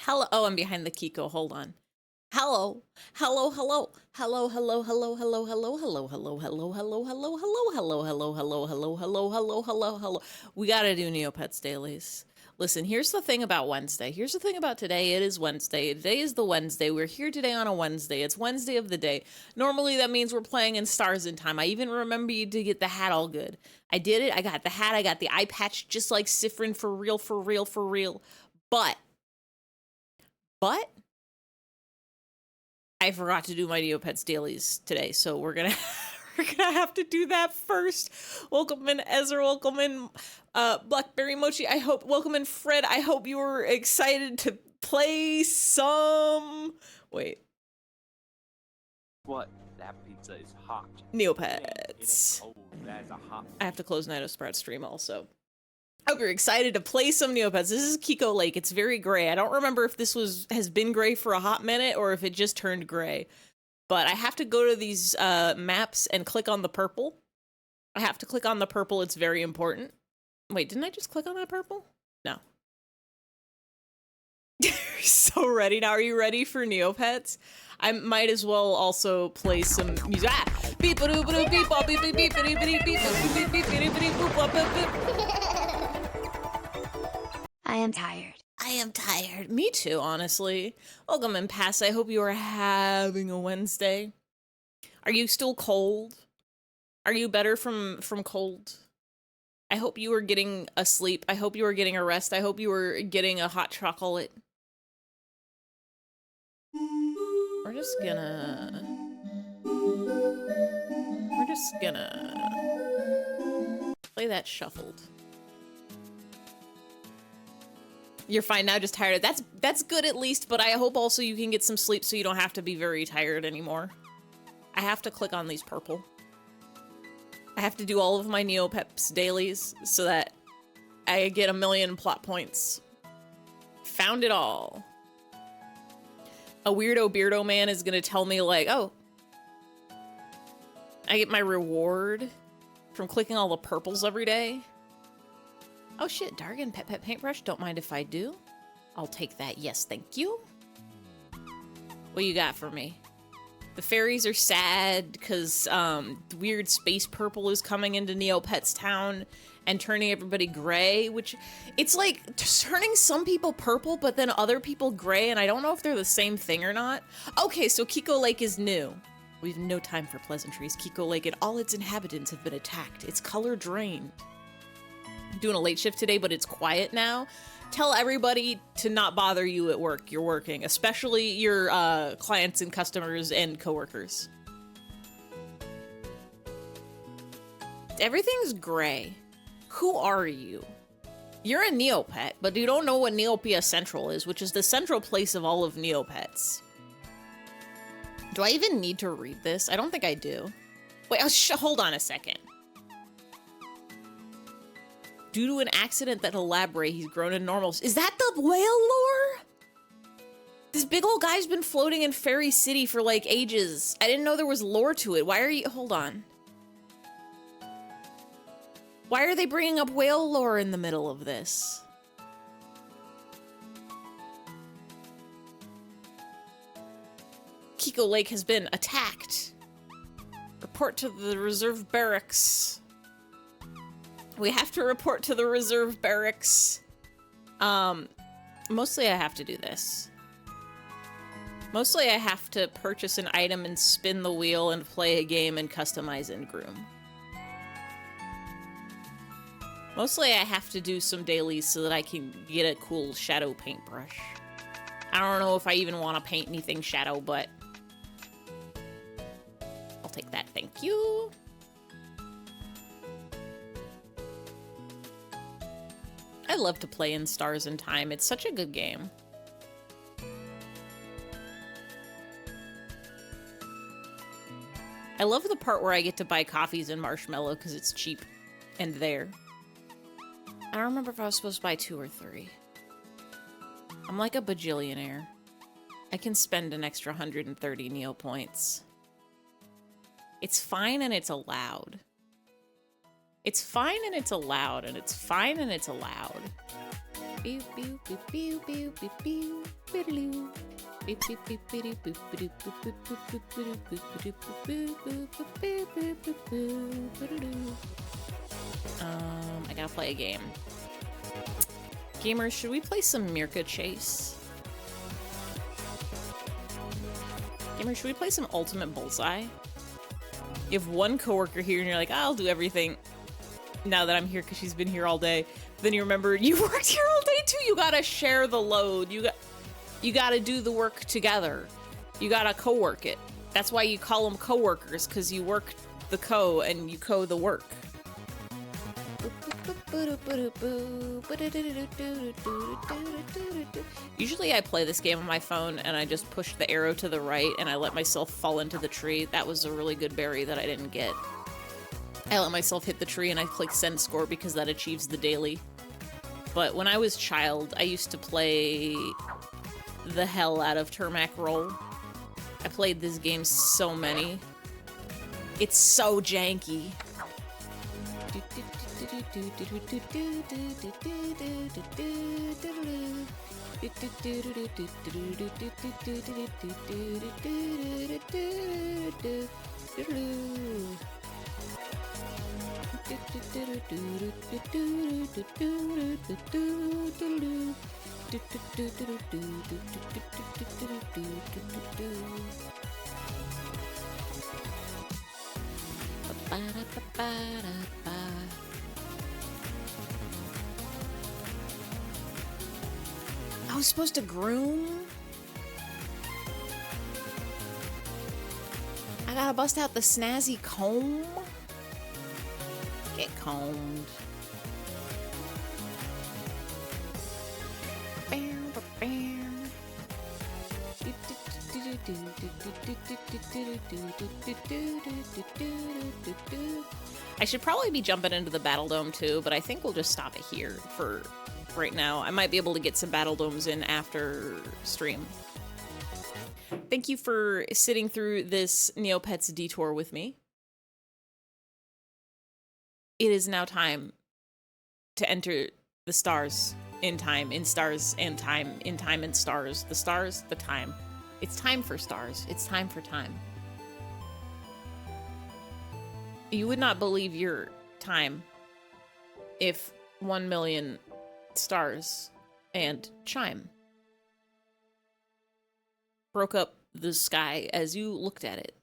Hello. Oh, I'm behind the Kiko. Hold on. Hello. Hello, hello. Hello, hello, hello, hello, hello, hello, hello, hello, hello, hello, hello, hello, hello, hello, hello, hello, hello, hello, hello. We gotta do Neopets dailies. Listen, here's the thing about Wednesday. Here's the thing about today. It is Wednesday. Today is the Wednesday. We're here today on a Wednesday. It's Wednesday of the day. Normally that means we're playing in Stars in Time. I even remember you to get the hat all good. I did it. I got the hat. I got the eye patch just like Sifrin for real, for real, for real. But I forgot to do my Neopets dailies today, so we're gonna have to do that first. Welcome in Ezra, welcome in Blackberry Mochi. Welcome in Fred. I hope you were excited to play some What? That pizza is hot. Neopets. It ain't cold. That's a hot. I have to close Night of Sprout stream also. I hope you're excited to play some Neopets. This is Kiko Lake. It's very gray. I don't remember if this has been gray for a hot minute or if it just turned gray. But I have to go to these maps and click on the purple. I have to click on the purple. It's very important. Wait, didn't I just click on that purple? No. You're so ready now. Are you ready for Neopets? I might as well also play some music. Ah! Beep a doo beep beep beep beep beep beep beep beep beep beep. I am tired. I am tired. Me too, honestly. Welcome in, Pass. I hope you are having a Wednesday. Are you still cold? Are you better from cold? I hope you are getting a sleep. I hope you are getting a rest. I hope you are getting a hot chocolate. We're just gonna play that shuffled. You're fine now, just tired. That's good at least, but I hope also you can get some sleep so you don't have to be very tired anymore. I have to click on these purple. I have to do all of my Neopets dailies so that I get 1,000,000 plot points. Found it all. A weirdo beardo man is gonna tell me like, oh, I get my reward from clicking all the purples every day. Oh shit, Dargan Pet Paintbrush, don't mind if I do. I'll take that, yes, thank you. What you got for me? The fairies are sad because weird space purple is coming into Neopets Town and turning everybody gray, which it's like turning some people purple, but then other people gray, and I don't know if they're the same thing or not. Okay, so Kiko Lake is new. We've no time for pleasantries. Kiko Lake and all its inhabitants have been attacked. It's color drained. I'm doing a late shift today, but it's quiet now. Tell everybody to not bother you at work. You're working, especially your clients and customers and coworkers. Everything's gray. Who are you? You're a Neopet, but you don't know what Neopia Central is, which is the central place of all of Neopets. Do I even need to read this? I don't think I do. Wait, hold on a second. Due to an accident that elaborate, he's grown in normal. Is that the whale lore? This big old guy's been floating in Fairy City for like ages. I didn't know there was lore to it. Why are you, hold on. Why are they bringing up whale lore in the middle of this? Kiko Lake has been attacked. Report to the reserve barracks. We have to report to the reserve barracks. Mostly I have to do this. Mostly I have to purchase an item and spin the wheel and play a game and customize and groom. Mostly I have to do some dailies so that I can get a cool shadow paintbrush. I don't know if I even want to paint anything shadow, but I'll take that, thank you. I love to play in Stars in Time. It's such a good game. I love the part where I get to buy coffees and marshmallow because it's cheap and there. I don't remember if I was supposed to buy 2 or 3. I'm like a bajillionaire. I can spend an extra 130 Neo points. It's fine and it's allowed. It's fine and it's allowed, and it's fine and it's allowed. Pew, pew, pew, pew, pew, pew, pew. I gotta play a game. Gamers, should we play some Mirka Chase? Gamers, should we play some Ultimate Bullseye? You have one coworker here and you're like, I'll do everything now that I'm here because she's been here all day. But then you remember you worked here all day too. You gotta share the load. You gotta do the work together. You gotta co-work it. That's why you call them co-workers, because you work the co and you co the work. Usually I play this game on my phone and I just push the arrow to the right and I let myself fall into the tree. That was a really good berry that I didn't get. I let myself hit the tree and I click send score because that achieves the daily. But when I was a child, I used to play the hell out of Termac Roll. I played this game so many. It's so janky. I was supposed to groom? I gotta bust out the snazzy comb? Get combed. I should probably be jumping into the Battle Dome too, but I think we'll just stop it here for right now. I might be able to get some Battle Domes in after stream. Thank you for sitting through this Neopets detour with me. It is now time to enter the stars in time, in stars and time, in time and stars. The stars, the time. It's time for stars. It's time for time. You would not believe your time if 1 million stars and chime broke up the sky as you looked at it.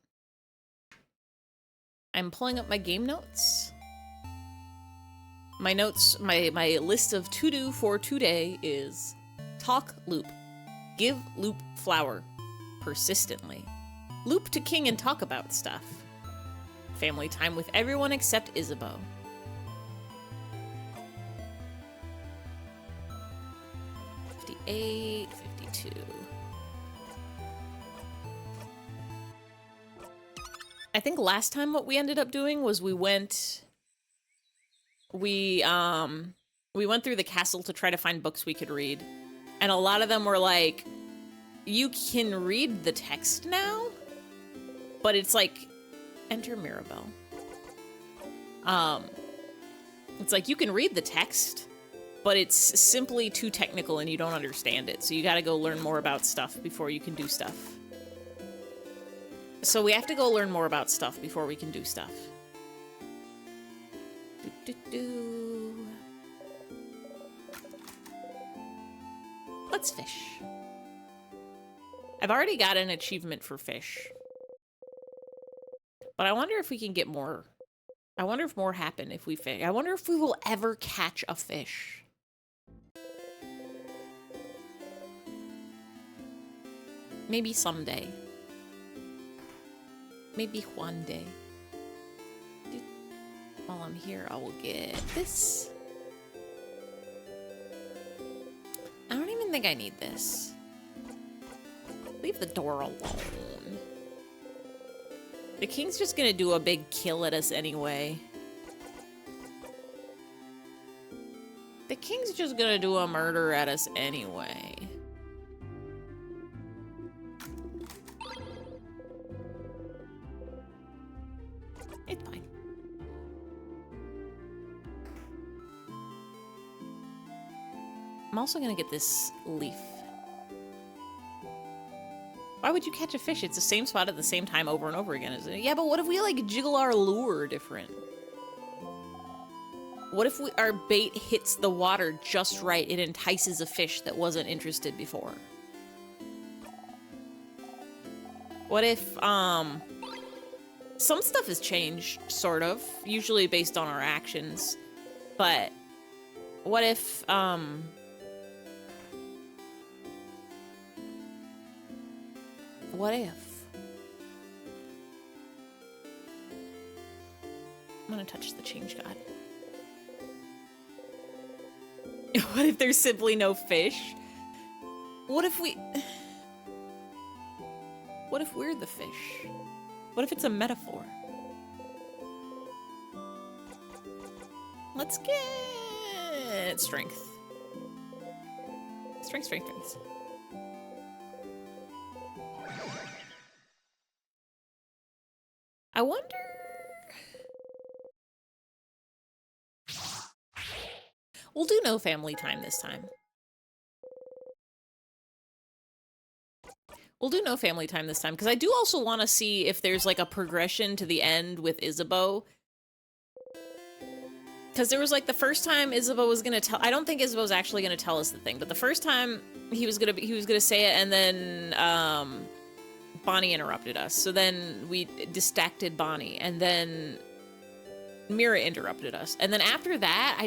I'm pulling up my game notes. My notes, my list of to-do for today is talk loop. Give loop flower persistently. Loop to king and talk about stuff. Family time with everyone except Isabeau. $58, $52. I think last time what we ended up doing was we went through the castle to try to find books we could read. And a lot of them were like, you can read the text now, but it's like, enter Mirabelle. It's like, you can read the text, but it's simply too technical and you don't understand it. So you gotta go learn more about stuff before you can do stuff. So we have to go learn more about stuff before we can do stuff. Let's fish. I've already got an achievement for fish. But I wonder if we can get more. I wonder if more happen if we fish. I wonder if we will ever catch a fish. Maybe someday. Maybe one day. While I'm here, I will get this. I don't even think I need this. Leave the door alone. The king's just gonna do a big kill at us anyway. The king's just gonna do a murder at us anyway. It's fine. I'm also gonna get this leaf. Why would you catch a fish? It's the same spot at the same time over and over again, isn't it? Yeah, but what if we, like, jiggle our lure different? What if our bait hits the water just right? It entices a fish that wasn't interested before. What if, some stuff has changed, sort of, usually based on our actions, but what if, what if? I'm gonna touch the change god. What if there's simply no fish? What if we... What if we're the fish? What if it's a metaphor? Let's get strength. Strength, strength, strength. I wonder... We'll do no family time this time. We'll do no family time this time, because I do also want to see if there's, like, a progression to the end with Isabeau. Because there was, like, the first time Isabeau was gonna tell... I don't think Isabeau's actually gonna tell us the thing, but the first time he was gonna say it, and then, Bonnie interrupted us. So then we distracted Bonnie, and then Mira interrupted us. And then after that, I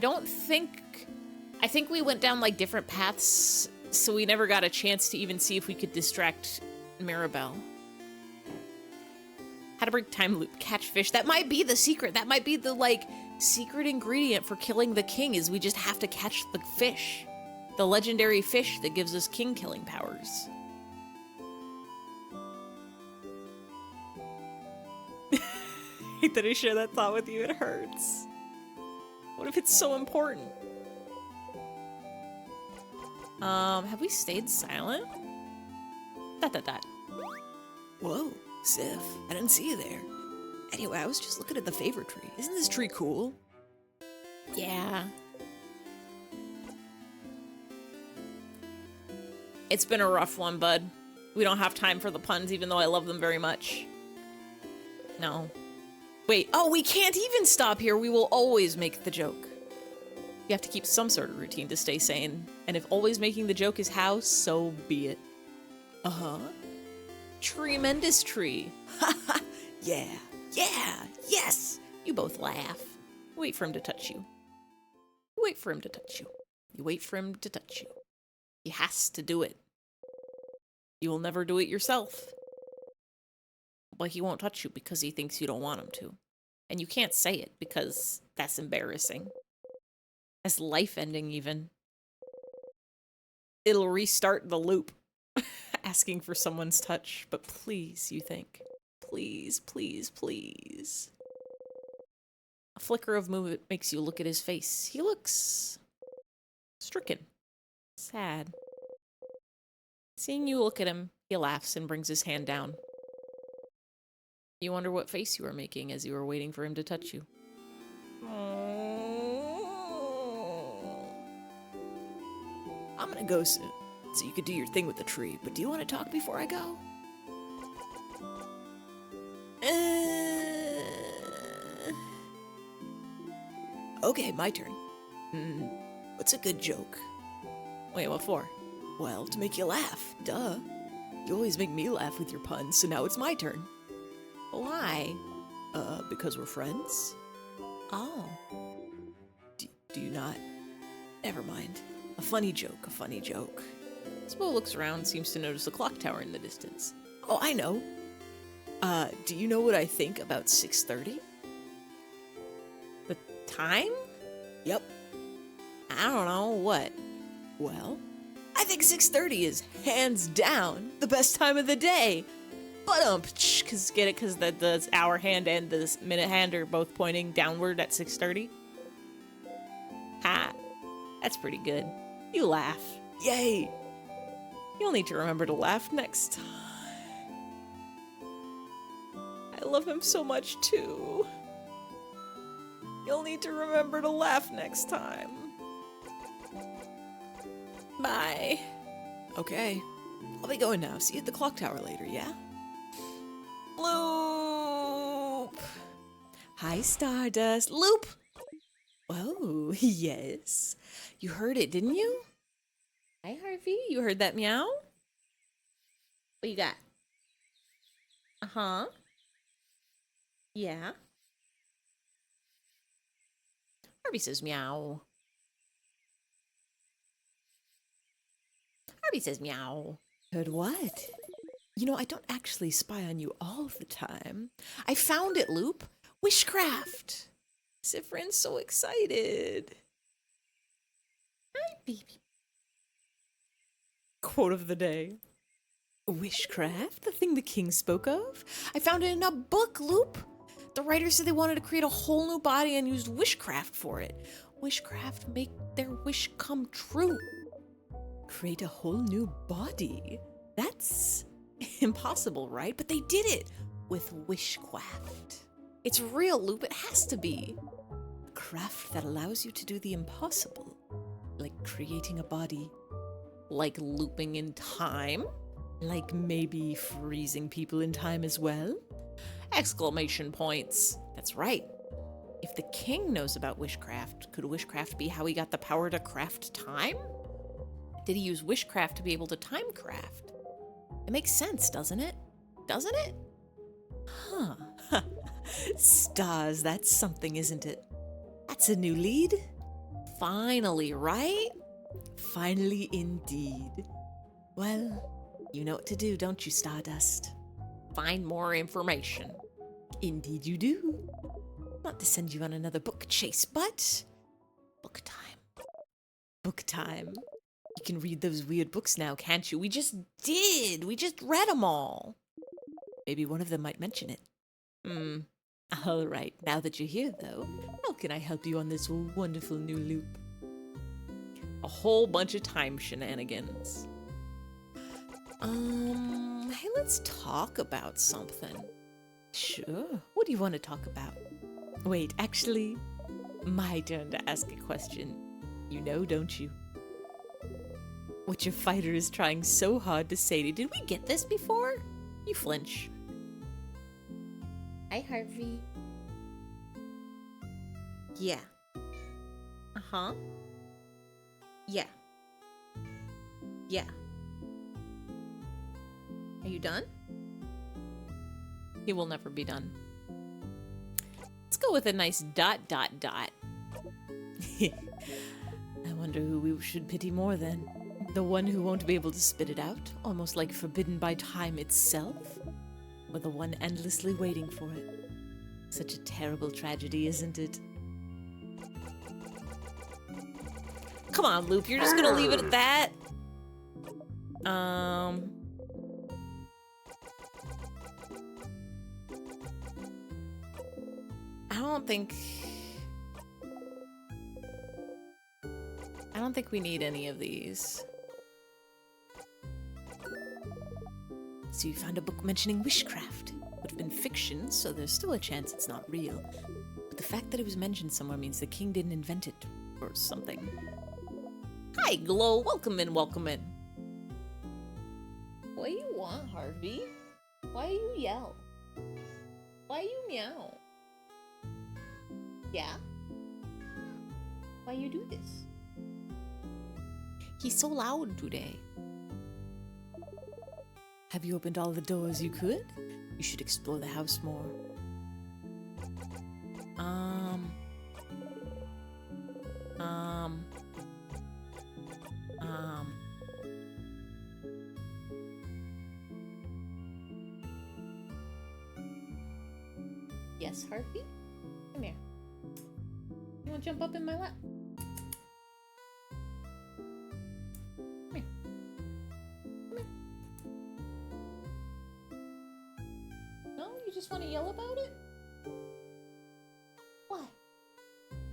think we went down, like, different paths, so we never got a chance to even see if we could distract Mirabelle. How to break time loop, catch fish. That might be the secret. That might be the, like, secret ingredient for killing the king, is we just have to catch the fish. The legendary fish that gives us king-killing powers. I hate that I share that thought with you. It hurts. What if it's so important? Have we stayed silent? ... Whoa, Sif, I didn't see you there. Anyway, I was just looking at the favorite tree. Isn't this tree cool? Yeah. It's been a rough one, bud. We don't have time for the puns, even though I love them very much. No. Wait, oh, we can't even stop here. We will always make the joke. You have to keep some sort of routine to stay sane. And if always making the joke is how, so be it. Uh-huh. Tremendous tree. Yeah, yeah, yes! You both laugh. Wait for him to touch you. Wait for him to touch you. You wait for him to touch you. He has to do it. You will never do it yourself. But he won't touch you because he thinks you don't want him to. And you can't say it because that's embarrassing. That's life-ending, even. It'll restart the loop, asking for someone's touch. But please, you think. Please, please, please. A flicker of movement makes you look at his face. He looks... stricken. Sad. Seeing you look at him, he laughs and brings his hand down. You wonder what face you were making as you were waiting for him to touch you. I'm gonna go soon, so you could do your thing with the tree, but do you want to talk before I go? Okay, my turn. What's a good joke? Wait, what for? Well, to make you laugh, duh. You always make me laugh with your puns, so now it's my turn. Why? Because we're friends? Oh. Do you not? Never mind. A funny joke, a funny joke. Spo looks around, seems to notice a clock tower in the distance. Oh, I know. Do you know what I think about 6:30? The time? Yep. I don't know, what? Well, I think 6:30 is hands down the best time of the day. Cause get it? Cause the hour hand and the minute hand are both pointing downward at 6:30. Ha! That's pretty good. You laugh. Yay! You'll need to remember to laugh next time. I love him so much too. You'll need to remember to laugh next time. Bye. Okay. I'll be going now. See you at the clock tower later, yeah? Loop! Hi, Stardust. Loop! Oh, yes. You heard it, didn't you? Hi, Harvey. You heard that meow? What you got? Uh-huh. Yeah. Harvey says meow. Harvey says meow. Heard what? You know, I don't actually spy on you all the time. I found it, Loop. Wishcraft. Sifrin's so excited. Hi, baby. Quote of the day. Wishcraft? The thing the king spoke of? I found it in a book, Loop. The writer said they wanted to create a whole new body and used wishcraft for it. Wishcraft make their wish come true. Create a whole new body? That's impossible, right? But they did it with wishcraft. It's real, Loop. It has to be. A craft that allows you to do the impossible. Like creating a body. Like looping in time. Like maybe freezing people in time as well. Exclamation points. That's right. If the king knows about wishcraft, could wishcraft be how he got the power to craft time? Did he use wishcraft to be able to time craft? It makes sense, doesn't it? Doesn't it? Huh. Stars, that's something, isn't it? That's a new lead. Finally, right? Finally indeed. Well, you know what to do, don't you, Stardust? Find more information. Indeed you do. Not to send you on another book chase, but book time. Book time. You can read those weird books now, can't you? We just did. We just read them all. Maybe one of them might mention it. All right. Now that you're here, though, how can I help you on this wonderful new loop? A whole bunch of time shenanigans. Hey, let's talk about something. Sure. What do you want to talk about? Wait, actually, my turn to ask a question. You know, don't you? What your fighter is trying so hard to say to you. Did we get this before? You flinch. Hi, Harvey. Yeah. Uh-huh. Yeah. Yeah. Are you done? He will never be done. Let's go with a nice ... I wonder who we should pity more then. The one who won't be able to spit it out, almost like forbidden by time itself? Or the one endlessly waiting for it? Such a terrible tragedy, isn't it? Come on, Loop, you're just gonna leave it at that? I don't think we need any of these. So you found a book mentioning wishcraft. Would have been fiction, so there's still a chance it's not real. But the fact that it was mentioned somewhere means the king didn't invent it, or something. Hi, Glow. Welcome in, welcome in. What do you want, Harvey? Why do you yell? Why you meow? Yeah? Why you do this? He's so loud today. Have you opened all the doors you could? You should explore the house more. Yes, Harvey? Come here. You want to jump up in my lap? Come here. Come here. No? You just want to yell about it? Why?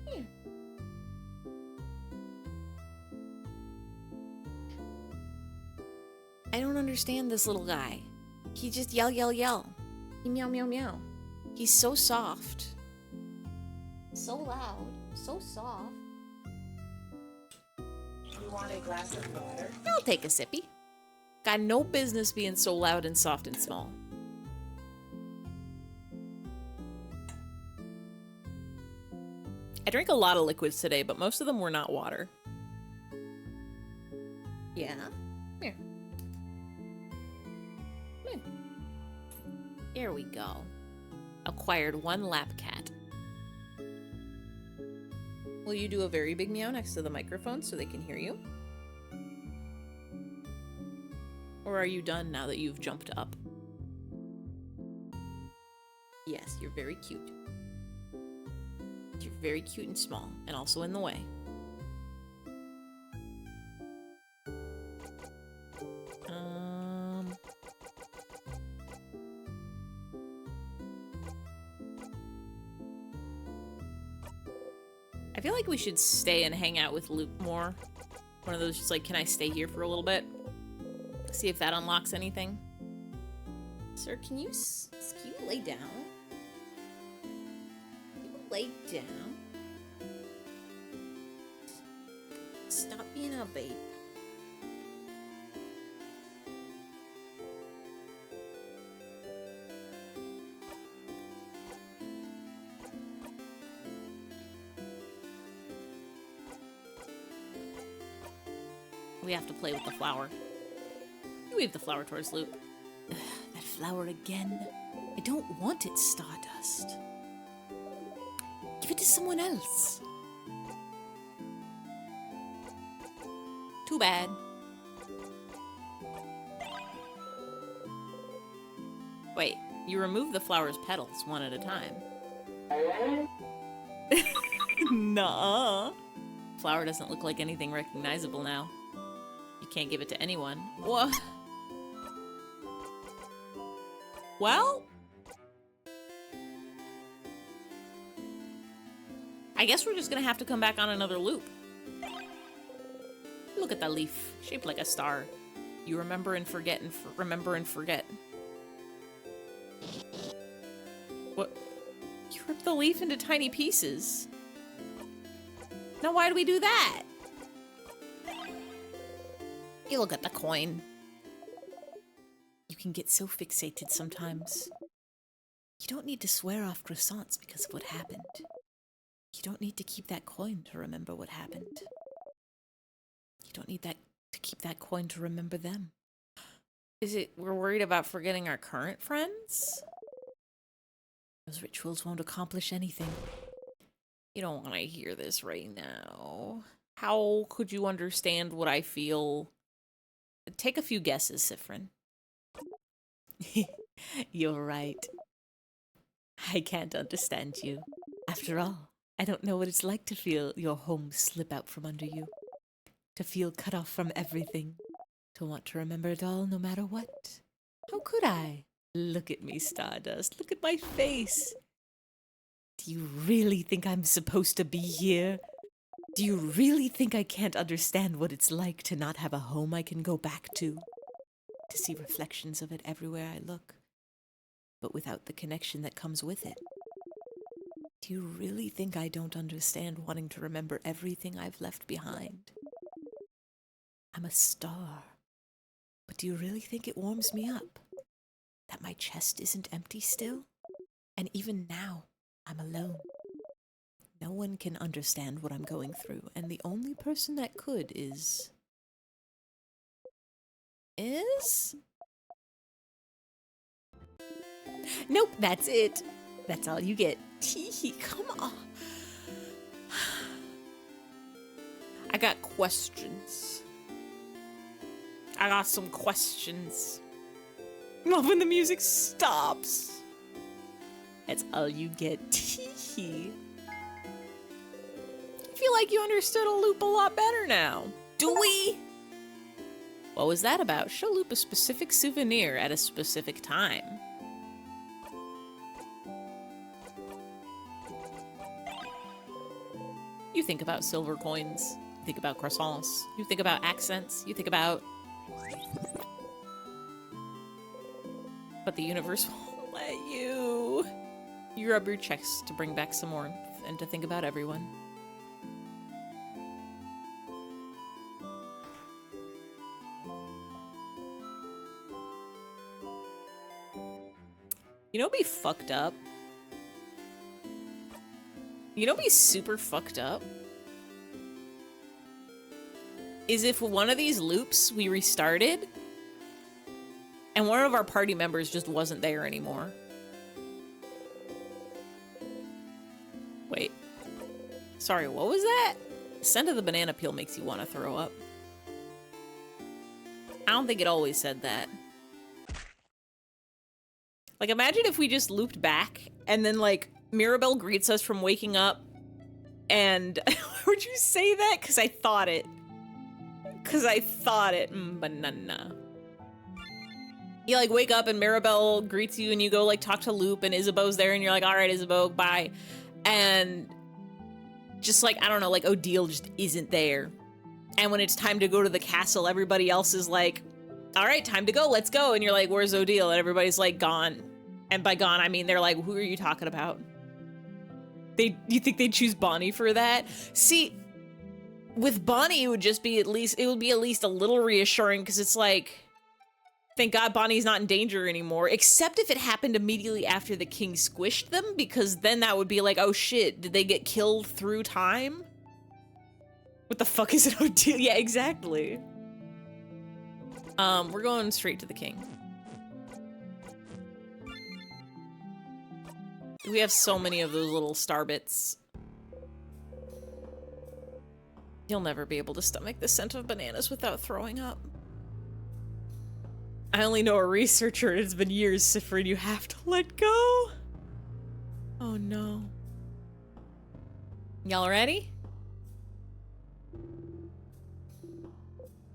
Here. I don't understand this little guy. He just yell, yell, yell. He meow, meow, meow. He's so soft. So loud. So soft. You want a glass of water? I'll take a sippy. Got no business being so loud and soft and small. I drank a lot of liquids today, but most of them were not water. Yeah. Here. Here. There we go. Acquired 1 lap cat. Will you do a very big meow next to the microphone so they can hear you? Or are you done now that you've jumped up? Yes, you're very cute. You're very cute and small, and also in the way. I feel like we should stay and hang out with Luke more. One of those just like, can I stay here for a little bit? See if that unlocks anything. Sir, can you lay down? Can you lay down? Stop being a baby. We have to play with the flower. You wave the flower towards Luke. Ugh, that flower again. I don't want it, Stardust. Give it to someone else. Too bad. Wait, you remove the flower's petals one at a time. Nuh-uh. Flower doesn't look like anything recognizable now. You can't give it to anyone. What? Well? I guess we're just gonna have to come back on another loop. Look at that leaf, shaped like a star. You remember and forget and remember and forget. What? You ripped the leaf into tiny pieces. Now why do we do that? You look at the coin. You can get so fixated sometimes. You don't need to swear off croissants because of what happened. You don't need to keep that coin to remember what happened. You don't need that to keep that coin to remember them. Is it we're worried about forgetting our current friends? Those rituals won't accomplish anything. You don't want to hear this right now. How could you understand what I feel? Take a few guesses, Sifrin. You're right. I can't understand you. After all, I don't know what it's like to feel your home slip out from under you. To feel cut off from everything. To want to remember it all no matter what. How could I? Look at me, Stardust. Look at my face. Do you really think I'm supposed to be here? Do you really think I can't understand what it's like to not have a home I can go back to? To see reflections of it everywhere I look, but without the connection that comes with it? Do you really think I don't understand wanting to remember everything I've left behind? I'm a star, but do you really think it warms me up? That my chest isn't empty still? And even now, I'm alone. No one can understand what I'm going through, and the only person that could is... Nope, that's it. That's all you get. Tee, come on. I got questions. I got some questions. Love when the music stops. That's all you get. Tee. I feel like you understood a loop a lot better now. Do we? What was that about? Show Loop a specific souvenir at a specific time. You think about silver coins. You think about croissants. You think about accents. You think about... But the universe won't let you. You rub your chest to bring back some warmth and to think about everyone. You know what'd be fucked up? You know what'd be super fucked up? Is if one of these loops we restarted and one of our party members just wasn't there anymore. Wait. Sorry, what was that? The scent of the banana peel makes you want to throw up. I don't think it always said that. Like, imagine if we just looped back and then, like, Mirabelle greets us from waking up and... Would you say that? Because I thought it. Because I thought it. Banana. You, like, wake up and Mirabelle greets you and you go, like, talk to Loop and Isabeau's there and you're like, all right, Isabeau, bye. And just, like, I don't know, like, Odile just isn't there. And when it's time to go to the castle, everybody else is like, all right, time to go, let's go. And you're like, where's Odile? And everybody's like, gone. And by gone, I mean, they're like, who are you talking about? You think they'd choose Bonnie for that? See, with Bonnie, it would be at least a little reassuring because it's like, thank God Bonnie's not in danger anymore, except if it happened immediately after the king squished them, because then that would be like, oh shit, did they get killed through time? What the fuck is it, Odile? Yeah, exactly. We're going straight to the king. We have so many of those little star bits. You'll never be able to stomach the scent of bananas without throwing up. I only know a researcher, and it's been years, Sifrin. You have to let go. Oh no. Y'all ready?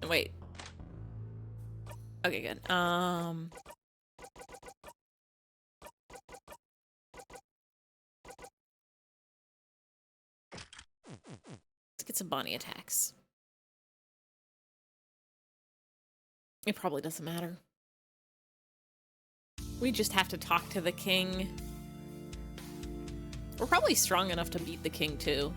Wait. Okay, good. Let's get some Bonnie attacks. It probably doesn't matter. We just have to talk to the king. We're probably strong enough to beat the king, too.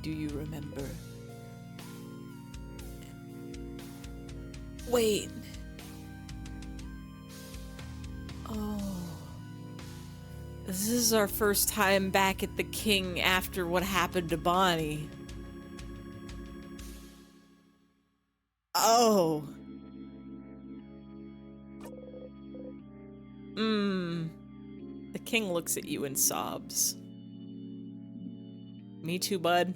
Do you remember? Wait. Oh. This is our first time back at the king after what happened to Bonnie. Oh. The king looks at you and sobs. Me too, bud.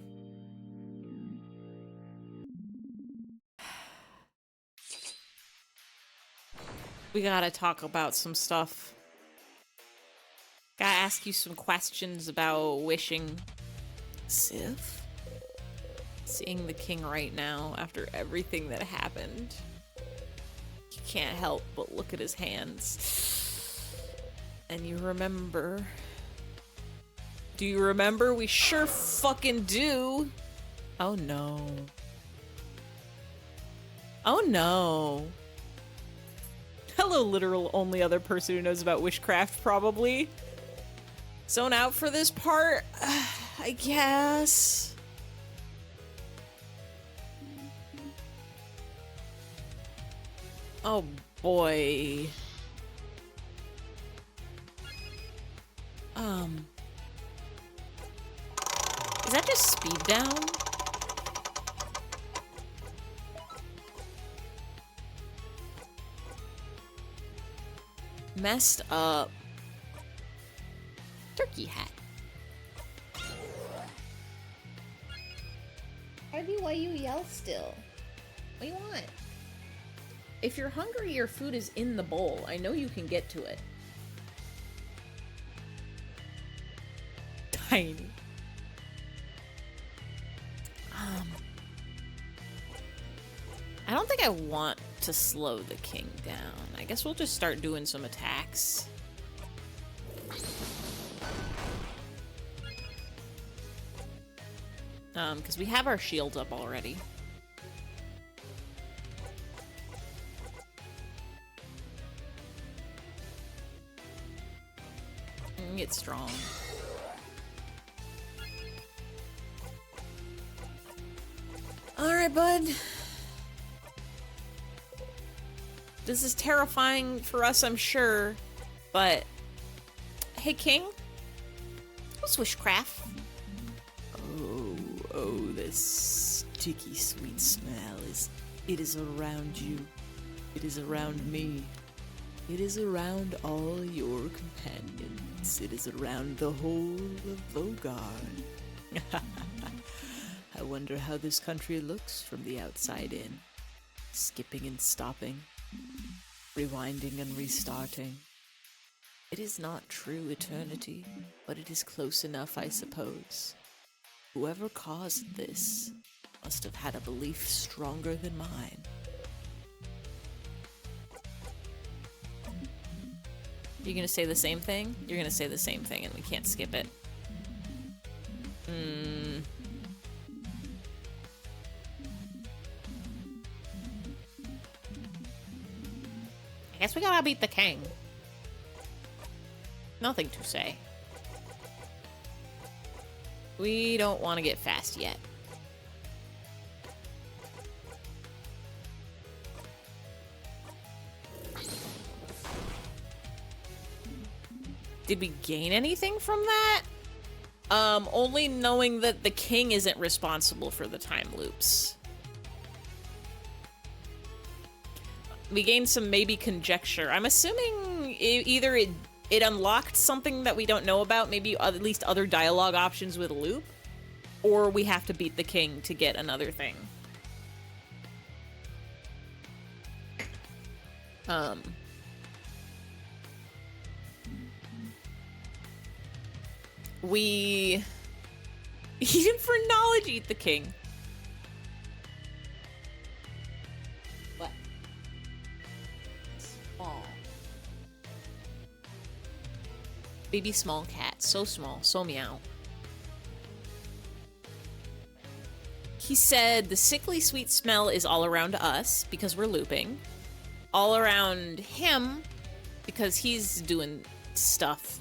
We gotta talk about some stuff. Gotta ask you some questions about wishing. Sif? Seeing the king right now after everything that happened. You can't help but look at his hands. And you remember. Do you remember? We sure fucking do. Oh no. Oh no. Hello, literal only other person who knows about witchcraft, probably. Zone out for this part? I guess. Oh boy. Is that just speed down? Messed up. Turkey hat. Harvey, why you yell still? What do you want? If you're hungry, your food is in the bowl. I know you can get to it. Tiny. I don't think I want to slow the king down. I guess we'll just start doing some attacks. Because we have our shields up already. Get strong. Alright, bud. This is terrifying for us, I'm sure. But, hey, King. What's wishcraft? Oh, this sticky sweet smell it is around you. It is around me. It is around all your companions. It is around the whole of Vogard. I wonder how this country looks from the outside in. Skipping and stopping. Rewinding and restarting. It is not true eternity, but it is close enough, I suppose. Whoever caused this must have had a belief stronger than mine. You're gonna say the same thing? You're gonna say the same thing and we can't skip it. I guess we gotta beat the king. Nothing to say. We don't want to get fast yet. Did we gain anything from that? Only knowing that the king isn't responsible for the time loops. We gained some maybe conjecture. I'm assuming either it unlocked something that we don't know about, maybe at least other dialogue options with loop, or we have to beat the king to get another thing. We even for knowledge eat the king. What? Small. Baby small cat. So small. So meow. He said the sickly sweet smell is all around us because we're looping. All around him because he's doing stuff.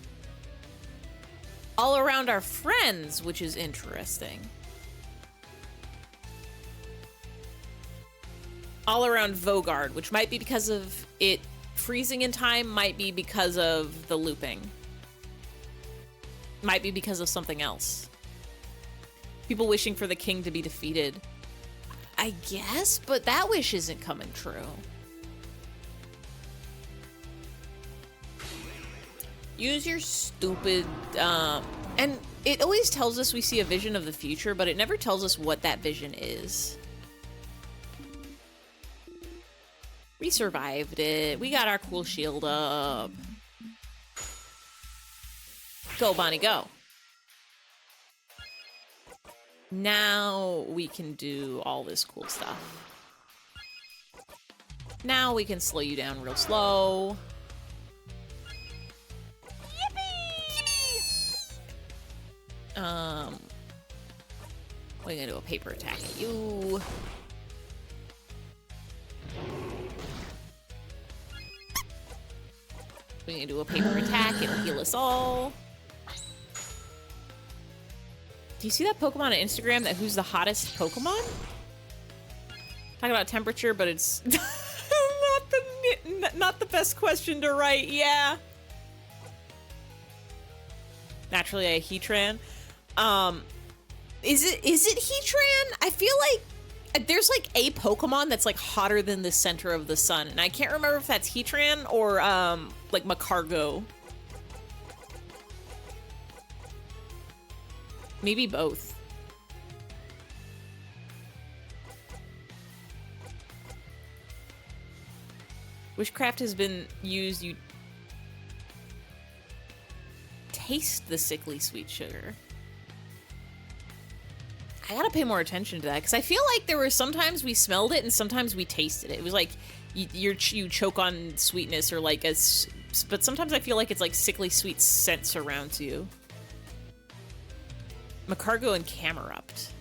All around our friends, which is interesting. All around Vogard, which might be because of it freezing in time, might be because of the looping. Might be because of something else. People wishing for the king to be defeated. I guess, but that wish isn't coming true. Use your stupid, and it always tells us we see a vision of the future, but it never tells us what that vision is. We survived it. We got our cool shield up. Go, Bonnie, go. Now we can do all this cool stuff. Now we can slow you down real slow. We're gonna do a paper attack at you. We're gonna do a paper attack, it'll heal us all. Do you see that Pokemon on Instagram that who's the hottest Pokemon? Talking about temperature, but it's not the best question to write, yeah. Naturally a Heatran. Is it Heatran? I feel like there's like a Pokemon that's like hotter than the center of the sun, and I can't remember if that's Heatran or like Macargo. Maybe both. Wishcraft has been used. You taste the sickly sweet sugar. I gotta pay more attention to that because I feel like there were sometimes we smelled it and sometimes we tasted it. It was like you choke on sweetness or like but sometimes I feel like it's like sickly sweet scent surrounds you. Macargo and Camerupt.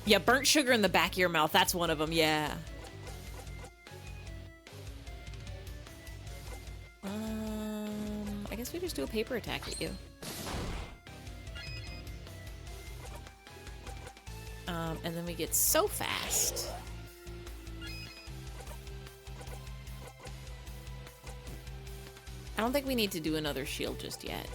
Yeah, burnt sugar in the back of your mouth. That's one of them, yeah. I guess we just do a paper attack at you. And then we get so fast. I don't think we need to do another shield just yet.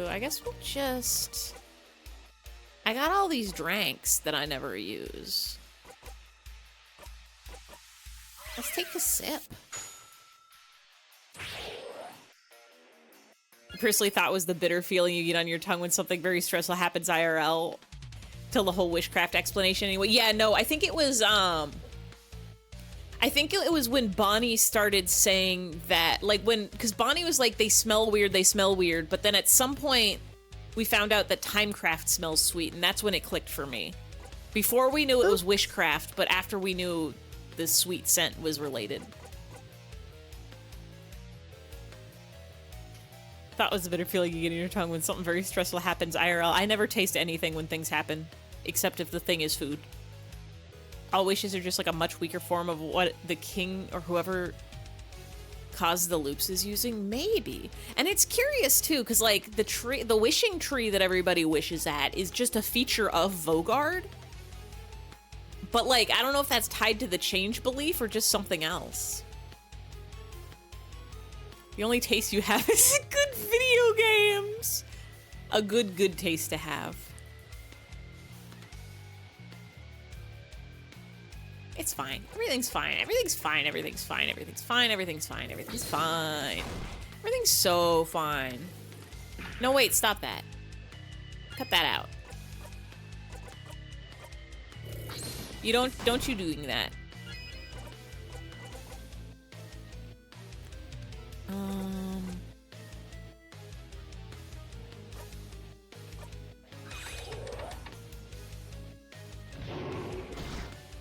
I guess we'll just... I got all these dranks that I never use. Let's take a sip. I personally thought it was the bitter feeling you get on your tongue when something very stressful happens IRL. Till the whole wishcraft explanation anyway. Yeah, no, I think it was, I think it was when Bonnie started saying that, like because Bonnie was like, they smell weird, but then at some point we found out that Timecraft smells sweet, and that's when it clicked for me. Before we knew it was wishcraft, but after we knew the sweet scent was related. Thought it was a bitter feeling you get in your tongue when something very stressful happens IRL. I never taste anything when things happen, except if the thing is food. All wishes are just like a much weaker form of what the king or whoever caused the loops is using. Maybe. And it's curious too, because like the wishing tree that everybody wishes at is just a feature of Vogard. But like, I don't know if that's tied to the change belief or just something else. The only taste you have is good video games. A good taste to have. It's fine. Everything's fine. Everything's fine. Everything's fine. Everything's fine. Everything's fine. Everything's fine. Everything's so fine. No, wait, stop that. Cut that out. You don't you doing that.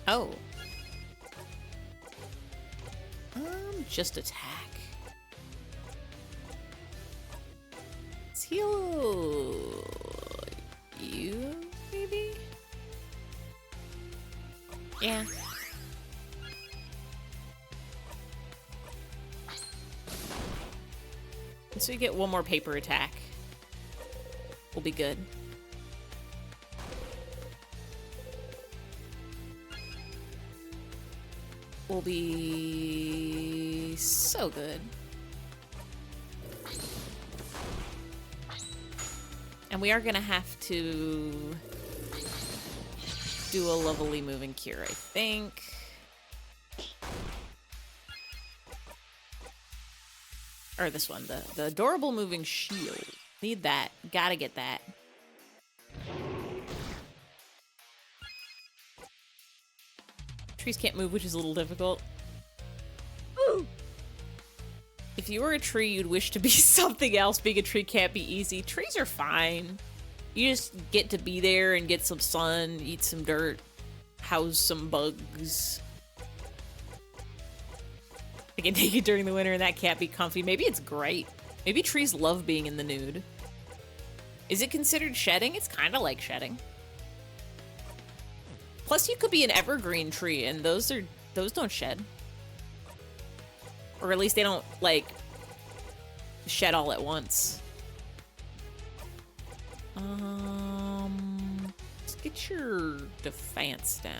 Oh. Just attack. Let's heal you, maybe? Yeah. So you get one more paper attack. We'll be good. Will be so good. And we are gonna have to do a lovely moving cure, I think. Or this one, the adorable moving shield. Need that. Gotta get that. Trees can't move, which is a little difficult. Ooh. If you were a tree, you'd wish to be something else. Being a tree can't be easy. Trees are fine. You just get to be there and get some sun, eat some dirt, house some bugs. I get naked during the winter and that can't be comfy. Maybe it's great. Maybe trees love being in the nude. Is it considered shedding? It's kind of like shedding. Plus, you could be an evergreen tree, and those don't shed. Or at least they don't, like, shed all at once. Let's get your defense down.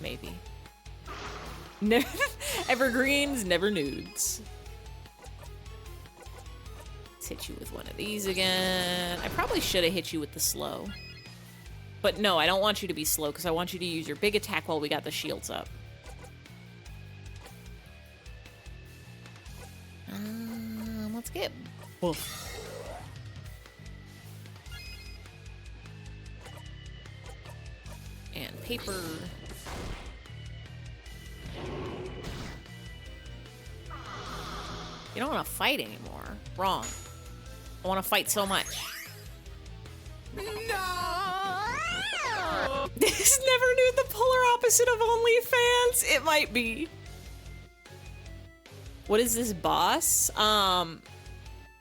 Maybe. Evergreens, never nudes. Let's hit you with one of these again. I probably should have hit you with the slow. But no, I don't want you to be slow because I want you to use your big attack while we got the shields up. Let's get boof. And paper. You don't want to fight anymore. Wrong. I want to fight so much. No! This never knew the polar opposite of OnlyFans. It might be. What is this boss?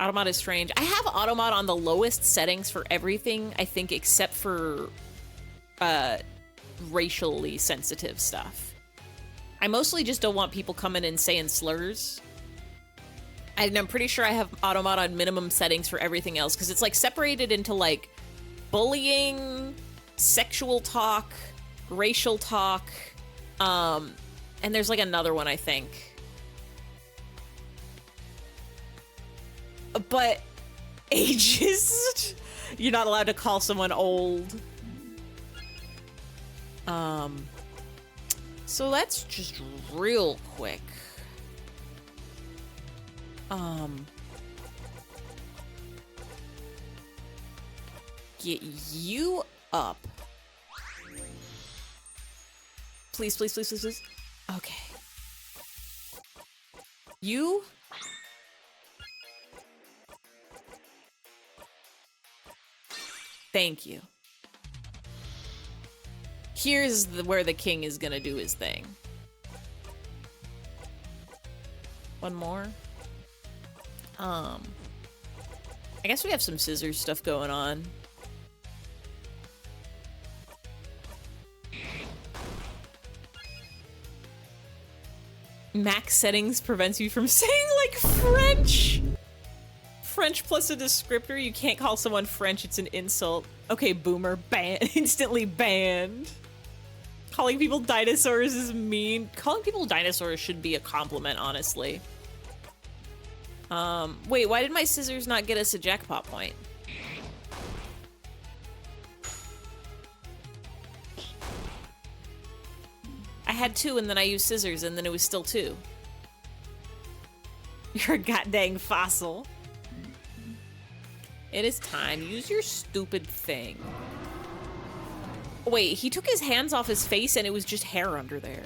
Automod is strange. I have Automod on the lowest settings for everything, I think, except for racially sensitive stuff. I mostly just don't want people coming and saying slurs. And I'm pretty sure I have Automod on minimum settings for everything else, because it's like separated into like bullying, sexual talk, racial talk, and there's like another one, I think. But ageist? You're not allowed to call someone old. So let's just real quick. Get you up. Please, please, please, please, please. Okay. You. Thank you. Here's where the king is gonna do his thing. One more. I guess we have some scissors stuff going on. Max settings prevents you from saying like French. French plus a descriptor. You can't call someone French, it's an insult. Okay, boomer, instantly banned. Calling people dinosaurs is mean. Calling people dinosaurs should be a compliment, honestly. Wait, why did my scissors not get us a jackpot point? I had 2 and then I used scissors and then it was still 2. You're a goddamn fossil. It is time. Use your stupid thing. Wait, he took his hands off his face and it was just hair under there.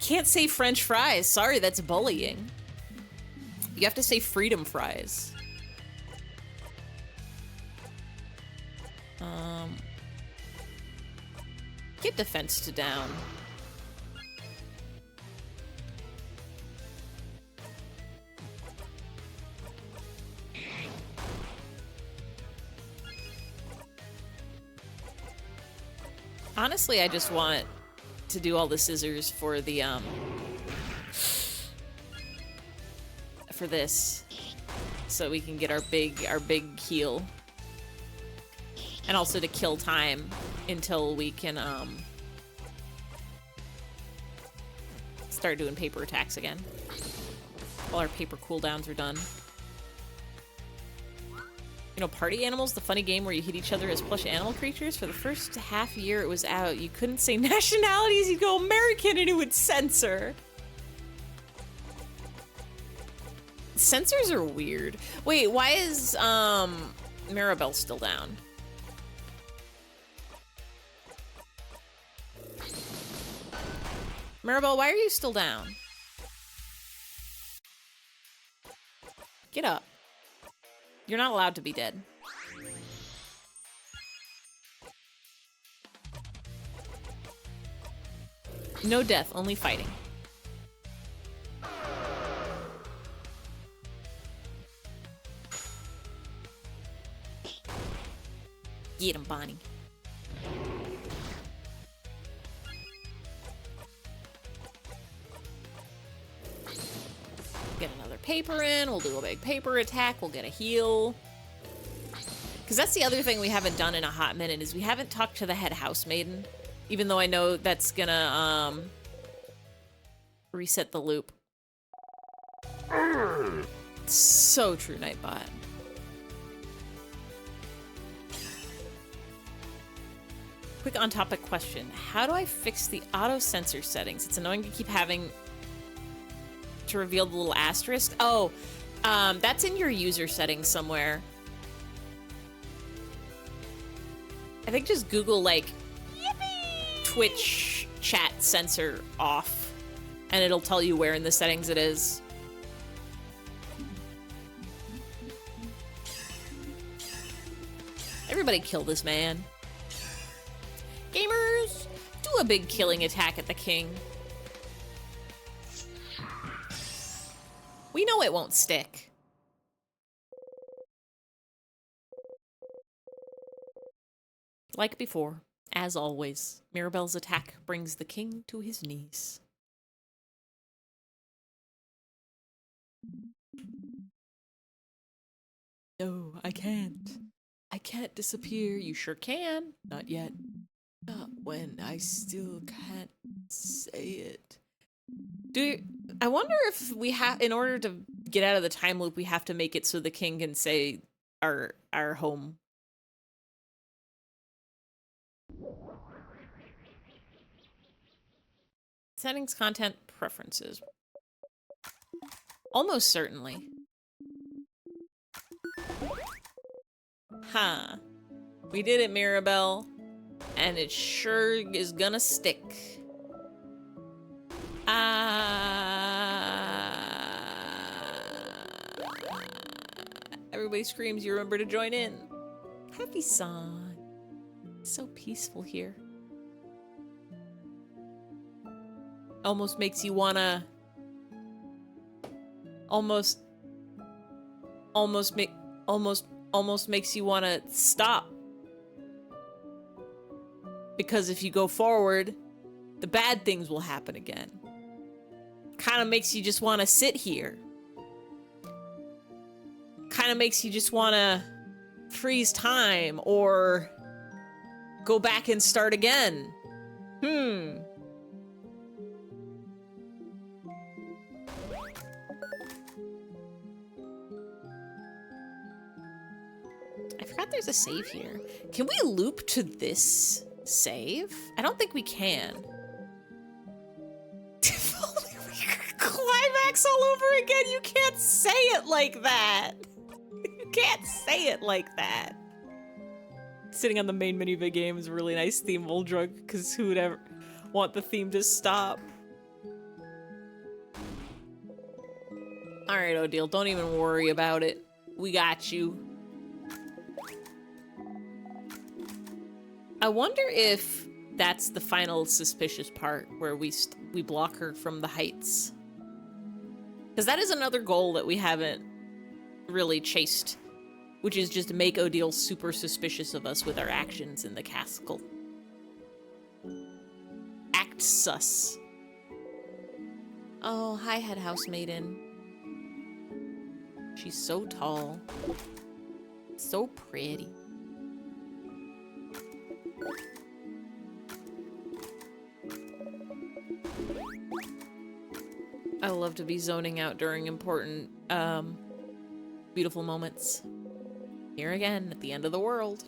Can't say French fries. Sorry, that's bullying. You have to say freedom fries. Get defense to down. Honestly, I just want to do all the scissors for the, for this. So we can get our big heal. And also to kill time until we can, start doing paper attacks again. While our paper cooldowns are done. You know, Party Animals, the funny game where you hit each other as plush animal creatures? For the first half year it was out, you couldn't say nationalities, you'd go American and it would censor. Censors are weird. Wait, why is, Maribel still down? Maribel, why are you still down? Get up. You're not allowed to be dead. No death, only fighting. Get him, Bonnie. Get another paper in, we'll do a big paper attack, we'll get a heal. Because that's the other thing we haven't done in a hot minute, is we haven't talked to the head housemaiden. Even though I know that's gonna, reset the loop. So true, Nightbot. Quick on-topic question. How do I fix the auto-censor settings? It's annoying to keep having to reveal the little asterisk. Oh, that's in your user settings somewhere. I think just Google, like, yippee! Twitch chat censor off, and it'll tell you where in the settings it is. Everybody kill this man. Gamers, do a big killing attack at the king. We know it won't stick. Like before, as always, Mirabelle's attack brings the king to his knees. No, I can't. I can't disappear. You sure can. Not yet. Not when I still can't say it. I wonder if we have, in order to get out of the time loop, we have to make it so the king can say our home. Settings, content, preferences. Almost certainly. Huh. We did it, Mirabelle. And it sure is gonna stick. Everybody screams, you remember to join in. Happy song. So peaceful here. Almost makes you wanna... Almost makes you wanna stop. Because if you go forward, the bad things will happen again. Kind of makes you just want to sit here. Kind of makes you just want to freeze time or go back and start again. I forgot there's a save here. Can we loop to this save? I don't think we can. If only we could climax all over again. You can't say it like that. You can't say it like that. Sitting on the main menu of a game is a really nice theme, Uldrug, because who would ever want the theme to stop? Alright, Odile, don't even worry about it. We got you. I wonder if that's the final suspicious part where we block her from the heights. Because that is another goal that we haven't really chased, which is just to make Odile super suspicious of us with our actions in the castle. Act sus. Oh, hi, head house maiden. She's so tall. So pretty. I love to be zoning out during important, beautiful moments. Here again, at the end of the world.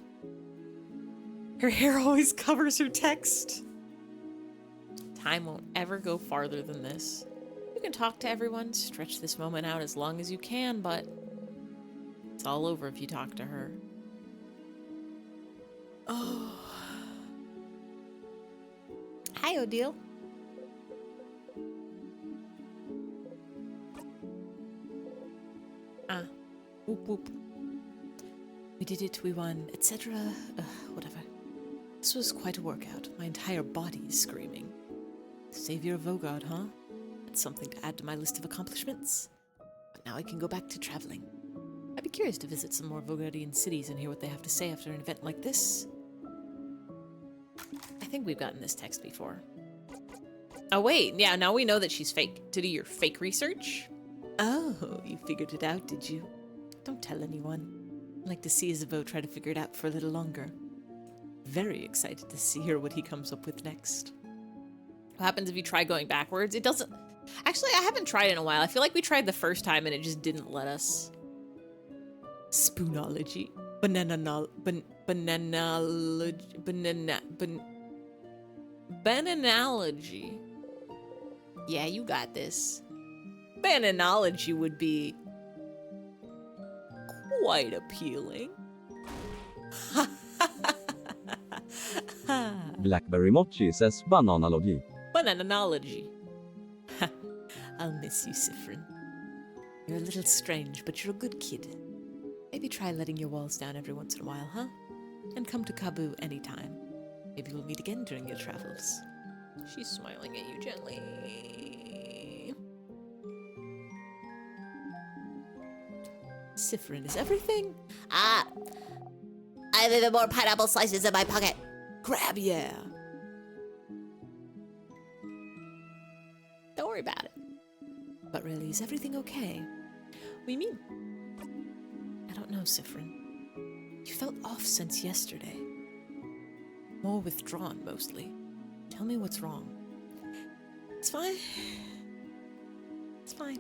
Her hair always covers her text. Time won't ever go farther than this. You can talk to everyone, stretch this moment out as long as you can, but it's all over if you talk to her. Oh. Hi, Odile. Whoop whoop. We did it, we won, etc. Whatever. This was quite a workout. My entire body is screaming. Savior of Vogard, huh? That's something to add to my list of accomplishments. But now I can go back to traveling. I'd be curious to visit some more Vogardian cities and hear what they have to say after an event like this. I think we've gotten this text before. Oh wait, yeah, now we know that she's fake. To do your fake research? Oh, you figured it out, did you? Don't tell anyone. I'd like to see Isabeau try to figure it out for a little longer. Very excited to hear what he comes up with next. What happens if you try going backwards? It doesn't... Actually, I haven't tried in a while. I feel like we tried the first time and it just didn't let us. Spoonology. Bananalogy. Yeah, you got this. Bananology would be quite appealing. Blackberry Mochi says bananalogy. Bananology. I'll miss you, Sifrin. You're a little strange, but you're a good kid. Maybe try letting your walls down every once in a while, huh? And come to Kabu anytime. Maybe we'll meet again during your travels. She's smiling at you gently. Sifrin, is everything? Ah, I have even more pineapple slices in my pocket. Grab, yeah. Don't worry about it. But really, is everything okay? What do you mean? I don't know, Sifrin. You felt off since yesterday. More withdrawn, mostly. Tell me what's wrong. It's fine. It's fine.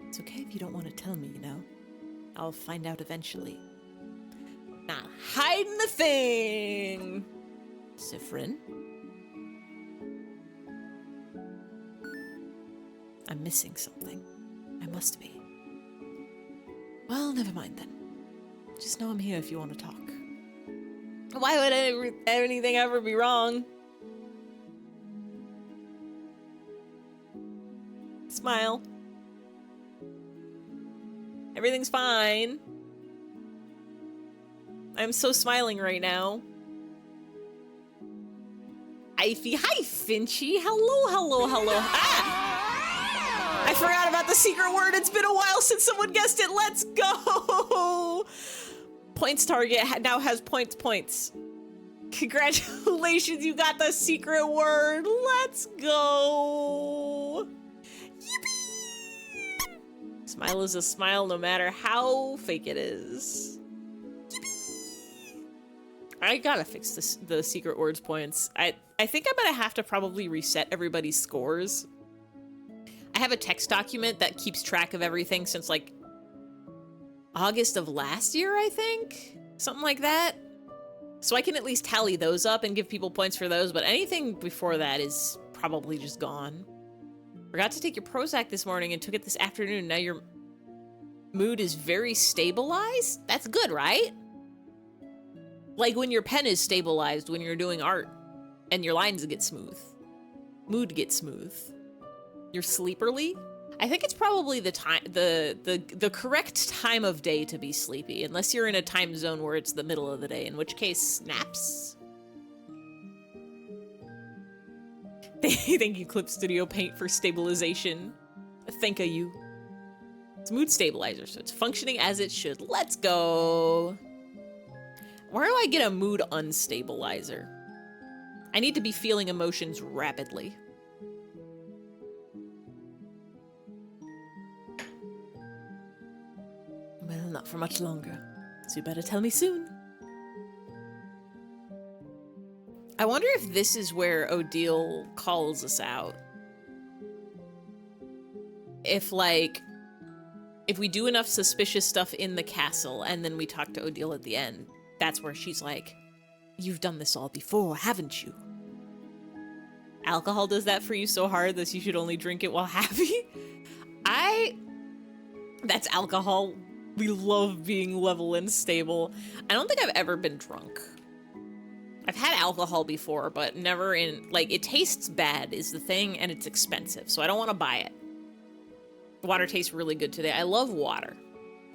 It's okay if you don't want to tell me, you know? I'll find out eventually. Not hiding the thing. Sifrin? I'm missing something. I must be. Well, never mind then. Just know I'm here if you want to talk. Why would anything ever be wrong? Smile. Everything's fine. I'm so smiling right now. Hi, Finchy. Hello, hello, hello. Ah! I forgot about the secret word. It's been a while since someone guessed it. Let's go. Points target now has points. Congratulations, you got the secret word. Let's go. Yippee! Smile is a smile no matter how fake it is. Yippee! I gotta fix the secret words points. I think I'm gonna have to probably reset everybody's scores. I have a text document that keeps track of everything since like August of last year, I think? Something like that. So I can at least tally those up and give people points for those, but anything before that is probably just gone. Forgot to take your Prozac this morning and took it this afternoon. Now your mood is very stabilized? That's good, right? Like when your pen is stabilized when you're doing art and your lines get smooth. Mood gets smooth. You're sleeperly? I think it's probably the time, the correct time of day to be sleepy, unless you're in a time zone where it's the middle of the day, in which case, naps. Thank you, Clip Studio Paint, for stabilization. Thank you. It's a mood stabilizer, so it's functioning as it should. Let's go. Where do I get a mood unstabilizer? I need to be feeling emotions rapidly. Well, not for much longer. So you better tell me soon. I wonder if this is where Odile calls us out. If, like, if we do enough suspicious stuff in the castle and then we talk to Odile at the end, that's where she's like, you've done this all before, haven't you? Alcohol does that for you so hard that you should only drink it while happy? That's alcohol. We love being level and stable. I don't think I've ever been drunk. I've had alcohol before, but never in, like, it tastes bad is the thing, and it's expensive, so I don't want to buy it. Water tastes really good today. I love water.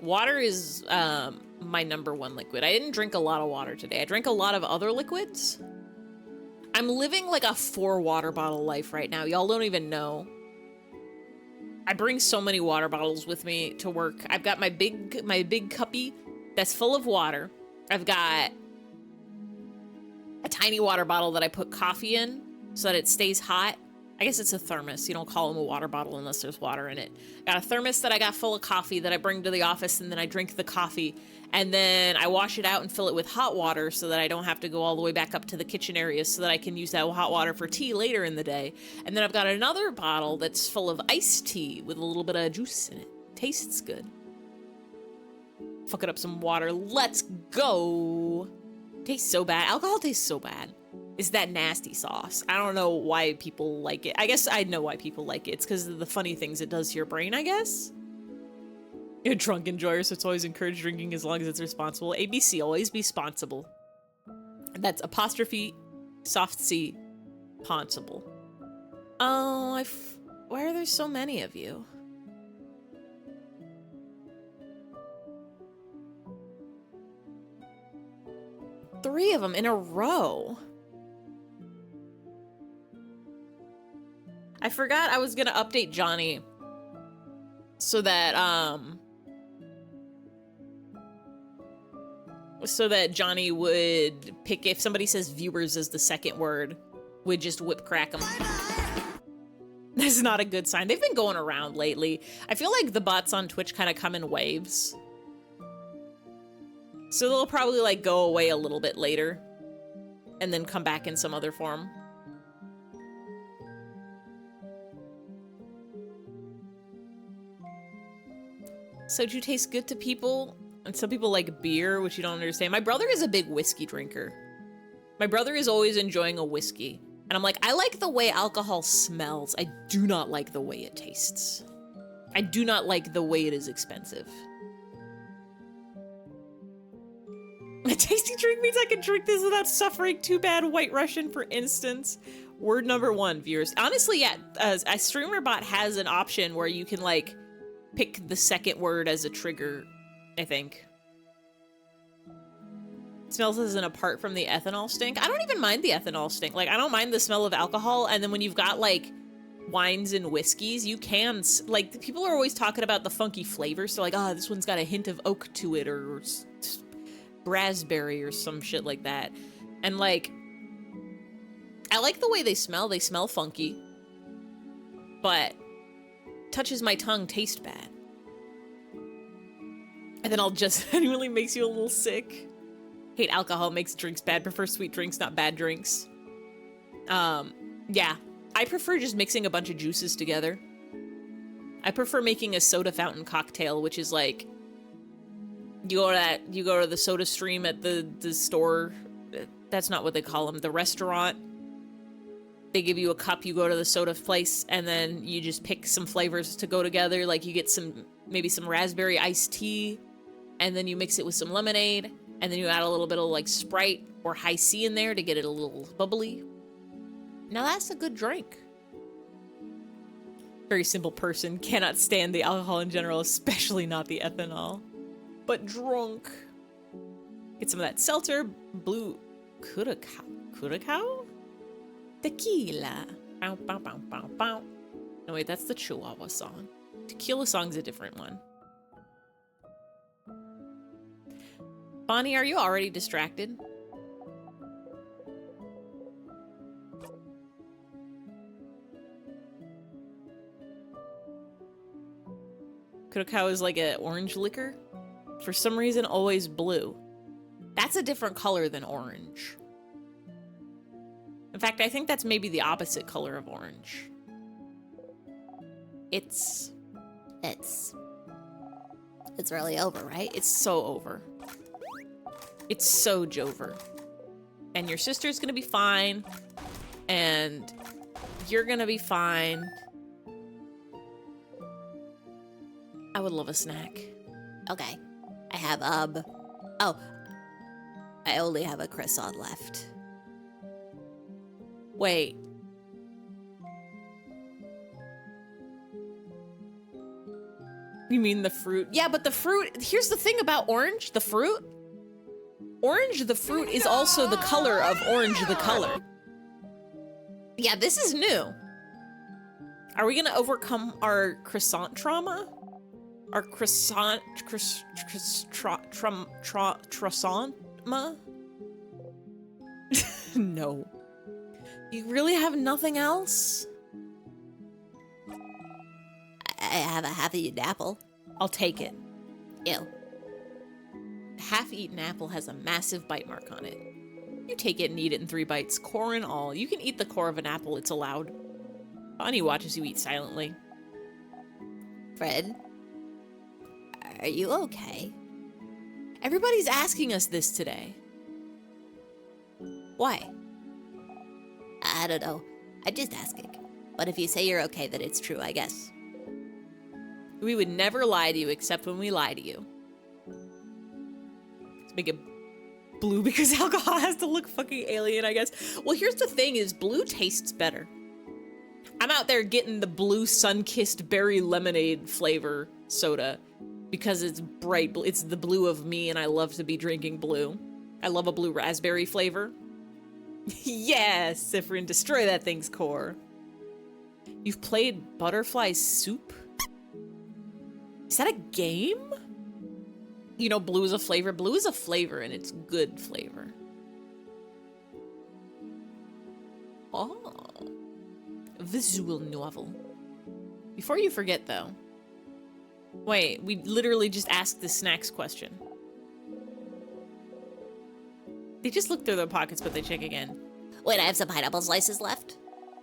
Water is my #1 liquid. I didn't drink a lot of water today. I drank a lot of other liquids. I'm living like a 4 water bottle life right now. Y'all don't even know. I bring so many water bottles with me to work. I've got my big cuppy that's full of water. I've got a tiny water bottle that I put coffee in so that it stays hot. I guess it's a thermos. You don't call them a water bottle unless there's water in it. Got a thermos that I got full of coffee that I bring to the office, and then I drink the coffee. And then I wash it out and fill it with hot water so that I don't have to go all the way back up to the kitchen area so that I can use that hot water for tea later in the day. And then I've got another bottle that's full of iced tea with a little bit of juice in it. Tastes good. Fucking up some water. Let's go. Tastes so bad. Alcohol tastes so bad. It's that nasty sauce. I don't know why people like it. I guess I know why people like it. It's because of the funny things it does to your brain, I guess. You're a drunk enjoyer, so it's always encouraged drinking as long as it's responsible. ABC, always be sponsible. That's apostrophe, soft C, ponsible. Oh, why are there so many of you? Three of them in a row. I forgot I was gonna update Johnny so that Johnny would pick, if somebody says viewers as the second word, would just whip crack them. That's not a good sign. They've been going around lately. I feel like the bots on Twitch kind of come in waves. So they'll probably like go away a little bit later and then come back in some other form. Soju tastes good to people, and some people like beer, which you don't understand. My brother is a big whiskey drinker. My brother is always enjoying a whiskey. And I'm like, I like the way alcohol smells. I do not like the way it tastes. I do not like the way it is expensive. A tasty drink means I can drink this without suffering too bad. White Russian, for instance. Word number 1, viewers. Honestly, yeah, a StreamerBot has an option where you can, like, pick the second word as a trigger, I think. Smells as an apart from the ethanol stink. I don't even mind the ethanol stink. Like, I don't mind the smell of alcohol. And then when you've got, like, wines and whiskeys, you can, like, people are always talking about the funky flavors. So, like, oh, this one's got a hint of oak to it, or raspberry, or some shit like that. And, like, I like the way they smell. They smell funky. But touches my tongue, taste bad. And then I'll just, genuinely makes you a little sick. Hate alcohol, makes drinks bad. Prefer sweet drinks, not bad drinks. Yeah. I prefer just mixing a bunch of juices together. I prefer making a soda fountain cocktail, which is like, you go to the soda stream at the store. That's not what they call them. The restaurant. They give you a cup, you go to the soda place, and then you just pick some flavors to go together. Like, you get maybe some raspberry iced tea, and then you mix it with some lemonade, and then you add a little bit of, like, Sprite or High C in there to get it a little bubbly. Now that's a good drink. Very simple person, cannot stand the alcohol in general, especially not the ethanol. But drunk. Get some of that seltzer, blue curacao? Tequila. Bow, bow, bow, bow, bow. No, wait, that's the Chihuahua song. Tequila song's a different one. Bonnie, are you already distracted? Curacao is like an orange liquor. For some reason, always blue. That's a different color than orange. In fact, I think that's maybe the opposite color of orange. It's really over, right? It's so over. It's so Jover. And your sister's gonna be fine. And you're gonna be fine. I would love a snack. Okay. I have, oh. I only have a croissant left. Wait. You mean the fruit? Yeah, but the fruit, here's the thing about orange, the fruit. Orange, the fruit, is also the color of orange, the color. Yeah, this is new. Are we gonna overcome our croissant trauma? Our croissant, trauma? No. You really have nothing else? I have a half-eaten apple. I'll take it. Ew. Half-eaten apple has a massive bite mark on it. You take it and eat it in 3 bites, core and all. You can eat the core of an apple, it's allowed. Bonnie watches you eat silently. Fred? Are you okay? Everybody's asking us this today. Why? I don't know. I'm just asking. But if you say you're okay, then it's true, I guess. We would never lie to you except when we lie to you. Let's make it blue because alcohol has to look fucking alien, I guess. Well, here's the thing is blue tastes better. I'm out there getting the blue sun-kissed berry lemonade flavor soda because it's bright blue. It's the blue of me and I love to be drinking blue. I love a blue raspberry flavor. Yes, Sifrin, destroy that thing's core. You've played Butterfly Soup? Is that a game? You know, blue is a flavor. Blue is a flavor, and it's good flavor. Oh. Visual novel. Before you forget, though. Wait, we literally just asked the snacks question. They just look through their pockets, but they check again. Wait, I have some pineapple slices left.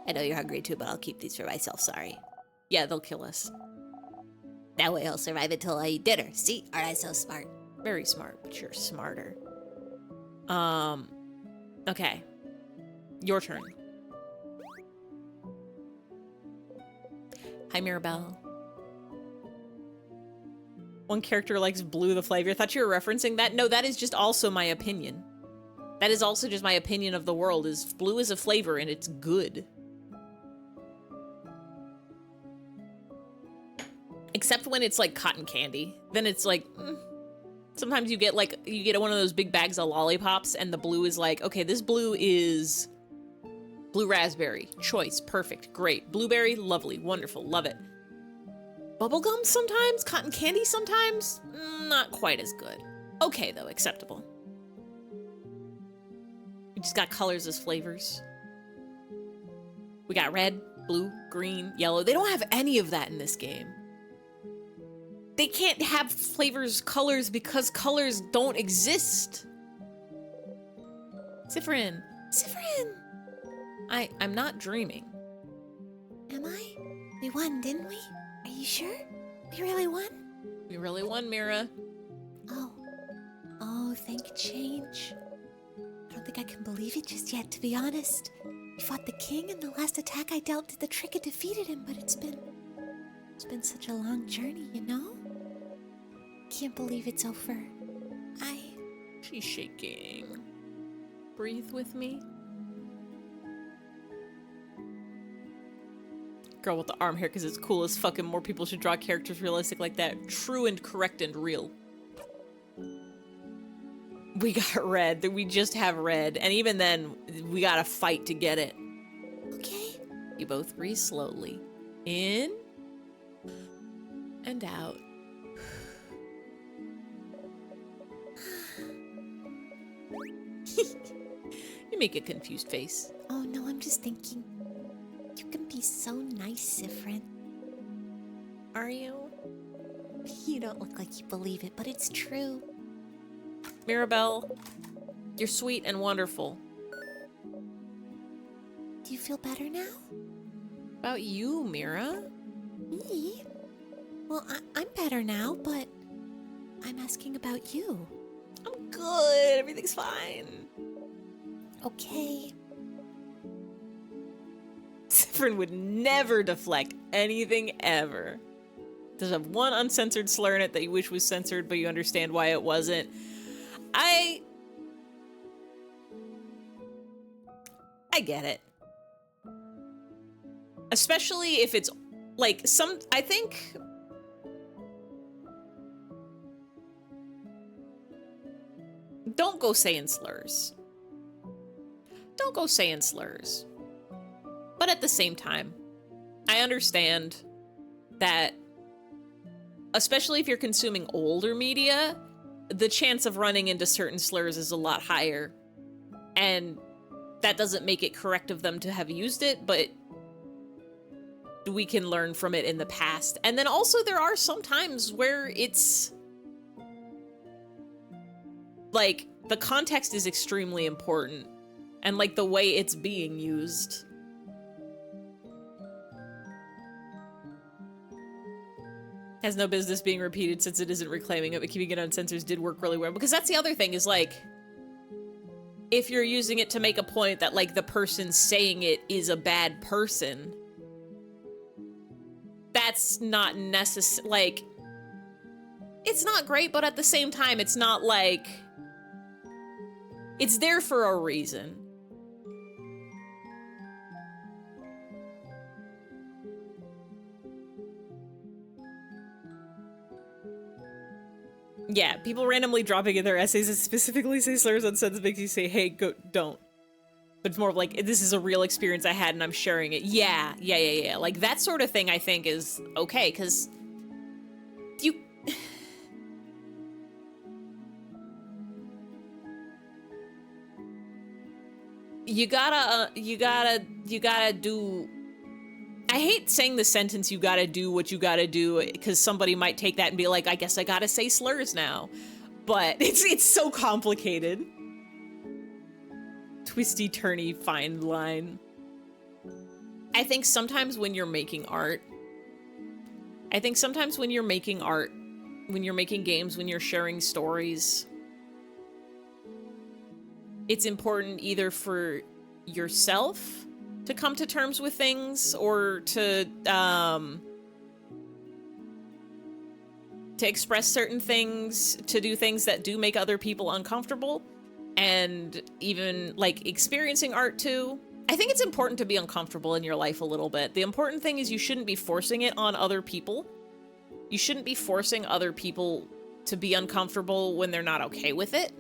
I know you're hungry too, but I'll keep these for myself, sorry. Yeah, they'll kill us. That way I'll survive until I eat dinner. See, aren't I so smart? Very smart, but you're smarter. Okay. Your turn. Hi, Mirabelle. One character likes blue the flavor. I thought you were referencing that. No, that is just also my opinion. That is also just my opinion of the world, is blue is a flavor and it's good. Except when it's like cotton candy. Then it's like, sometimes you get one of those big bags of lollipops and the blue is like, okay, this blue is blue raspberry. Choice, perfect, great. Blueberry, lovely, wonderful, love it. Bubblegum sometimes, cotton candy sometimes, not quite as good. Okay though, acceptable. We just got colors as flavors. We got red, blue, green, yellow. They don't have any of that in this game. They can't have flavors, colors, because colors don't exist. Cypherin. Cypherin! I'm not dreaming. Am I? We won, didn't we? Are you sure? We really won? We really won, Mira. Oh, thank change. I don't think I can believe it just yet, to be honest. We fought the king, and the last attack I dealt did the trick and defeated him, but it's been such a long journey, you know? Can't believe it's over. She's shaking. Breathe with me. Girl with the arm hair because it's cool as fuck and more people should draw characters realistic like that. True and correct and real. We got red. We just have red. And even then, we gotta fight to get it. Okay. You both breathe slowly. In. And out. You make a confused face. Oh no, I'm just thinking. You can be so nice, Cypherin. Are you? You don't look like you believe it, but it's true. Mirabelle, you're sweet and wonderful. Do you feel better now? About you, Mira? Me? Well, I'm better now, but I'm asking about you. I'm good. Everything's fine. Okay. Cypherin would never deflect anything ever. Does have one uncensored slur in it that you wish was censored, but you understand why it wasn't. I get it. Especially if it's like I think don't go saying slurs. Don't go saying slurs. But at the same time, I understand that, especially if you're consuming older media, the chance of running into certain slurs is a lot higher. And that doesn't make it correct of them to have used it, but we can learn from it in the past. And then also there are some times where it's like the context is extremely important and like the way it's being used. Has no business being repeated since it isn't reclaiming it, but keeping it uncensored did work really well. Because that's the other thing is like, if you're using it to make a point that like the person saying it is a bad person, that's not necessary. Like, it's not great, but at the same time, it's not like, it's there for a reason. Yeah, people randomly dropping in their essays that specifically say slurs on sentence makes you say, hey, go, don't. But it's more of like, this is a real experience I had and I'm sharing it. Yeah. Like that sort of thing I think is okay, because you you gotta do. I hate saying the sentence "you gotta do what you gotta do" because somebody might take that and be like, "I guess I gotta say slurs now," but it's so complicated. Twisty, turny, fine line. I think sometimes when you're making art, when you're making games, when you're sharing stories, it's important either for yourself to come to terms with things or to express certain things, to do things that do make other people uncomfortable, and even like experiencing art too. I think it's important to be uncomfortable in your life a little bit. The important thing is you shouldn't be forcing it on other people. You shouldn't be forcing other people to be uncomfortable when they're not okay with it.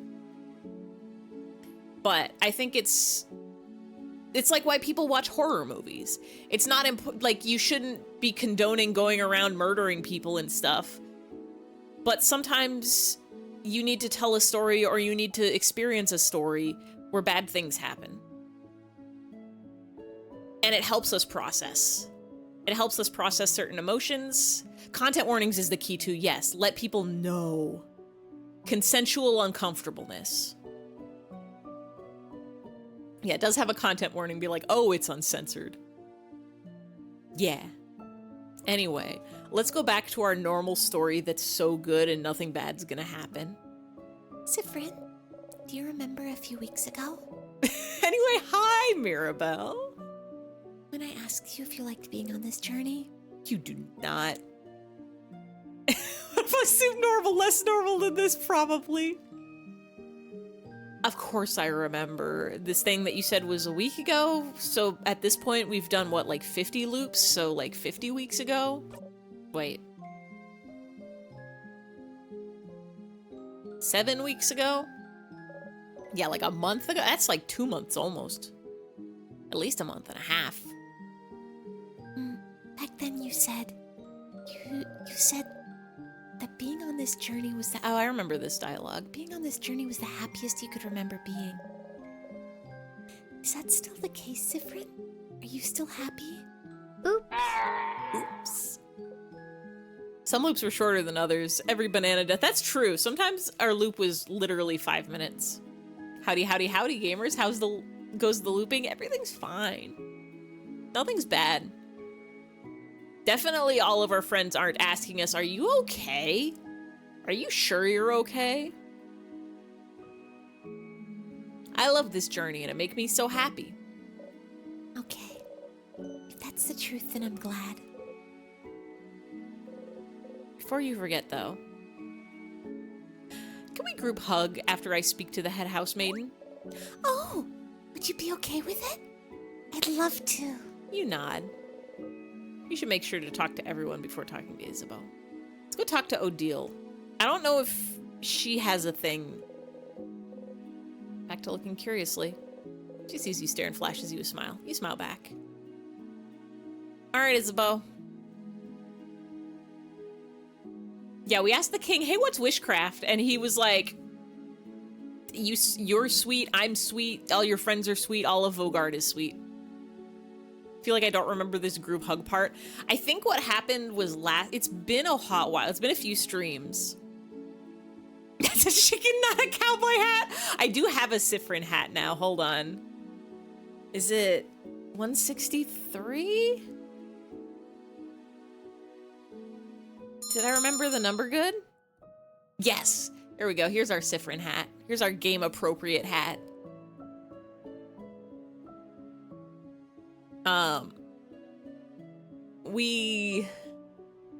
But I think it's like why people watch horror movies. It's not like you shouldn't be condoning going around murdering people and stuff. But sometimes you need to tell a story or you need to experience a story where bad things happen. And it helps us process. It helps us process certain emotions. Content warnings is the key to, yes, let people know. Consensual uncomfortableness. Yeah, it does have a content warning, be like, oh, it's uncensored. Yeah. Anyway, let's go back to our normal story that's so good and nothing bad's gonna happen. Sifrin, do you remember a few weeks ago Anyway, hi, Mirabelle. when I asked you if you liked being on this journey? You do not. If I assume normal, less normal than this, probably. Of course I remember. This thing that you said was a week ago, so at this point we've done, what, like 50 loops? So like 50 weeks ago? Wait. 7 weeks ago? Yeah, like a month ago? That's like 2 months almost. At least a month and a half. Back then you said that being on this journey was the Oh, I remember this dialogue. being on this journey was the happiest you could remember being. Is that still the case, Sifrin? Are you still happy? Oops. Some loops were shorter than others. Every banana death. That's true. Sometimes our loop was literally 5 minutes. Howdy, howdy, howdy, gamers. Goes the looping? Everything's fine. Nothing's bad. Definitely all of our friends aren't asking us, are you okay? Are you sure you're okay? I love this journey and it makes me so happy. Okay. If that's the truth, then I'm glad. Before you forget, though, can we group hug after I speak to the head housemaiden? Oh, would you be okay with it? I'd love to. You nod. You should make sure to talk to everyone before talking to Isabel. Let's go talk to Odile. I don't know if she has a thing. Back to looking curiously. She sees you stare and flashes you a smile. You smile back. All right, Isabel. Yeah, we asked the king, hey, what's witchcraft? And he was like, you're sweet, I'm sweet, all your friends are sweet, all of Vogard is sweet. I feel like I don't remember this group hug part. I think what happened was it's been a hot while. It's been a few streams. That's a chicken, not a cowboy hat. I do have a Sifrin hat now. Hold on. Is it 163? Did I remember the number good? Yes. Here we go. Here's our Sifrin hat. Here's our game appropriate hat.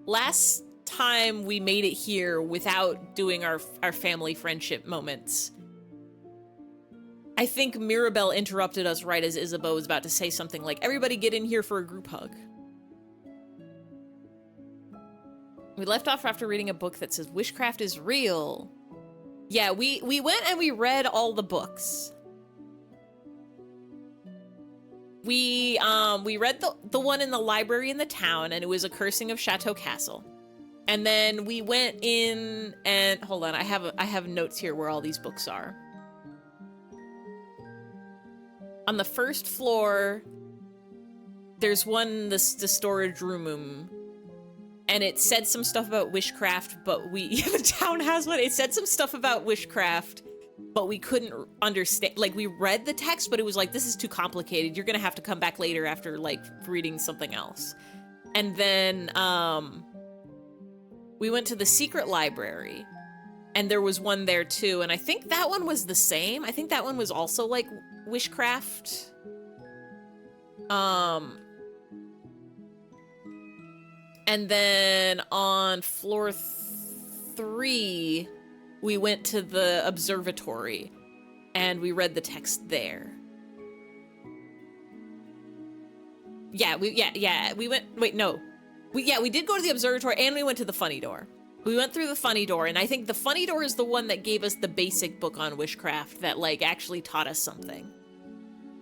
Last time we made it here without doing our family friendship moments. I think Mirabelle interrupted us right as Isabeau was about to say something like, everybody get in here for a group hug. We left off after reading a book that says witchcraft is real. Yeah, we went and we read all the books. We read the one in the library in the town, and it was A Cursing of Chateau Castle. And then we went in and hold on, I have notes here where all these books are. On the first floor, there's one, the storage room, and it said some stuff about witchcraft, but the town has one. It said some stuff about witchcraft, but we couldn't understand. Like, we read the text, but it was like, this is too complicated. You're gonna have to come back later after, like, reading something else. And then, we went to the secret library, and there was one there too, and I think that one was the same. I think that one was also, like, witchcraft. And then on floor 3, we went to the observatory and we read the text there. Yeah, we went, wait, no. We did go to the observatory and we went to the funny door. We went through the funny door, and I think the funny door is the one that gave us the basic book on witchcraft that, like, actually taught us something.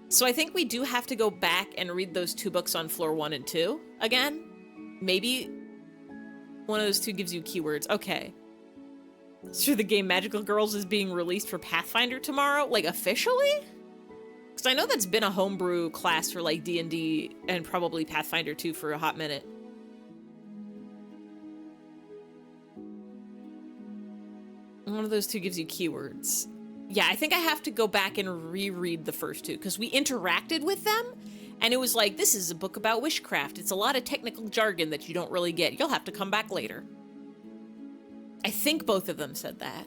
So I think we do have to go back and read those 2 books on floor 1 and 2 again. Maybe one of those 2 gives you keywords. Okay. So the game Magical Girls is being released for Pathfinder tomorrow? Like, officially? Because I know that's been a homebrew class for, like, D&D and probably Pathfinder 2 for a hot minute. One of those 2 gives you keywords. Yeah, I think I have to go back and reread the first 2, because we interacted with them, and it was like, this is a book about witchcraft. It's a lot of technical jargon that you don't really get. You'll have to come back later. I think both of them said that.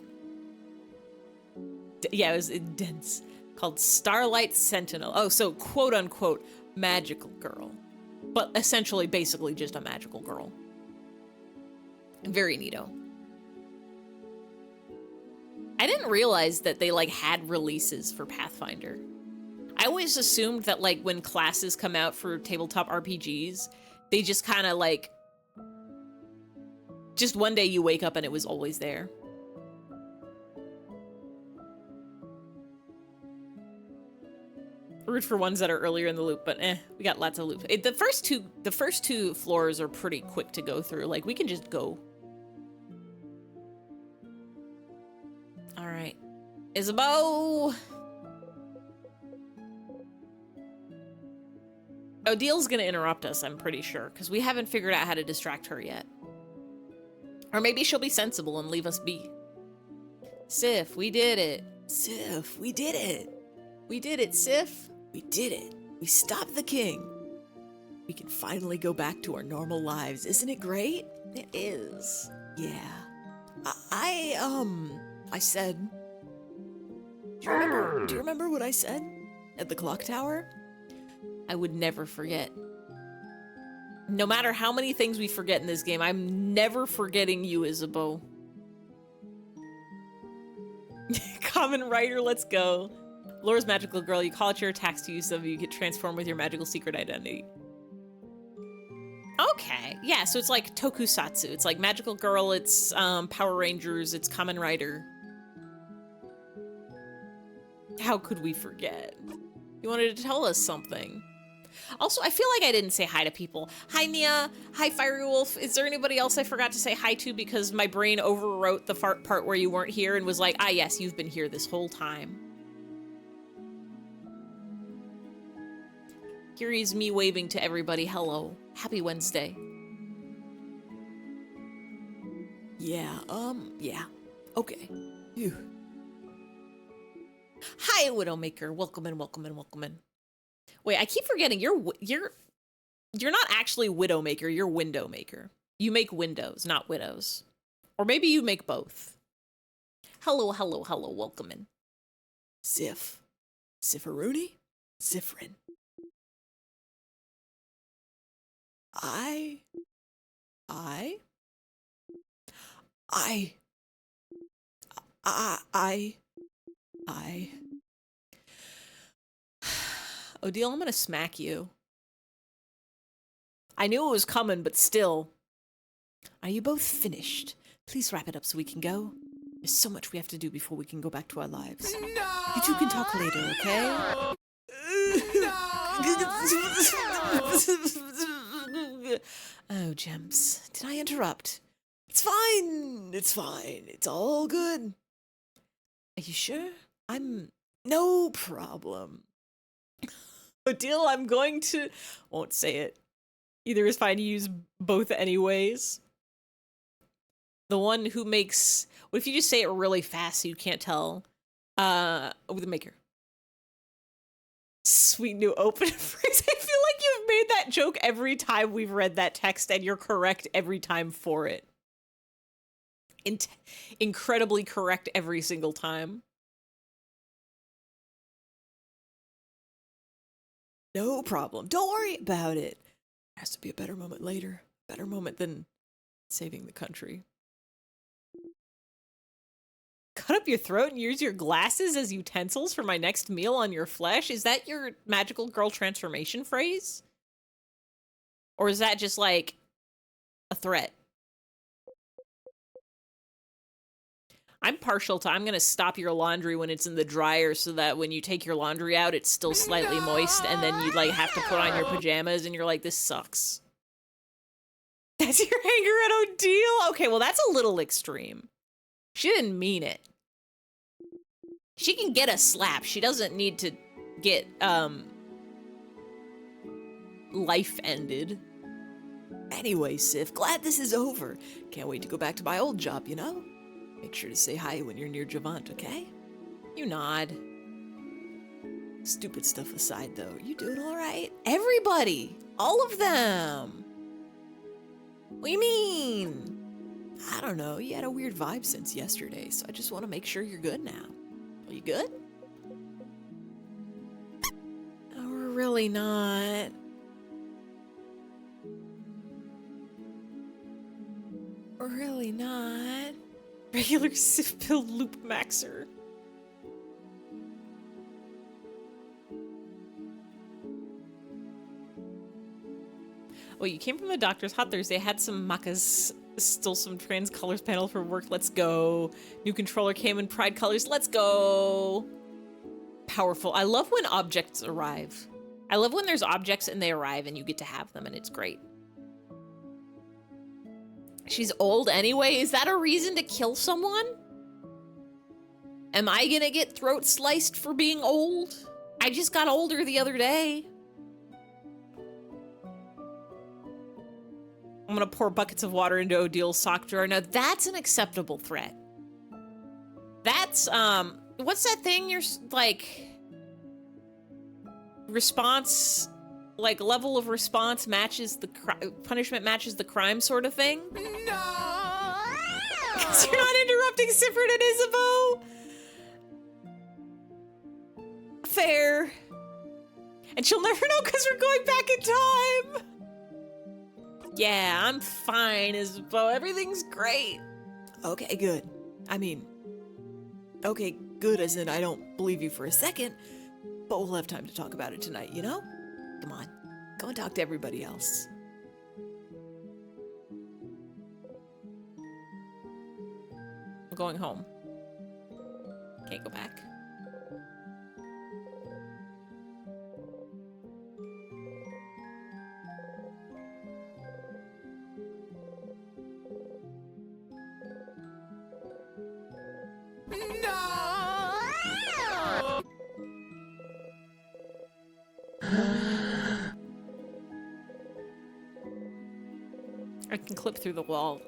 Yeah, it was dense. Called Starlight Sentinel. Oh, so quote-unquote magical girl. But essentially, basically just a magical girl. Very neato. I didn't realize that they, like, had releases for Pathfinder. I always assumed that, like, when classes come out for tabletop RPGs, they just kind of, like, just one day you wake up and it was always there. Root for ones that are earlier in the loop, but we got lots of loops. The first two floors are pretty quick to go through. Like, we can just go. All right, Isabeau. Odil's gonna interrupt us, I'm pretty sure, because we haven't figured out how to distract her yet. Or maybe she'll be sensible and leave us be. Sif, we did it. Sif, we did it. We did it, Sif. We did it. We stopped the king. We can finally go back to our normal lives. Isn't it great? It is. Yeah. I said... Do you remember what I said at the clock tower? I would never forget. No matter how many things we forget in this game, I'm never forgetting you, Isabeau. Common writer, let's go. Laura's magical girl, you call out your attacks to use them, you get transformed with your magical secret identity. Okay, yeah, so it's like tokusatsu. It's like magical girl, it's Power Rangers, it's Kamen Rider. How could we forget? You wanted to tell us something. Also, I feel like I didn't say hi to people. Hi, Nia. Hi, Fiery Wolf. Is there anybody else I forgot to say hi to because my brain overwrote the part where you weren't here and was like, ah, yes, you've been here this whole time. Here is me waving to everybody. Hello. Happy Wednesday. Yeah, yeah. Okay. Phew. Hi, Widowmaker. Welcome in, welcome in, welcome in. Wait, I keep forgetting you're not actually Widowmaker, you're Window Maker. You make windows, not widows. Or maybe you make both. Hello, hello, hello, welcome in. Sif. Sifaruni? Zifrin. I. Odile, I'm gonna smack you. I knew it was coming, but still. Are you both finished? Please wrap it up so we can go. There's so much we have to do before we can go back to our lives. No! You two can talk later, okay? No! Oh, Gems. Did I interrupt? It's fine. It's fine. It's all good. Are you sure? No problem. Odile, I'm going to... Won't say it. Either is fine. You use both anyways. The one who makes... What if you just say it really fast so you can't tell? With the maker. Sweet new open phrase. I feel like you've made that joke every time we've read that text, and you're correct every time for it. Incredibly correct every single time. No problem. Don't worry about it. There has to be a better moment later. Better moment than saving the country. Cut up your throat and use your glasses as utensils for my next meal on your flesh? Is that your magical girl transformation phrase? Or is that just like a threat? I'm partial to, I'm going to stop your laundry when it's in the dryer so that when you take your laundry out, it's still slightly moist, and then you like have to put on your pajamas and you're like, this sucks. That's your anger at Odile? Okay, well, that's a little extreme. She didn't mean it. She can get a slap. She doesn't need to get, life ended. Anyway, Sif, glad this is over. Can't wait to go back to my old job, you know? Make sure to say hi when you're near Javant, okay? You nod. Stupid stuff aside, though, you doing all right? Everybody! All of them! What do you mean? I don't know, you had a weird vibe since yesterday, so I just want to make sure you're good now. Are you good? Oh, we're really not. We're really not. Regular Sif pill loop maxer. Oh, you came from the doctor's hot Thursday. Had some macas, still some trans colors panel for work. Let's go. New controller came in pride colors. Let's go. Powerful. I love when objects arrive. I love when there's objects and they arrive and you get to have them, and it's great. She's old anyway. Is that a reason to kill someone? Am I gonna get throat sliced for being old? I just got older the other day. I'm gonna pour buckets of water into Odile's sock drawer. Now that's an acceptable threat. That's, what's that thing you're, like, response, like, level of response matches the, punishment matches the crime sort of thing? No! Because you're not interrupting Sifrid and Isabeau? Fair. And she'll never know because we're going back in time! Yeah, I'm fine, Isabeau. Everything's great. Okay, good. I mean, okay, good as in I don't believe you for a second, but we'll have time to talk about it tonight, you know? Come on, go and talk to everybody else. I'm going home. Can't go back. I can clip through the wall.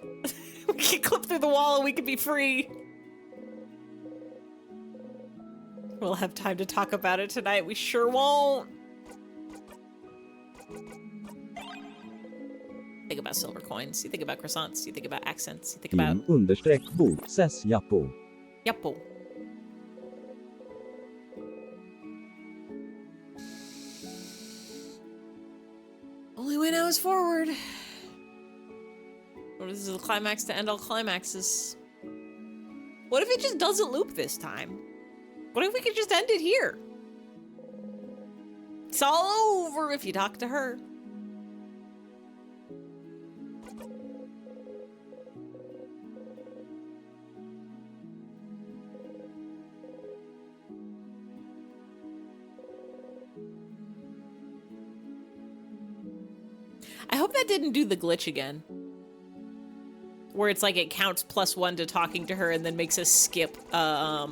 We can clip through the wall and we can be free. We'll have time to talk about it tonight. We sure won't. Think about silver coins. You think about croissants. You think about accents. You think about... Tim_bok ses Jappo. Yappo. Only way now is forward. Or this is the climax to end all climaxes. What if it just doesn't loop this time? What if we could just end it here? It's all over if you talk to her. I hope that didn't do the glitch again. Where it's like it counts +1 to talking to her and then makes us skip a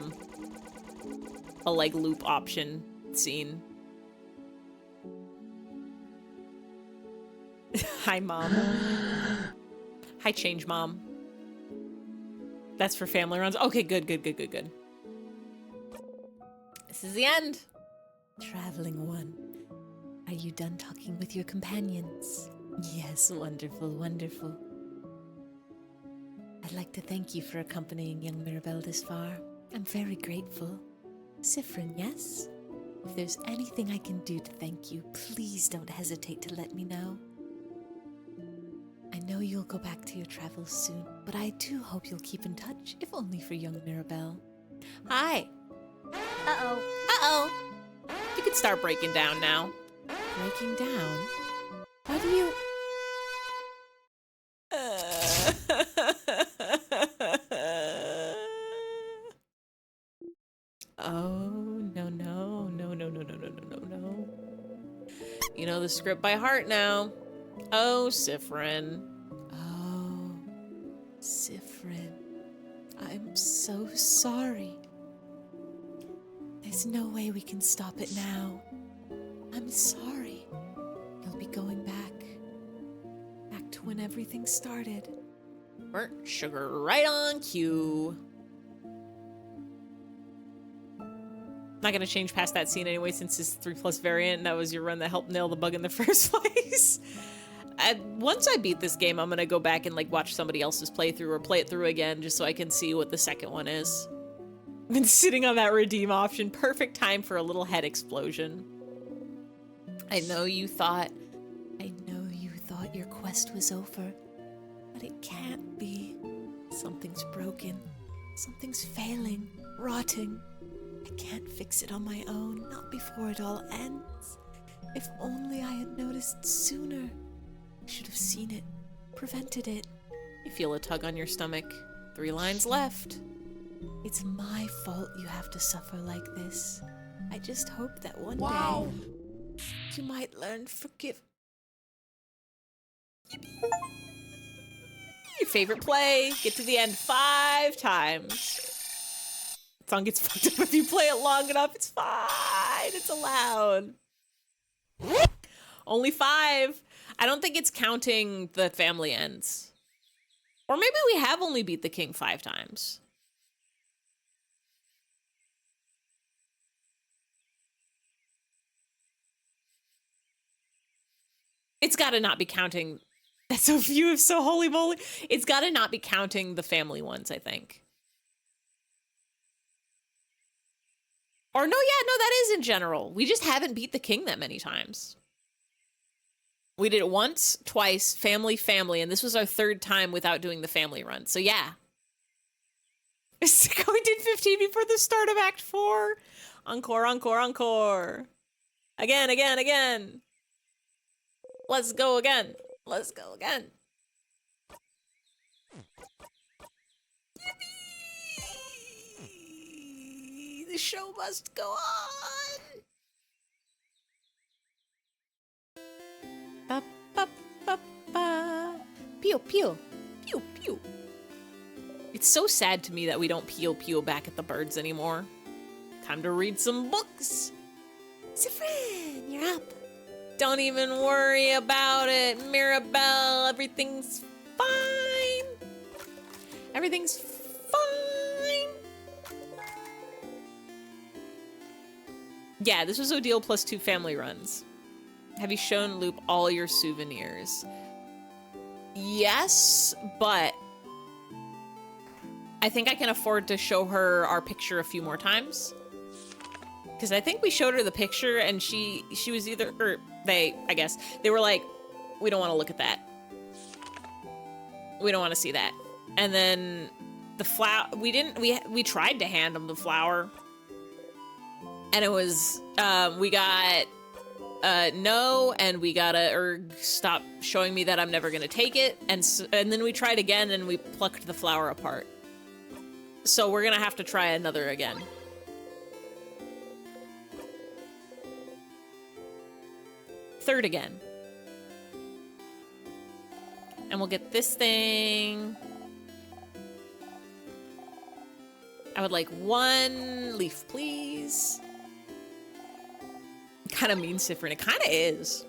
like loop option scene. Hi, Mom. Hi, Change Mom. That's for family runs. Okay, good. This is the end. Traveling one, are you done talking with your companions? Yes, wonderful. I'd like to thank you for accompanying young Mirabelle this far. I'm very grateful. Sifrin, yes? If there's anything I can do to thank you, please don't hesitate to let me know. I know you'll go back to your travels soon, but I do hope you'll keep in touch, if only for young Mirabelle. Hi. Uh-oh. You can start breaking down now. Breaking down? Why do you... Oh, no. You know the script by heart now. Oh, Sifrin. Oh, Sifrin. I'm so sorry. There's no way we can stop it now. I'm sorry. You'll be going back to when everything started. Burnt sugar right on cue. Not gonna change past that scene anyway, since it's 3+ variant and that was your run that helped nail the bug in the first place. Once I beat this game, I'm gonna go back and like watch somebody else's playthrough or play it through again just so I can see what the second one is. Been sitting on that redeem option. Perfect time for a little head explosion. I know you thought your quest was over, but it can't be. Something's broken. Something's failing, rotting. I can't fix it on my own, not before it all ends. If only I had noticed sooner. I should have seen it, prevented it. You feel a tug on your stomach. 3 lines left. It's my fault you have to suffer like this. I just hope that one day you might learn forgive. Your favorite play. Get to the end 5 times. The song gets fucked up if you play it long enough. It's fine. It's allowed. Only 5. I don't think it's counting the family ends. Or maybe we have only beat the king 5 times. It's gotta not be counting. That's so few of so holy moly. It's gotta not be counting the family ones, I think. Or no, yeah, no, that is in general. We just haven't beat the king that many times. We did it once, twice, family, and this was our 3rd time without doing the family run. So yeah. We did 15 before the start of Act 4. Encore. Again. Let's go again. Yippee! The show must go on. Ba, ba, ba, ba. Pew, pew. Pew, pew. It's so sad to me that we don't pew back at the birds anymore. Time to read some books. Sifrin, you're up. Don't even worry about it, Mirabelle. Everything's fine. Everything's fine. Yeah, this was Odile plus 2 family runs. Have you shown Loop all your souvenirs? Yes, but I think I can afford to show her our picture a few more times. Because I think we showed her the picture and she was either, or they were like, we don't want to look at that. We don't want to see that. And then the flower, we tried to hand them the flower. And it was, we got no, and we got a stop showing me that I'm never going to take it. And then we tried again and we plucked the flower apart. So we're going to have to try another again. Third again. And we'll get this thing. I would like 1 leaf, please. Kind of mean, Sifrin. It kind of is.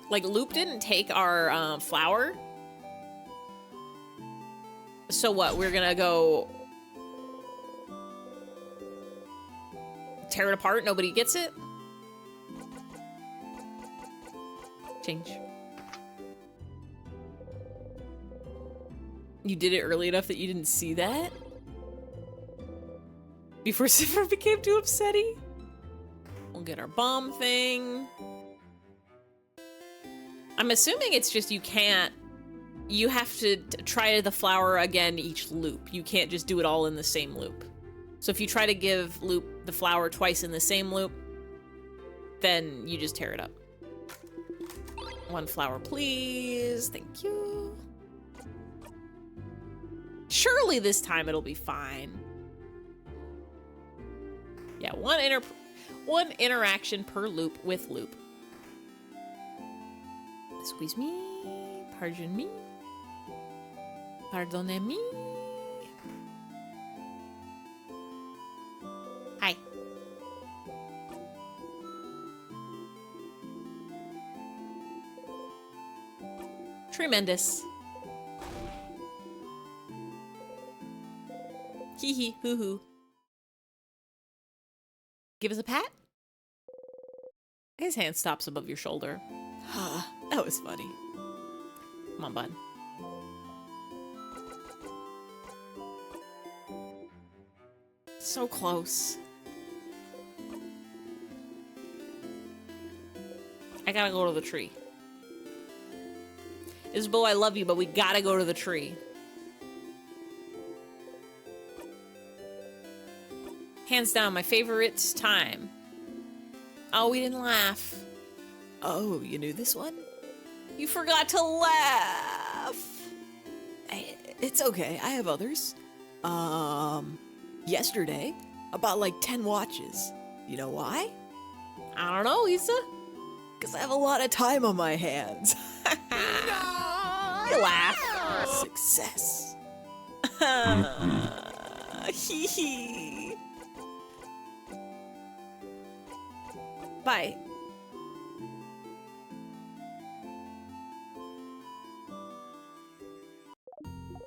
Like, Loop didn't take our flower. So what? We're gonna go tear it apart? Nobody gets it? Change. You did it early enough that you didn't see that? Before Sifra became too upsetty? We'll get our bomb thing. I'm assuming it's just you can't... You have to try the flower again each loop. You can't just do it all in the same loop. So if you try to give Loop the flower twice in the same loop, then you just tear it up. 1 flower, please. Thank you. Surely this time it'll be fine. Yeah, one interaction per loop with Loop. Squeeze me. Pardon me. Pardonnez-me. Hi. Tremendous. Hee hee hoo hoo. Give us a pat. His hand stops above your shoulder. That was funny. Come on, bud. So close. I gotta go to the tree. Isabel, I love you, but we gotta go to the tree. Hands down, my favorite time. Oh, we didn't laugh. Oh, you knew this one? You forgot to laugh. It's okay. I have others. Yesterday, about like 10 watches. You know why? I don't know, Issa. Because I have a lot of time on my hands. You laugh. Success. Hee hee. Bye.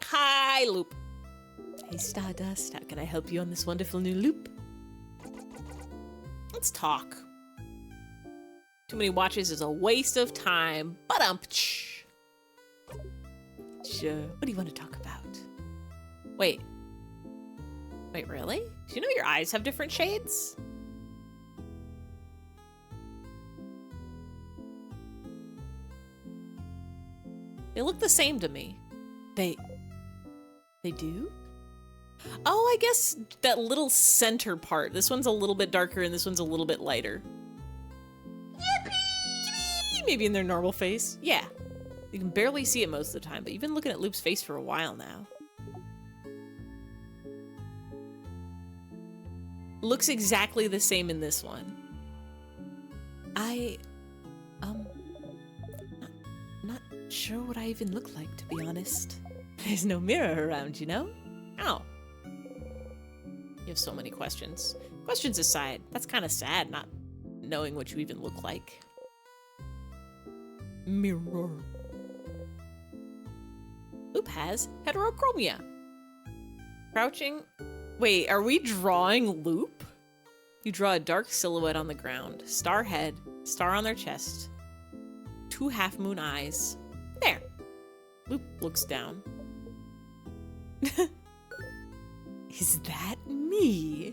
Hi, Loop. Hey, Stardust, how can I help you on this wonderful new loop? Let's talk. Too many watches is a waste of time. Ba-dum-tsh. Sure. What do you want to talk about? Wait. Wait, really? Do you know your eyes have different shades? They look the same to me. They do? Oh, I guess that little center part. This one's a little bit darker and this one's a little bit lighter. Yippee! Maybe in their normal face. Yeah. You can barely see it most of the time, but you've been looking at Loop's face for a while now. Looks exactly the same in this one. Not sure what I even look like, to be honest. There's no mirror around, you know? Oh. You have so many questions. Questions aside, that's kind of sad not knowing what you even look like. Mirror. Loop has heterochromia. Crouching. Wait, are we drawing Loop? You draw a dark silhouette on the ground. Star head, star on their chest. 2 half-moon eyes. There. Loop looks down. Is that me?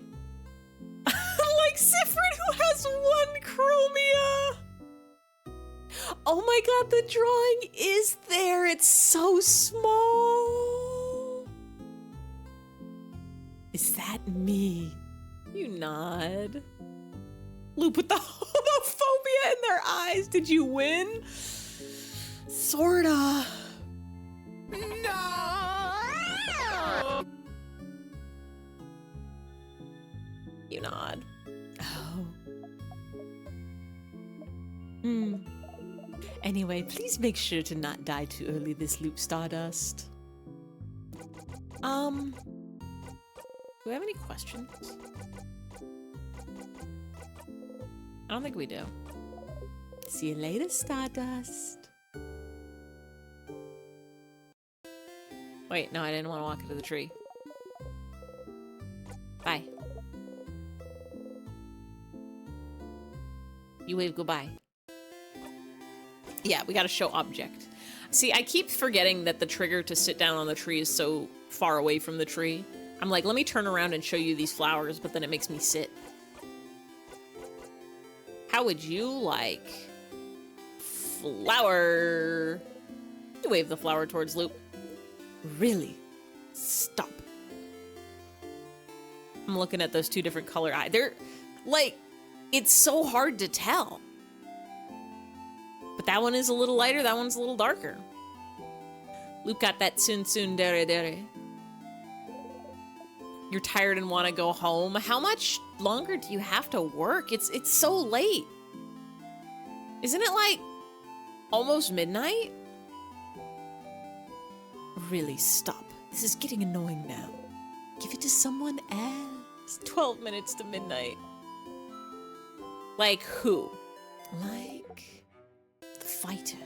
Like Sifrid, who has 1 chromia. Oh my god, the drawing is there. It's so small. Is that me? You nod. Loop with the homophobia in their eyes. Did you win? Sorta. No. You nod. Oh. Anyway, please make sure to not die too early this loop, Stardust. Do we have any questions? I don't think we do. See you later, Stardust. Wait, no, I didn't want to walk into the tree. Bye. You wave goodbye. Yeah, we gotta show object. See, I keep forgetting that the trigger to sit down on the tree is so far away from the tree. I'm like, let me turn around and show you these flowers, but then it makes me sit. How would you like flower? You wave the flower towards Loop. Really? Stop. I'm looking at those two different color eyes. They're like, it's so hard to tell. But that one is a little lighter, that one's a little darker. Luke got that soon dere dere. You're tired and want to go home. How much longer do you have to work? It's so late. Isn't it like almost midnight? Really, stop. This is getting annoying now. Give it to someone else. 12 minutes to midnight. Like who? Like the fighter.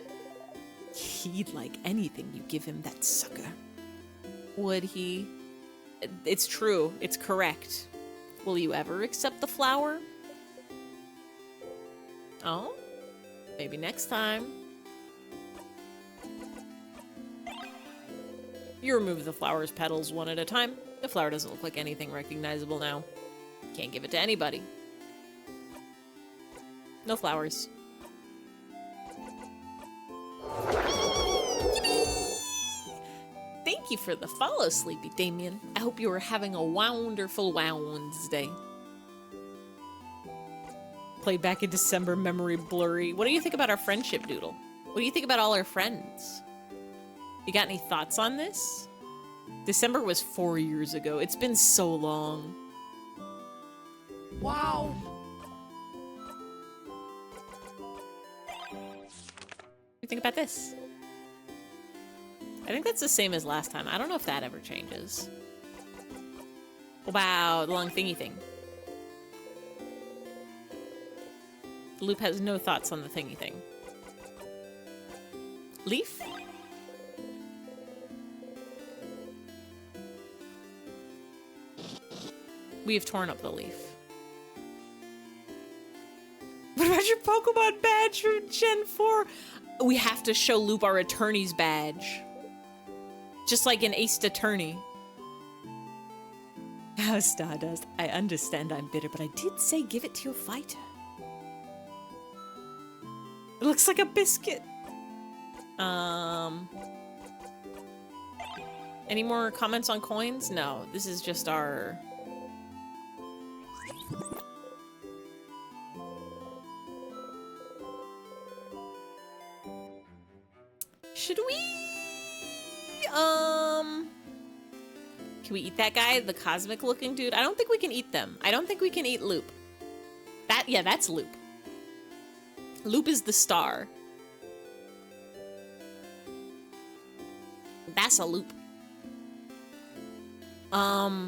He'd like anything you give him, that sucker. Would he? It's true. It's correct. Will you ever accept the flower? Oh? Maybe next time. You remove the flower's petals one at a time. The flower doesn't look like anything recognizable now. Can't give it to anybody. No flowers. Thank you for the follow, Sleepy Damien. I hope you are having a wonderful Wednesday. Played back in December, memory blurry. What do you think about our friendship doodle? What do you think about all our friends? You got any thoughts on this? December was 4 years ago. It's been so long. Wow. What do you think about this? I think that's the same as last time. I don't know if that ever changes. Wow, the long thingy thing. Loop has no thoughts on the thingy thing. Leaf? We have torn up the leaf. What about your Pokemon badge from Gen 4? We have to show Loop our attorney's badge. Just like an Ace Attorney. Oh, Stardust, I understand I'm bitter, but I did say give it to your fighter. It looks like a biscuit. Any more comments on coins? No, this is just our... Should we... Can we eat that guy? The cosmic looking dude? I don't think we can eat them. I don't think we can eat Loop. Yeah, that's Loop. Loop is the star. That's a Loop. Are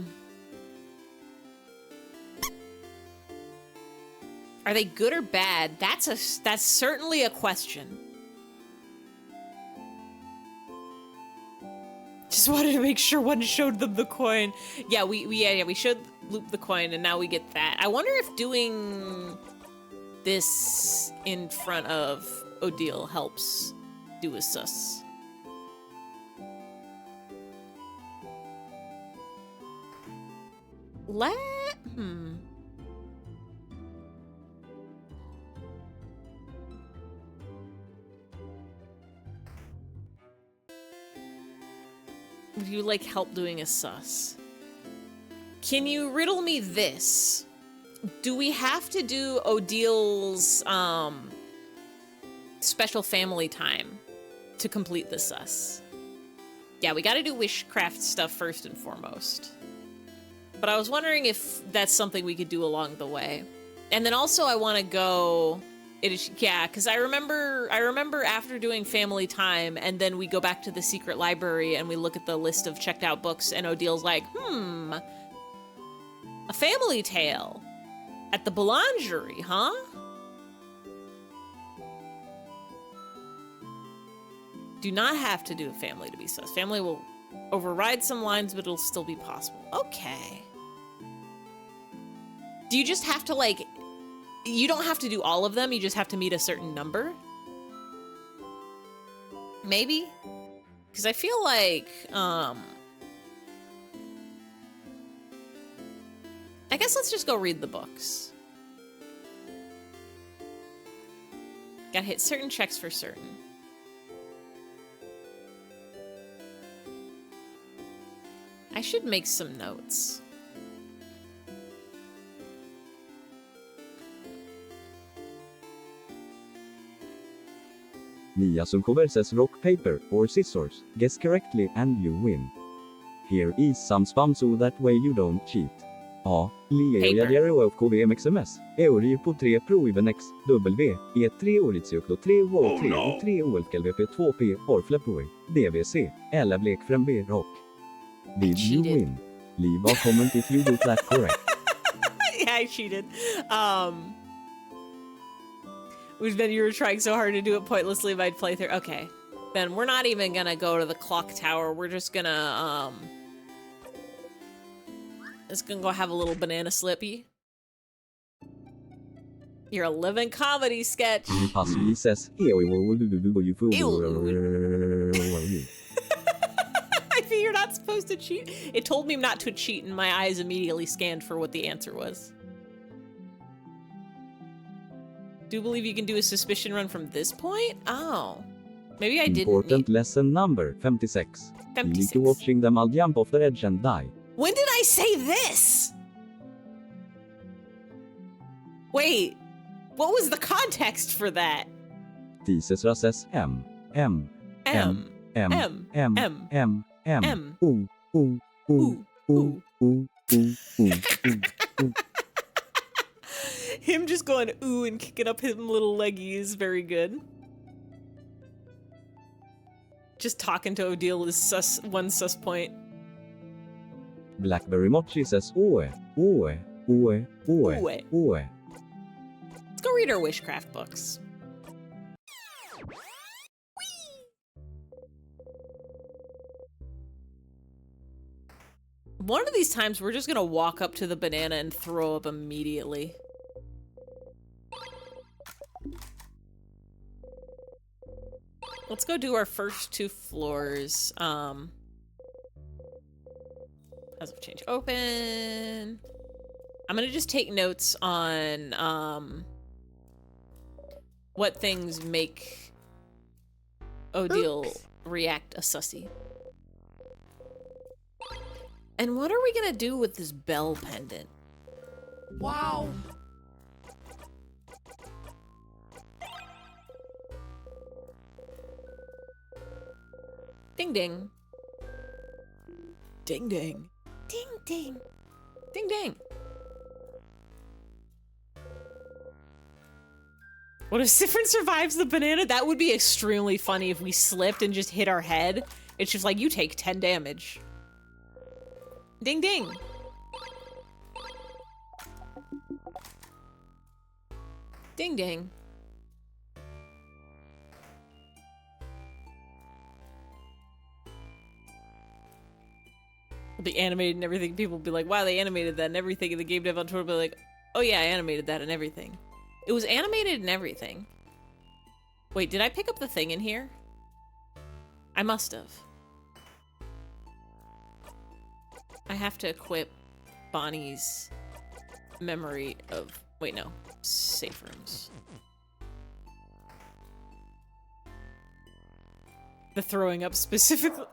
they good or bad? That's certainly a question. Just wanted to make sure one showed them the coin. Yeah, we showed Loop the coin, and now we get that. I wonder if doing this in front of Odile helps do a sus. Would you like help doing a sus? Can you riddle me this? Do we have to do Odile's special family time to complete the sus? Yeah, we gotta do wishcraft stuff first and foremost. But I was wondering if that's something we could do along the way. And then also I want to go... Yeah, because I remember after doing family time, and then we go back to the secret library and we look at the list of checked out books, and Odile's like, a family tale at the boulangerie, huh? Do not have to do a family to be sus. Family will override some lines, but it'll still be possible. Okay. Do you just have to, like... You don't have to do all of them, you just have to meet a certain number? Maybe? Because I feel like, I guess let's just go read the books. Gotta hit certain checks for certain. I should make some notes. Nia Sunko says rock, paper, or scissors. Guess correctly and you win. Here is some spam so that way you don't cheat. A. Leo of KVMXMS. Eori på 3 proven X. W. E 3 Oritsjuklo 3 War 3 och 3 OLKLVP 2P Orflapoi. DVC. Eller blek från B rock. Did you win? Leave a comment if you got that correct. Yeah, I cheated. Which then you were trying so hard to do it pointlessly in my playthrough. Okay. Then we're not even gonna go to the clock tower. We're just gonna, go have a little banana slippy. You're a living comedy sketch. He says, I think you're not supposed to cheat. It told me not to cheat, and my eyes immediately scanned for what the answer was. Do believe you can do a suspicion run from this point? Oh. Maybe I didn't Important need... lesson number 56. 56. You watching them all jump off the edge and die. When did I say this? Wait. What was the context for that? Thesis says M. Him just going ooh and kicking up his little leggy is very good. Just talking to Odile is one sus point. Blackberry Mochi says Let's go read our wishcraft books. One of these times we're just gonna walk up to the banana and throw up immediately. Let's go do our first 2 floors. As of change open. I'm gonna just take notes on what things make Odile react a sussy. And what are we gonna do with this bell pendant? Wow. Ding ding. Ding ding. Ding ding. Ding ding. What if Siffrin survives the banana? That would be extremely funny if we slipped and just hit our head. It's just like, you take 10 damage. Ding ding. Ding ding. It'll be animated and everything. People will be like, wow, they animated that and everything. And the game dev on Twitter will be like, oh yeah, I animated that and everything. It was animated and everything. Wait, did I pick up the thing in here? I must have. I have to equip Bonnie's memory of... Wait, no. Safe rooms. The throwing up specifically...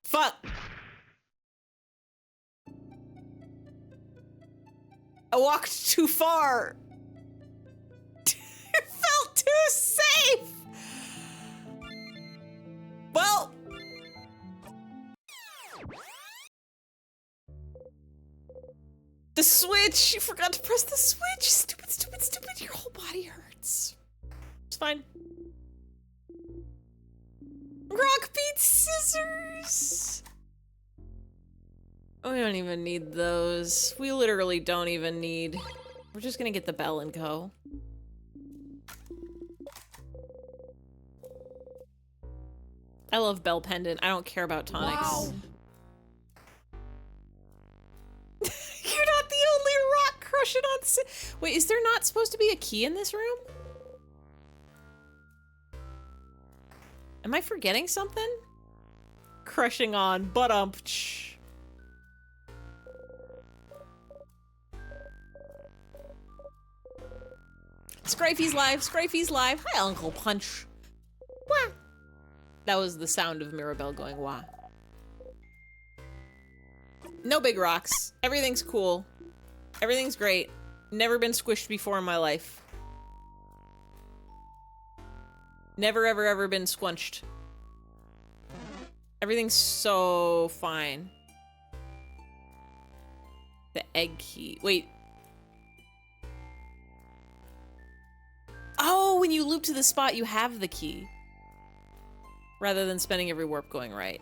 Fuck! I walked too far! It felt too safe! Well... The switch! You forgot to press the switch! Stupid, stupid, stupid! Your whole body hurts. It's fine. Rock, beat, scissors! We don't even need those. We literally don't even need... We're just gonna get the bell and go. I love Bell Pendant. I don't care about tonics. Wow. You're not the only rock crushing on. Wait, is there not supposed to be a key in this room? Am I forgetting something? Crushing on butt-ump-ch. Scrafey's live, Scrafey's live. Hi, Uncle Punch. Wah. That was the sound of Mirabelle going wah. No big rocks. Everything's cool. Everything's great. Never been squished before in my life. Never, ever, ever been squunched. Everything's so fine. The egg key. Wait. Oh, when you loop to the spot, you have the key. Rather than spending every warp going right.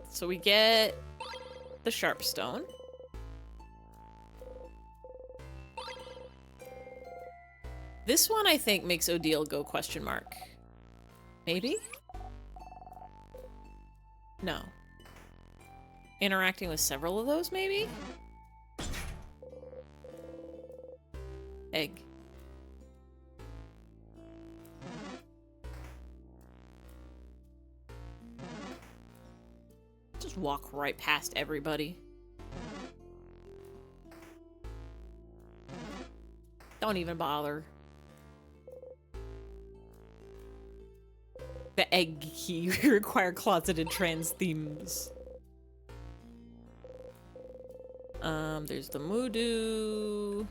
So we get the sharp stone. This one, I think, makes Odile go question mark. Maybe? No. Interacting with several of those, maybe? Egg. Just walk right past everybody. Don't even bother. The egg key require closeted trans themes. There's the Moodoo.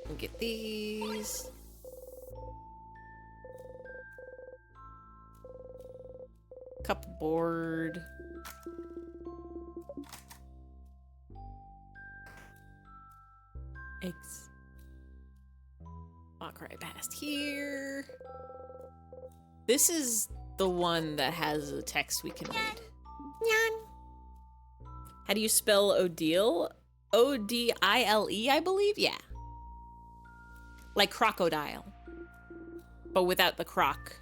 We'll get these. Cupboard. Eggs. Walk right past here. This is the one that has a text we can read. Nyan. How do you spell Odile? O-D-I-L-E, I believe? Yeah. Like crocodile. But without the croc.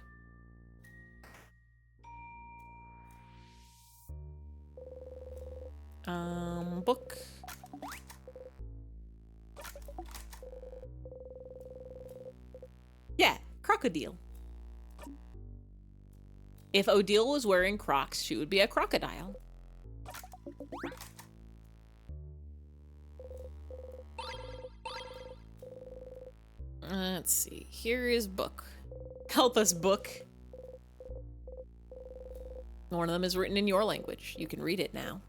Book. Yeah, crocodile. If Odile was wearing Crocs, she would be a crocodile. Let's see. Here is book. Help us, book. One of them is written in your language. You can read it now.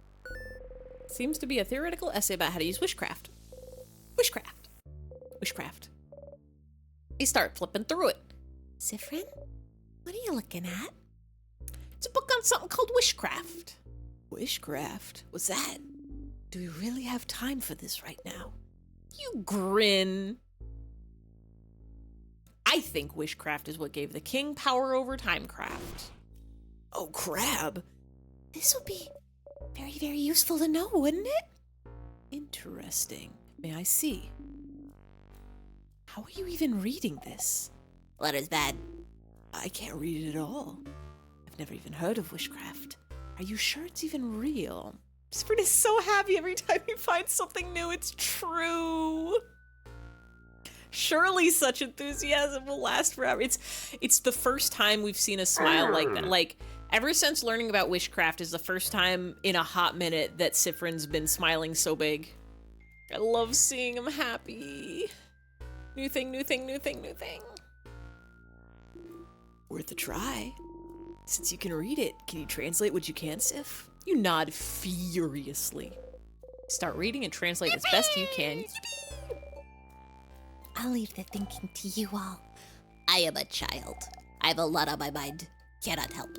Seems to be a theoretical essay about how to use wishcraft. Wishcraft. Wishcraft. You start flipping through it. Siffrin, what are you looking at? It's a book on something called wishcraft. Wishcraft? What's that? Do we really have time for this right now? You grin. I think wishcraft is what gave the king power over timecraft. Oh, crab. This would be very, very useful to know, wouldn't it? Interesting. May I see? How are you even reading this? What is that? I can't read it at all. I've never even heard of wishcraft. Are you sure it's even real? Spring is so happy every time he finds something new. It's true. Surely such enthusiasm will last forever. It's the first time we've seen a smile like that. Like, ever since learning about wishcraft is the first time in a hot minute that Siffrin's been smiling so big. I love seeing him happy. New thing, new thing, new thing, new thing. Worth a try. Since you can read it, can you translate what you can, Sif? You nod furiously. Start reading and translate as best you can. I'll leave the thinking to you all. I am a child. I have a lot on my mind. Cannot help.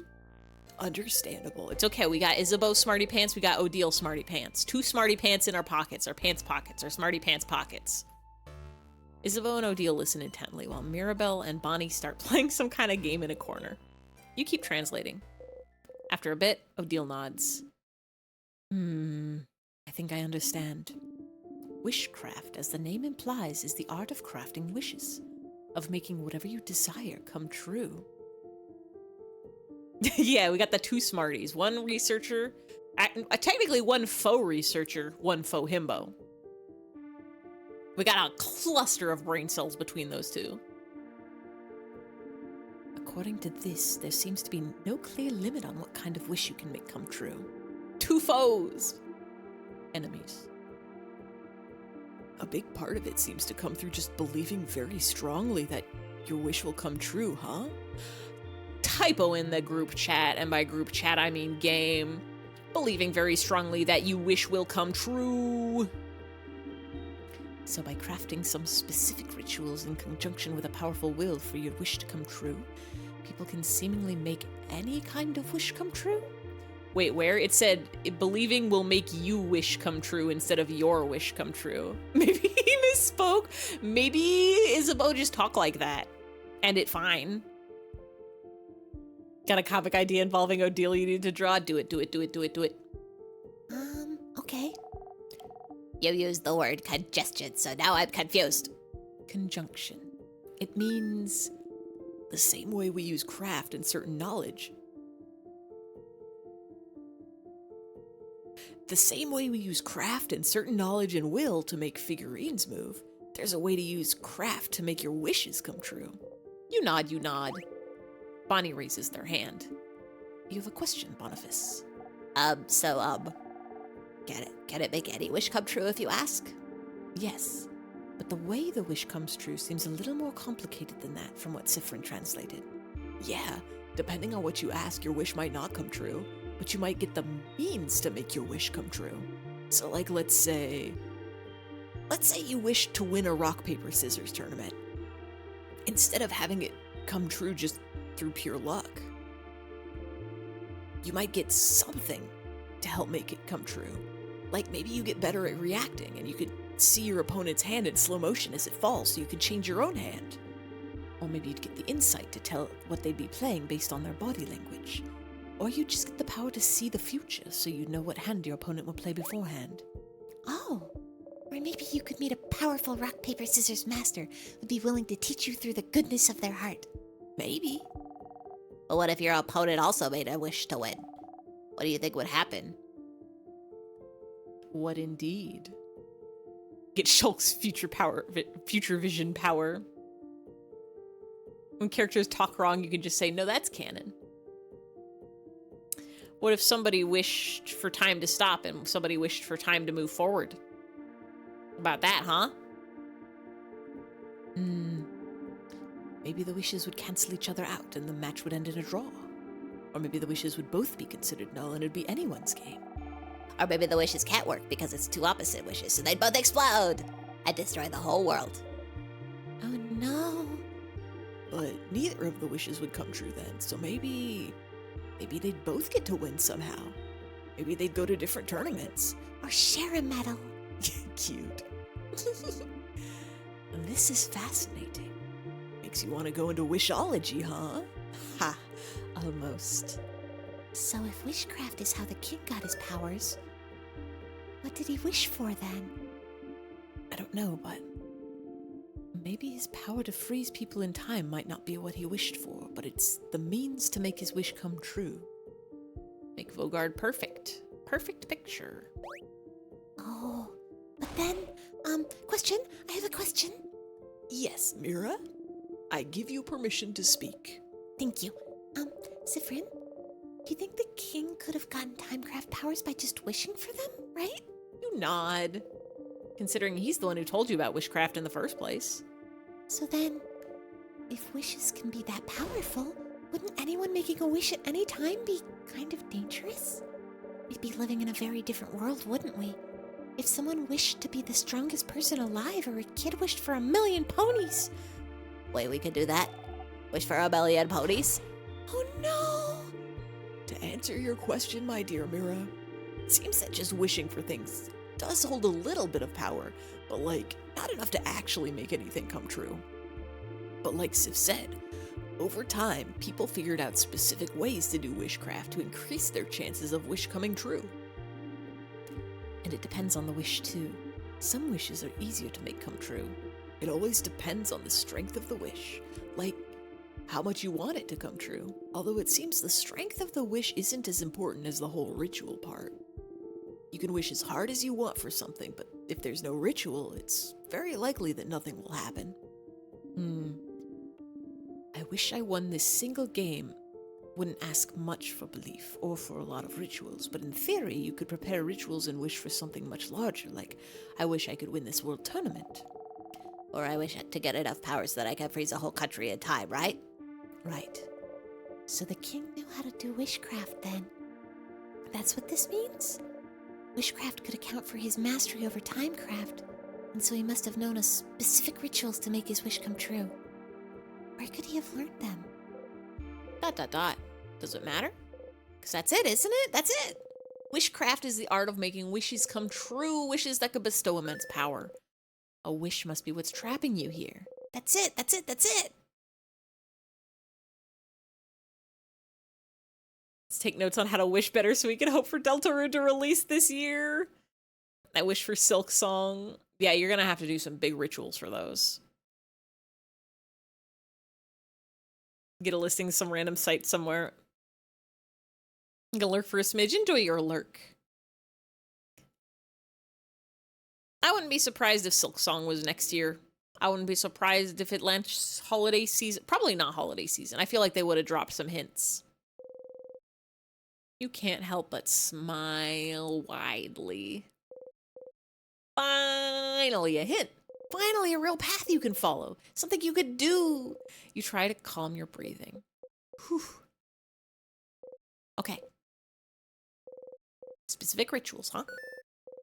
Understandable. It's okay. We got Isabeau Smarty Pants. We got Odile Smarty Pants. 2 Smarty Pants in our pockets. Our pants pockets. Our Smarty Pants pockets. Isabeau and Odile listen intently while Mirabelle and Bonnie start playing some kind of game in a corner. You keep translating. After a bit, Odile nods. I think I understand. Wishcraft, as the name implies, is the art of crafting wishes. of making whatever you desire come true. Yeah, we got the two smarties. One researcher, technically one faux researcher, one faux himbo. We got a cluster of brain cells between those two. According to this, there seems to be no clear limit on what kind of wish you can make come true. Two foes. Enemies. A big part of it seems to come through just believing very strongly that your wish will come true, huh? Typo in the group chat, and by group chat I mean game. Believing very strongly that you wish will come true. So by crafting some specific rituals in conjunction with a powerful will for your wish to come true, people can seemingly make any kind of wish come true? Wait, where? It said believing will make you wish come true instead of your wish come true. Maybe he misspoke. Maybe Isabeau just talk like that. And it fine. Got a comic idea involving Odile you need to draw? Do it, do it, do it, do it, do it. Okay. You used the word congestion, so now I'm confused. Conjunction. It means the same way we use craft and certain knowledge. The same way we use craft and certain knowledge and will to make figurines move, there's a way to use craft to make your wishes come true. You nod, you nod. Bonnie raises their hand. You have a question, Boniface. Can it make any wish come true if you ask? Yes, but the way the wish comes true seems a little more complicated than that from what Siffrin translated. Yeah, depending on what you ask, your wish might not come true, but you might get the means to make your wish come true. So like, let's say you wish to win a rock, paper, scissors tournament. Instead of having it come true just through pure luck, you might get something to help make it come true. Like maybe you get better at reacting and you could see your opponent's hand in slow motion as it falls so you could change your own hand. Or maybe you'd get the insight to tell what they'd be playing based on their body language. Or you just get the power to see the future so you'd know what hand your opponent will play beforehand. Oh. Or maybe you could meet a powerful rock, paper, scissors master who'd be willing to teach you through the goodness of their heart. Maybe. But what if your opponent also made a wish to win? What do you think would happen? What indeed? Get Shulk's future vision power. When characters talk wrong, you can just say, no, that's canon. What if somebody wished for time to stop and somebody wished for time to move forward? About that, huh? Maybe the wishes would cancel each other out and the match would end in a draw. Or maybe the wishes would both be considered null and it'd be anyone's game. Or maybe the wishes can't work because it's two opposite wishes, so they'd both explode and destroy the whole world. Oh no. But neither of the wishes would come true then, so maybe they'd both get to win somehow. Maybe they'd go to different tournaments. Or share a medal. Cute. This is fascinating. Makes you want to go into wishology, huh? Ha, almost. So if wishcraft is how the king got his powers, what did he wish for then? I don't know, but maybe his power to freeze people in time might not be what he wished for, but it's the means to make his wish come true. Make Vogard perfect. Perfect picture. Oh, but then, question? I have a question. Yes, Mira? I give you permission to speak. Thank you. Siffrin, do you think the king could have gotten timecraft powers by just wishing for them, right? You nod. Considering he's the one who told you about wishcraft in the first place. So then, if wishes can be that powerful, wouldn't anyone making a wish at any time be kind of dangerous? We'd be living in a very different world, wouldn't we? If someone wished to be the strongest person alive, or a kid wished for 1,000,000 ponies. Wait, we could do that? Wish for 1,000,000 ponies? Oh no! To answer your question, my dear Mira, it seems that just wishing for things does hold a little bit of power, but not enough to actually make anything come true. But like Sif said, over time, people figured out specific ways to do wishcraft to increase their chances of wish coming true. And it depends on the wish too. Some wishes are easier to make come true, It always depends on the strength of the wish, like how much you want it to come true. Although it seems the strength of the wish isn't as important as the whole ritual part. You can wish as hard as you want for something, but if there's no ritual, it's very likely that nothing will happen. I wish I won this single game. Wouldn't ask much for belief or for a lot of rituals, but in theory, you could prepare rituals and wish for something much larger, like, I wish I could win this world tournament. Or I wish to get enough powers that I could freeze a whole country in time, right? Right. So the king knew how to do wishcraft then. That's what this means? Wishcraft could account for his mastery over timecraft, and so he must have known of specific rituals to make his wish come true. Where could he have learned them? ... Does it matter? Because that's it, isn't it? That's it! Wishcraft is the art of making wishes come true, wishes that could bestow immense power. A wish must be what's trapping you here. That's it, that's it, that's it! Let's take notes on how to wish better so we can hope for Deltarune to release this year. I wish for Silk Song. Yeah, you're gonna have to do some big rituals for those. Get a listing some random site somewhere. You can lurk for a smidge. Enjoy your lurk. I wouldn't be surprised if Silk Song was next year. I wouldn't be surprised if it launched holiday season. Probably not holiday season. I feel like they would have dropped some hints. You can't help but smile widely. Finally, a hint. Finally, a real path you can follow. Something you could do. You try to calm your breathing. Whew. Okay. Specific rituals, huh?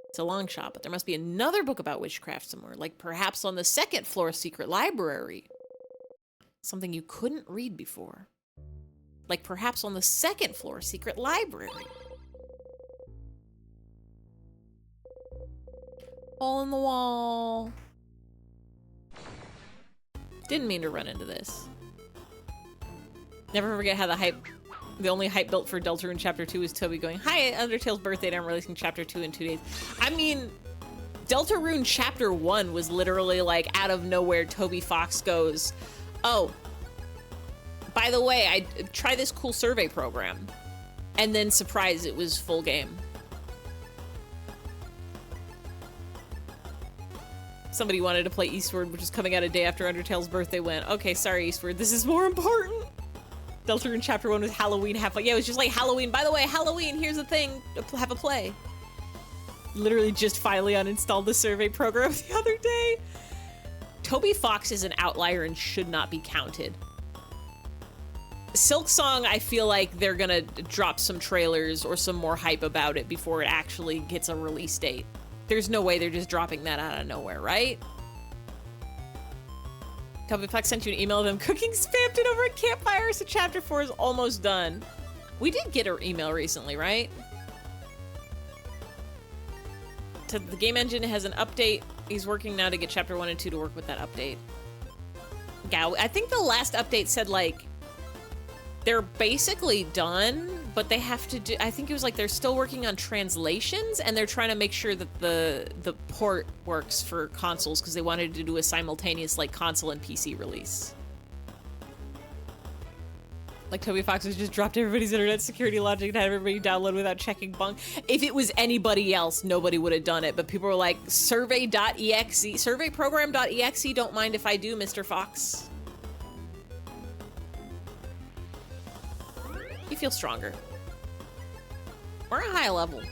It's a long shot, but there must be another book about witchcraft somewhere, like perhaps on the second floor secret library. Something you couldn't read before. Like perhaps on the second floor secret library. Hole in the wall. Didn't mean to run into this. Never forget how the only hype built for Deltarune Chapter 2 is Toby going, "Hi, Undertale's birthday, and I'm releasing Chapter 2 in 2 days." I mean, Deltarune Chapter 1 was literally like out of nowhere. Toby Fox goes, "Oh, by the way, I try this cool survey program." And then surprise, it was full game. Somebody wanted to play Eastward, which is coming out a day after Undertale's birthday, went, "Okay, sorry, Eastward, this is more important." Deltarune Chapter 1 was Halloween, yeah, it was just like Halloween. By the way, Halloween, here's the thing, have a play. Literally just finally uninstalled the survey program the other day. Toby Fox is an outlier and should not be counted. Silk Song, I feel like they're gonna drop some trailers or some more hype about it before it actually gets a release date. There's no way they're just dropping that out of nowhere, right? Cubbyplex sent you an email of them cooking spammed it over a campfire, so Chapter 4 is almost done. We did get our email recently, right? The game engine has an update. He's working now to get Chapter 1 and 2 to work with that update. Yeah, I think the last update said, like, they're basically done, but they have to do, I think it was like they're still working on translations and they're trying to make sure that the port works for consoles because they wanted to do a simultaneous like console and PC release. Like Toby Fox has just dropped everybody's internet security logic and had everybody download without checking bunk. If it was anybody else, nobody would have done it, but people were like, survey.exe, surveyprogram.exe, don't mind if I do, Mr. Fox. You feel stronger. We're a high level.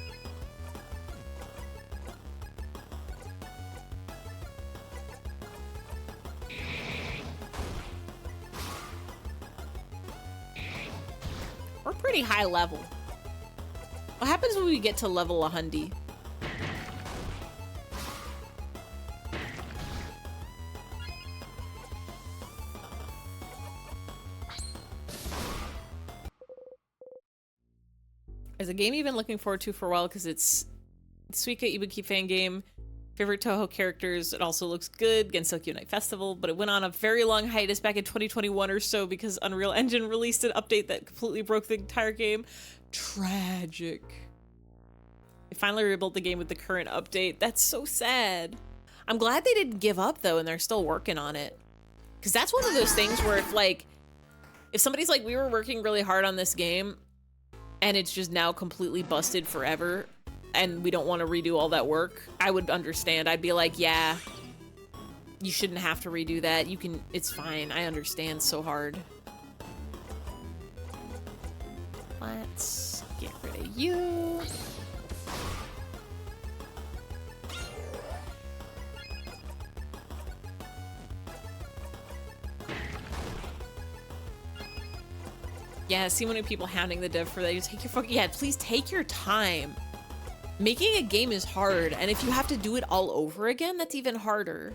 We're pretty high level. What happens when we get to level 100? There's a game you've been looking forward to for a while because it's Suika Ibuki fan game. Favorite Toho characters. It also looks good. Gensokyo Night Festival, but it went on a very long hiatus back in 2021 or so because Unreal Engine released an update that completely broke the entire game. Tragic. They finally rebuilt the game with the current update. That's so sad. I'm glad they didn't give up though, and they're still working on it. Because that's one of those things where if somebody's like, we were working really hard on this game, and it's just now completely busted forever, and we don't want to redo all that work, I would understand. I'd be like, yeah, you shouldn't have to redo that. You can, it's fine. I understand so hard. Let's get rid of you. Yeah, see many people hounding the dev for that. You take your fucking, yeah, please take your time. Making a game is hard, and if you have to do it all over again, that's even harder.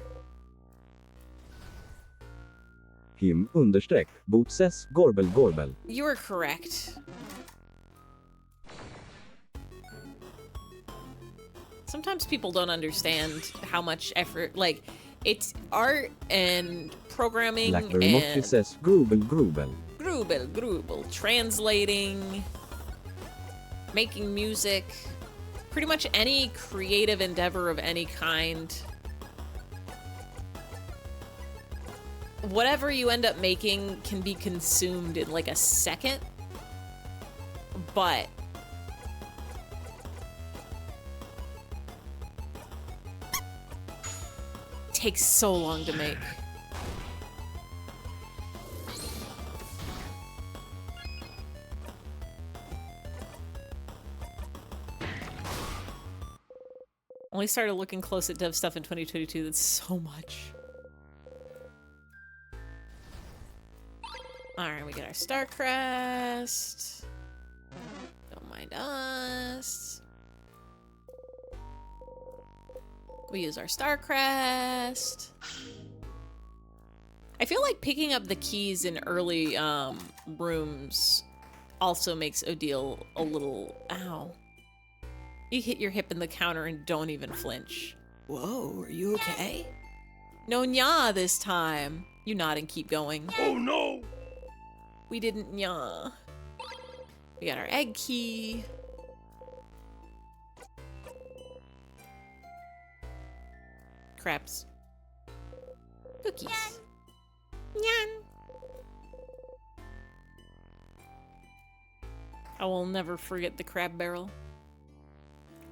Him understreck botses gorbel gorbel. You are correct. Sometimes people don't understand how much effort, like, it's art and programming Blackberry Mochi and says grubel grubel. grubel, translating, making music, pretty much any creative endeavor of any kind. Whatever you end up making can be consumed in like a second, but takes so long to make. Only started looking close at dev stuff in 2022. That's so much. Alright, we get our star crest. Don't mind us. We use our star crest. I feel like picking up the keys in early rooms also makes Odile a little... Ow. You hit your hip in the counter and don't even flinch. Whoa, are you okay? No nya this time. You nod and keep going. Oh no! We didn't nya. We got our egg key. Crabs. Cookies. Nyan. I will never forget the crab barrel.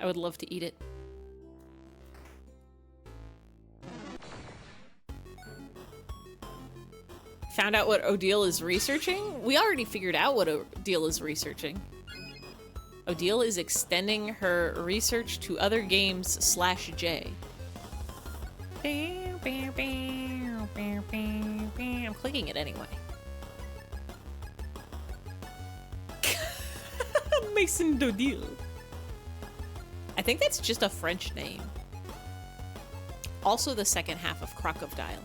I would love to eat it. Found out what Odile is researching? We already figured out what Odile is researching. Odile is extending her research to other games /J. I'm clicking it anyway. Mason Dodile. I think that's just a French name. Also the second half of Crocodile.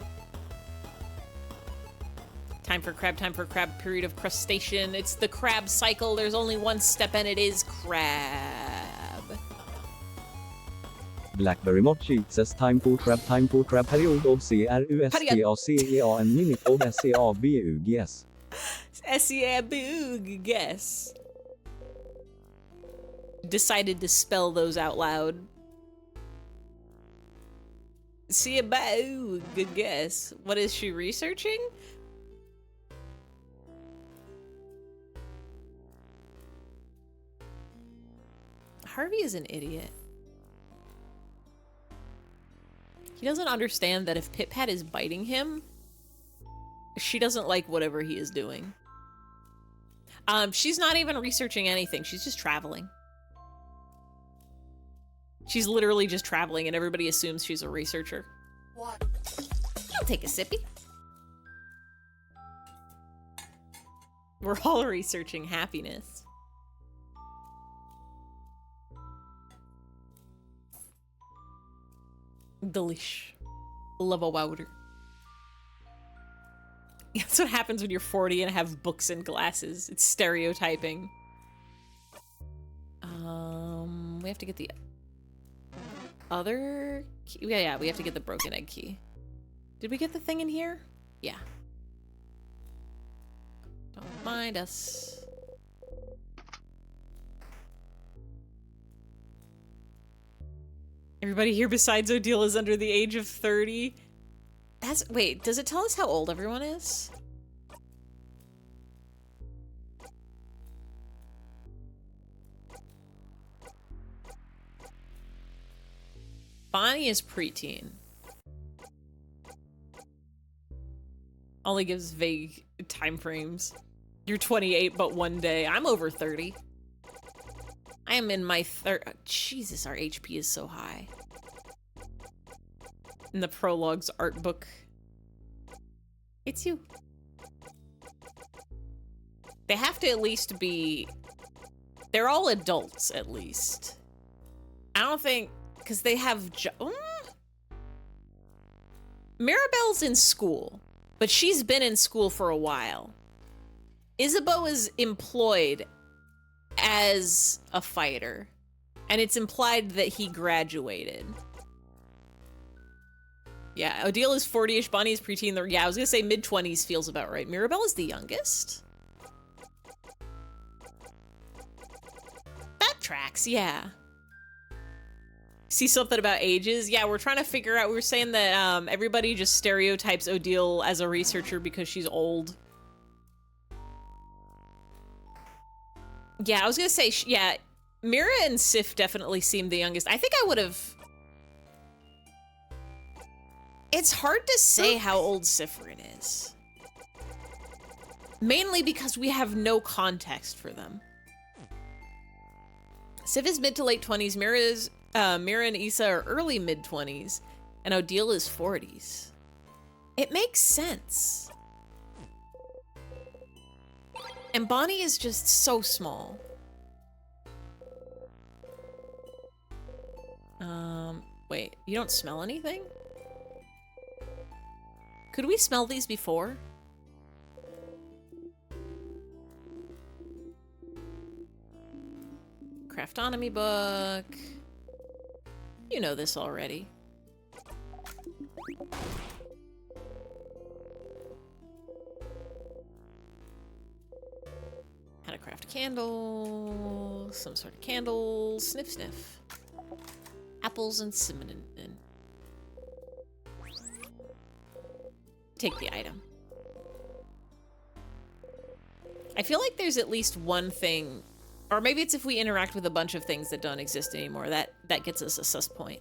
Time for crab, period of crustacean. It's the crab cycle. There's only one step and it is crab. Blackberry Mochi says time for crab period of CRUSTACEA and minute of SEABUGS. SEABUGS. Decided to spell those out loud. See about good guess. What is she researching? Harvey is an idiot. He doesn't understand that if Pit-Pat is biting him, she doesn't like whatever he is doing. She's not even researching anything. She's just traveling. She's literally just traveling and everybody assumes she's a researcher. What? I'll take a sippy. We're all researching happiness. Delish. Love a wowder. That's what happens when you're 40 and have books and glasses. It's stereotyping. We have to get the other key. Yeah, we have to get the broken egg key. Did we get the thing in here? Yeah. Don't mind us. Everybody here besides Odile is under the age of 30. Wait, does it tell us how old everyone is? Bonnie is preteen. Only gives vague time frames. You're 28, but one day. I'm over 30. I am in my Jesus, our HP is so high. In the prologue's art book. It's you. They have to at least be... They're all adults, at least. I don't think... Because they have... Mirabelle's in school, but she's been in school for a while. Isabeau is employed as a fighter, and it's implied that he graduated. Yeah, Odile is 40-ish, Bonnie is preteen. Yeah, I was gonna say mid-20s feels about right. Mirabelle is the youngest? That tracks, yeah. See something about ages? Yeah, we're trying to figure out, we were saying that everybody just stereotypes Odile as a researcher because she's old. Yeah, I was gonna say, yeah, Mira and Sif definitely seem the youngest. I think I would have... It's hard to say how old Sifrin is. Mainly because we have no context for them. Sif is mid to late 20s, Mira and Issa are early mid-20s, and Odile is 40s. It makes sense. And Bonnie is just so small. Wait, you don't smell anything? Could we smell these before? Craftonomy book. You know this already. How to craft a candle, some sort of candle, sniff sniff. Apples and cinnamon. Take the item. I feel like there's at least one thing, or maybe it's if we interact with a bunch of things that don't exist anymore, that gets us a sus point.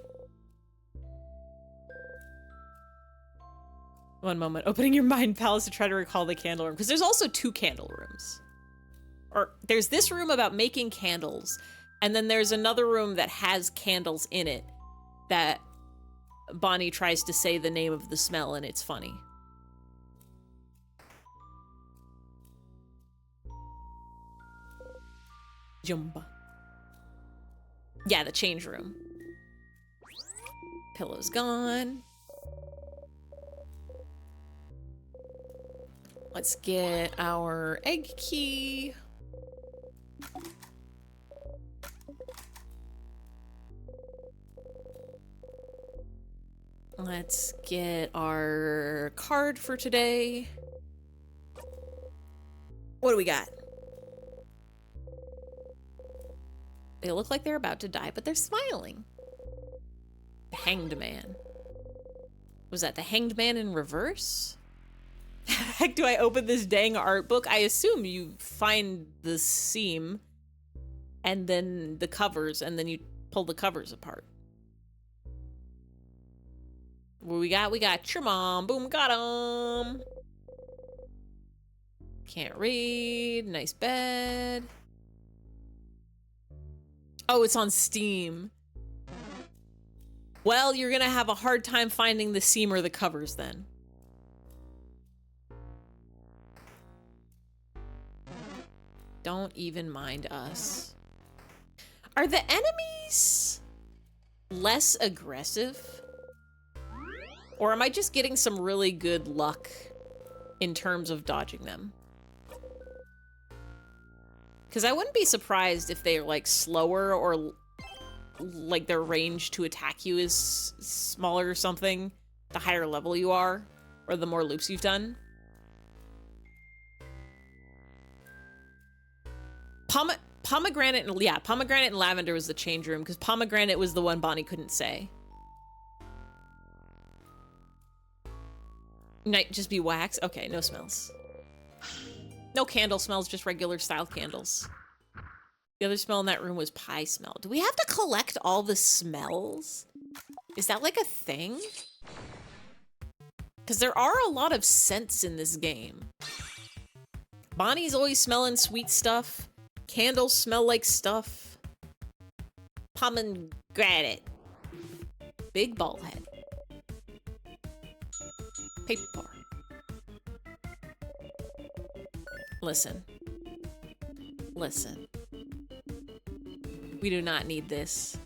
One moment, opening your mind palace to try to recall the candle room, because there's also 2 candle rooms. Or there's this room about making candles, and then there's another room that has candles in it that Bonnie tries to say the name of the smell, and it's funny. Jumba. Yeah, the change room. Pillow's gone. Let's get our egg key. Let's get our card for today. What do we got? They look like they're about to die, but they're smiling. The Hanged Man. Was that the Hanged Man in reverse? Heck, do I open this dang art book? I assume you find the seam and then the covers, and then you pull the covers apart. What we got? We got your mom. Boom, got him. Can't read. Nice bed. Oh, it's on Steam. Well, you're gonna have a hard time finding the seam or the covers then. Don't even mind us. Are the enemies less aggressive? Or am I just getting some really good luck in terms of dodging them? Because I wouldn't be surprised if they're like slower, or like their range to attack you is smaller or something the higher level you are, or the more loops you've done. Pomegranate and lavender was the change room, because pomegranate was the one Bonnie couldn't say. Might just be wax. Okay, no smells. No candle smells, just regular style candles. The other smell in that room was pie smell. Do we have to collect all the smells? Is that like a thing? Because there are a lot of scents in this game. Bonnie's always smelling sweet stuff. Candles smell like stuff. Pomegranate. Big ball head. Paper. Listen. Listen. We do not need this.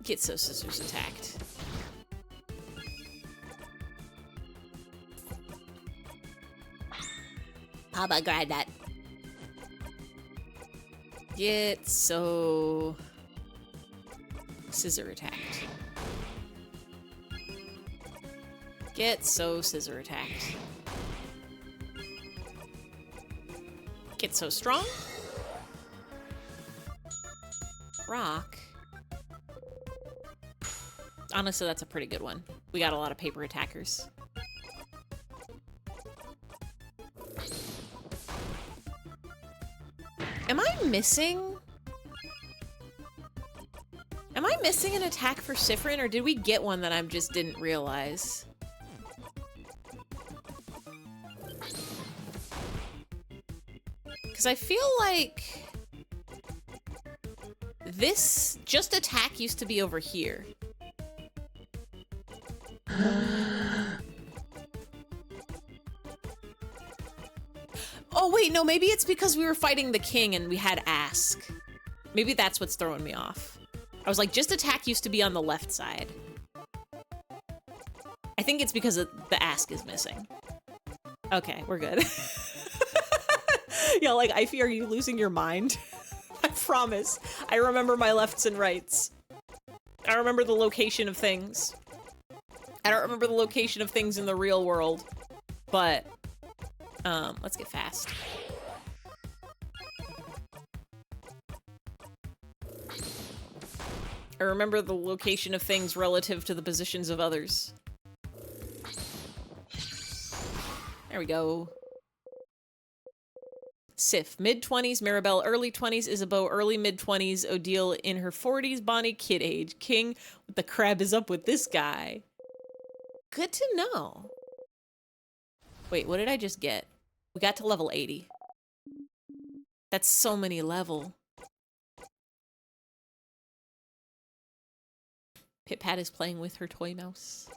Get so scissors attacked. Pomegranate. Get so scissor attacked. Get so scissor attacked. Get so strong. Rock. Honestly, that's a pretty good one. We got a lot of paper attackers. Am I missing? Am I missing an attack for Sifrin, or did we get one that I just didn't realize? Because I feel like this just attack used to be over here. Oh wait, no, maybe it's because we were fighting the king and we had ask. Maybe that's what's throwing me off. I was like, just attack used to be on the left side. I think it's because the ask is missing. Okay, we're good. Yeah, like, Ify, are you losing your mind? I promise. I remember my lefts and rights. I remember the location of things. I don't remember the location of things in the real world. But, let's get fast. I remember the location of things relative to the positions of others. There we go. Sif, mid-20s, Maribel, early 20s, Isabeau, early mid-20s, Odile in her 40s, Bonnie, kid age, King, what the crap is up with this guy? Good to know. Wait, what did I just get? We got to level 80. That's so many level. Pit-Pat is playing with her toy mouse.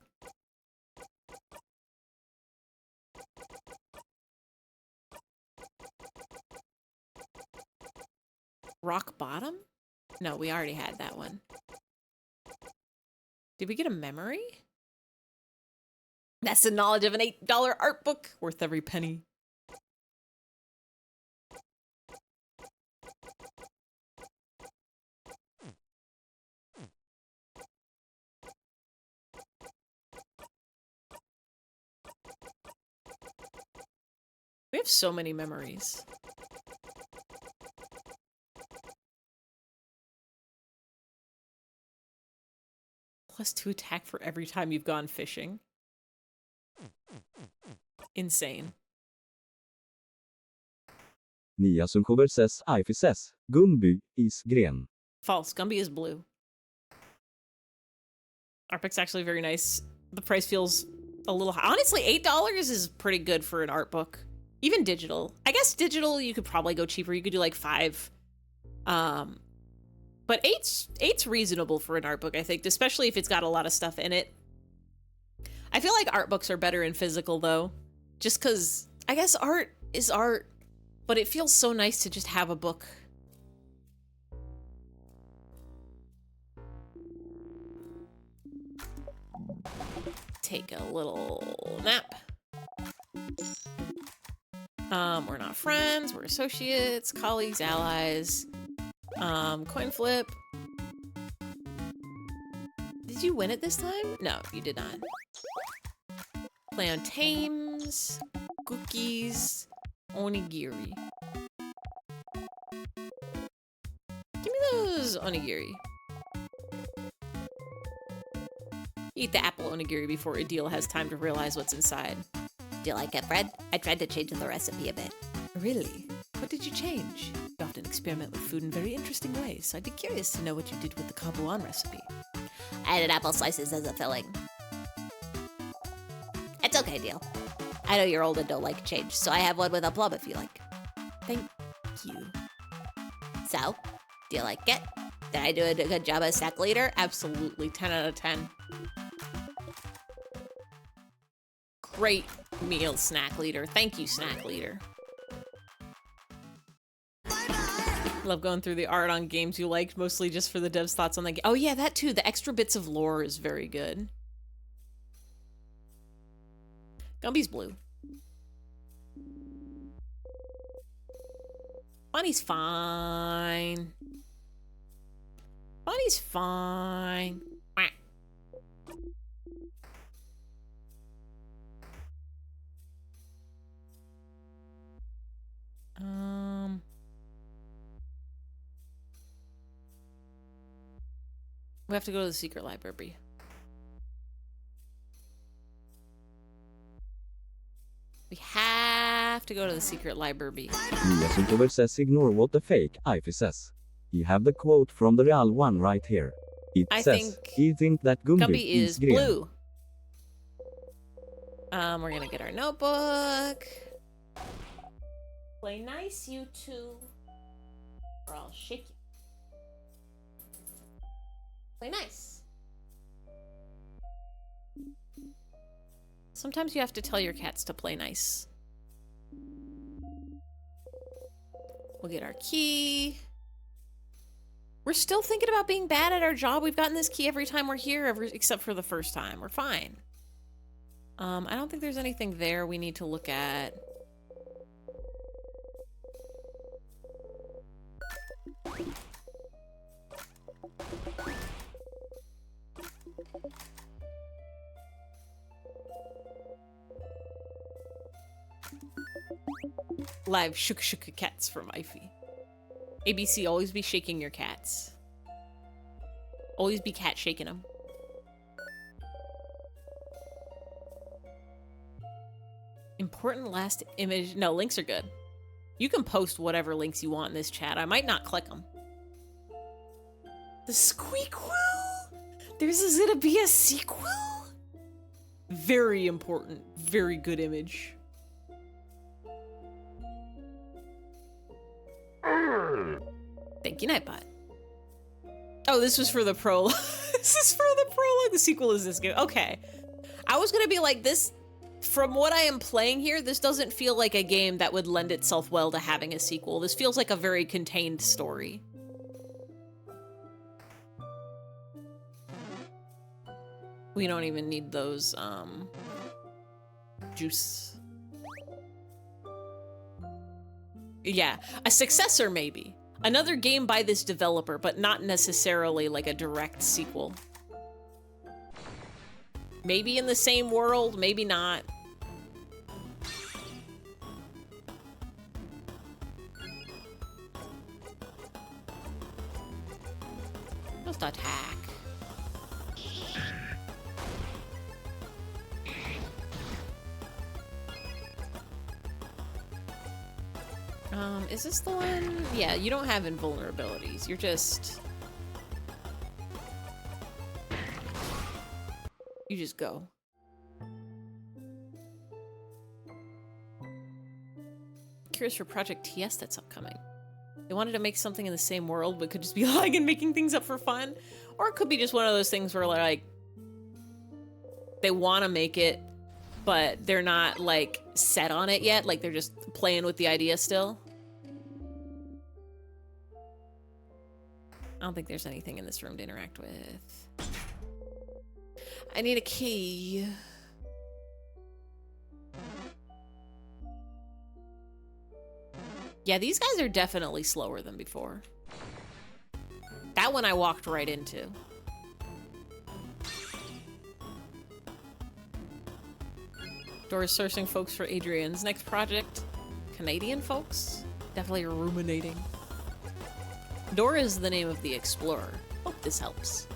Rock bottom? No, we already had that one. Did we get a memory? That's the knowledge of an $8 art book, worth every penny. We have so many memories. +2 attack for every time you've gone fishing. Insane. Nya som cover says Ify says Gumby is green. False. Gumby is blue. Art book's actually very nice. The price feels a little high. Honestly, $8 is pretty good for an art book. Even digital. I guess digital, you could probably go cheaper. You could do like 5. But eight's reasonable for an art book, I think, especially if it's got a lot of stuff in it. I feel like art books are better in physical, though. Just because, I guess art is art, but it feels so nice to just have a book. Take a little nap. We're not friends, we're associates, colleagues, allies. Coin flip. Did you win it this time? No, you did not. Play on tames, cookies, onigiri. Give me those onigiri. Eat the apple onigiri before Adil has time to realize what's inside. Do you like it, Fred? I tried to change the recipe a bit. Really? What did you change? You often experiment with food in very interesting ways, so I'd be curious to know what you did with the kabuan recipe. I added apple slices as a filling. It's okay, Deal. I know you're old and don't like change, so I have one with a plum if you like. Thank you. So, do you like it? Did I do a good job as snack leader? Absolutely. 10 out of 10. Great meal, snack leader. Thank you, snack leader. Love going through the art on games you liked, mostly just for the devs' thoughts on the game. Oh yeah, that too. The extra bits of lore is very good. Gumby's blue. Bonnie's fine. Bonnie's fine. Quack. We have to go to the secret library. We have to go to the secret library. vtubers says ignore what the fake Ivy says. You have the quote from the real one right here. It I says, "You think that Gumby Gumby is green." blue. We're gonna get our notebook. Play nice, you two. Or I'll shake you. Play nice. Sometimes you have to tell your cats to play nice. We'll get our key. We're still thinking about being bad at our job. We've gotten this key every time we're here, except for the first time. We're fine. I don't think there's anything there we need to look at. Live shook cats from Ify. ABC, always be shaking your cats. Always be cat shaking them. Important last image. No, links are good. You can post whatever links you want in this chat. I might not click them. The Squeakquel? There's gonna be a sequel? Very important. Very good image. Thank you, Nightbot. Oh, this was for the prologue. This is for the prologue. The sequel is this good. Okay. I was gonna be like, this, from what I am playing here, this doesn't feel like a game that would lend itself well to having a sequel. This feels like a very contained story. We don't even need those, juice. Yeah, a successor maybe. Another game by this developer, but not necessarily like a direct sequel. Maybe in the same world, maybe not. Just attack. Is this the one? Yeah, you don't have invulnerabilities. You're just... You just go. Curious for Project TS that's upcoming. They wanted to make something in the same world, but could just be like and making things up for fun. Or it could be just one of those things where like they want to make it, but they're not like set on it yet. Like they're just playing with the idea still. I don't think there's anything in this room to interact with. I need a key. Yeah, these guys are definitely slower than before. That one I walked right into. Doris sourcing folks for Adrian's next project. Canadian folks? Definitely ruminating. Dora is the name of the explorer. Hope this helps.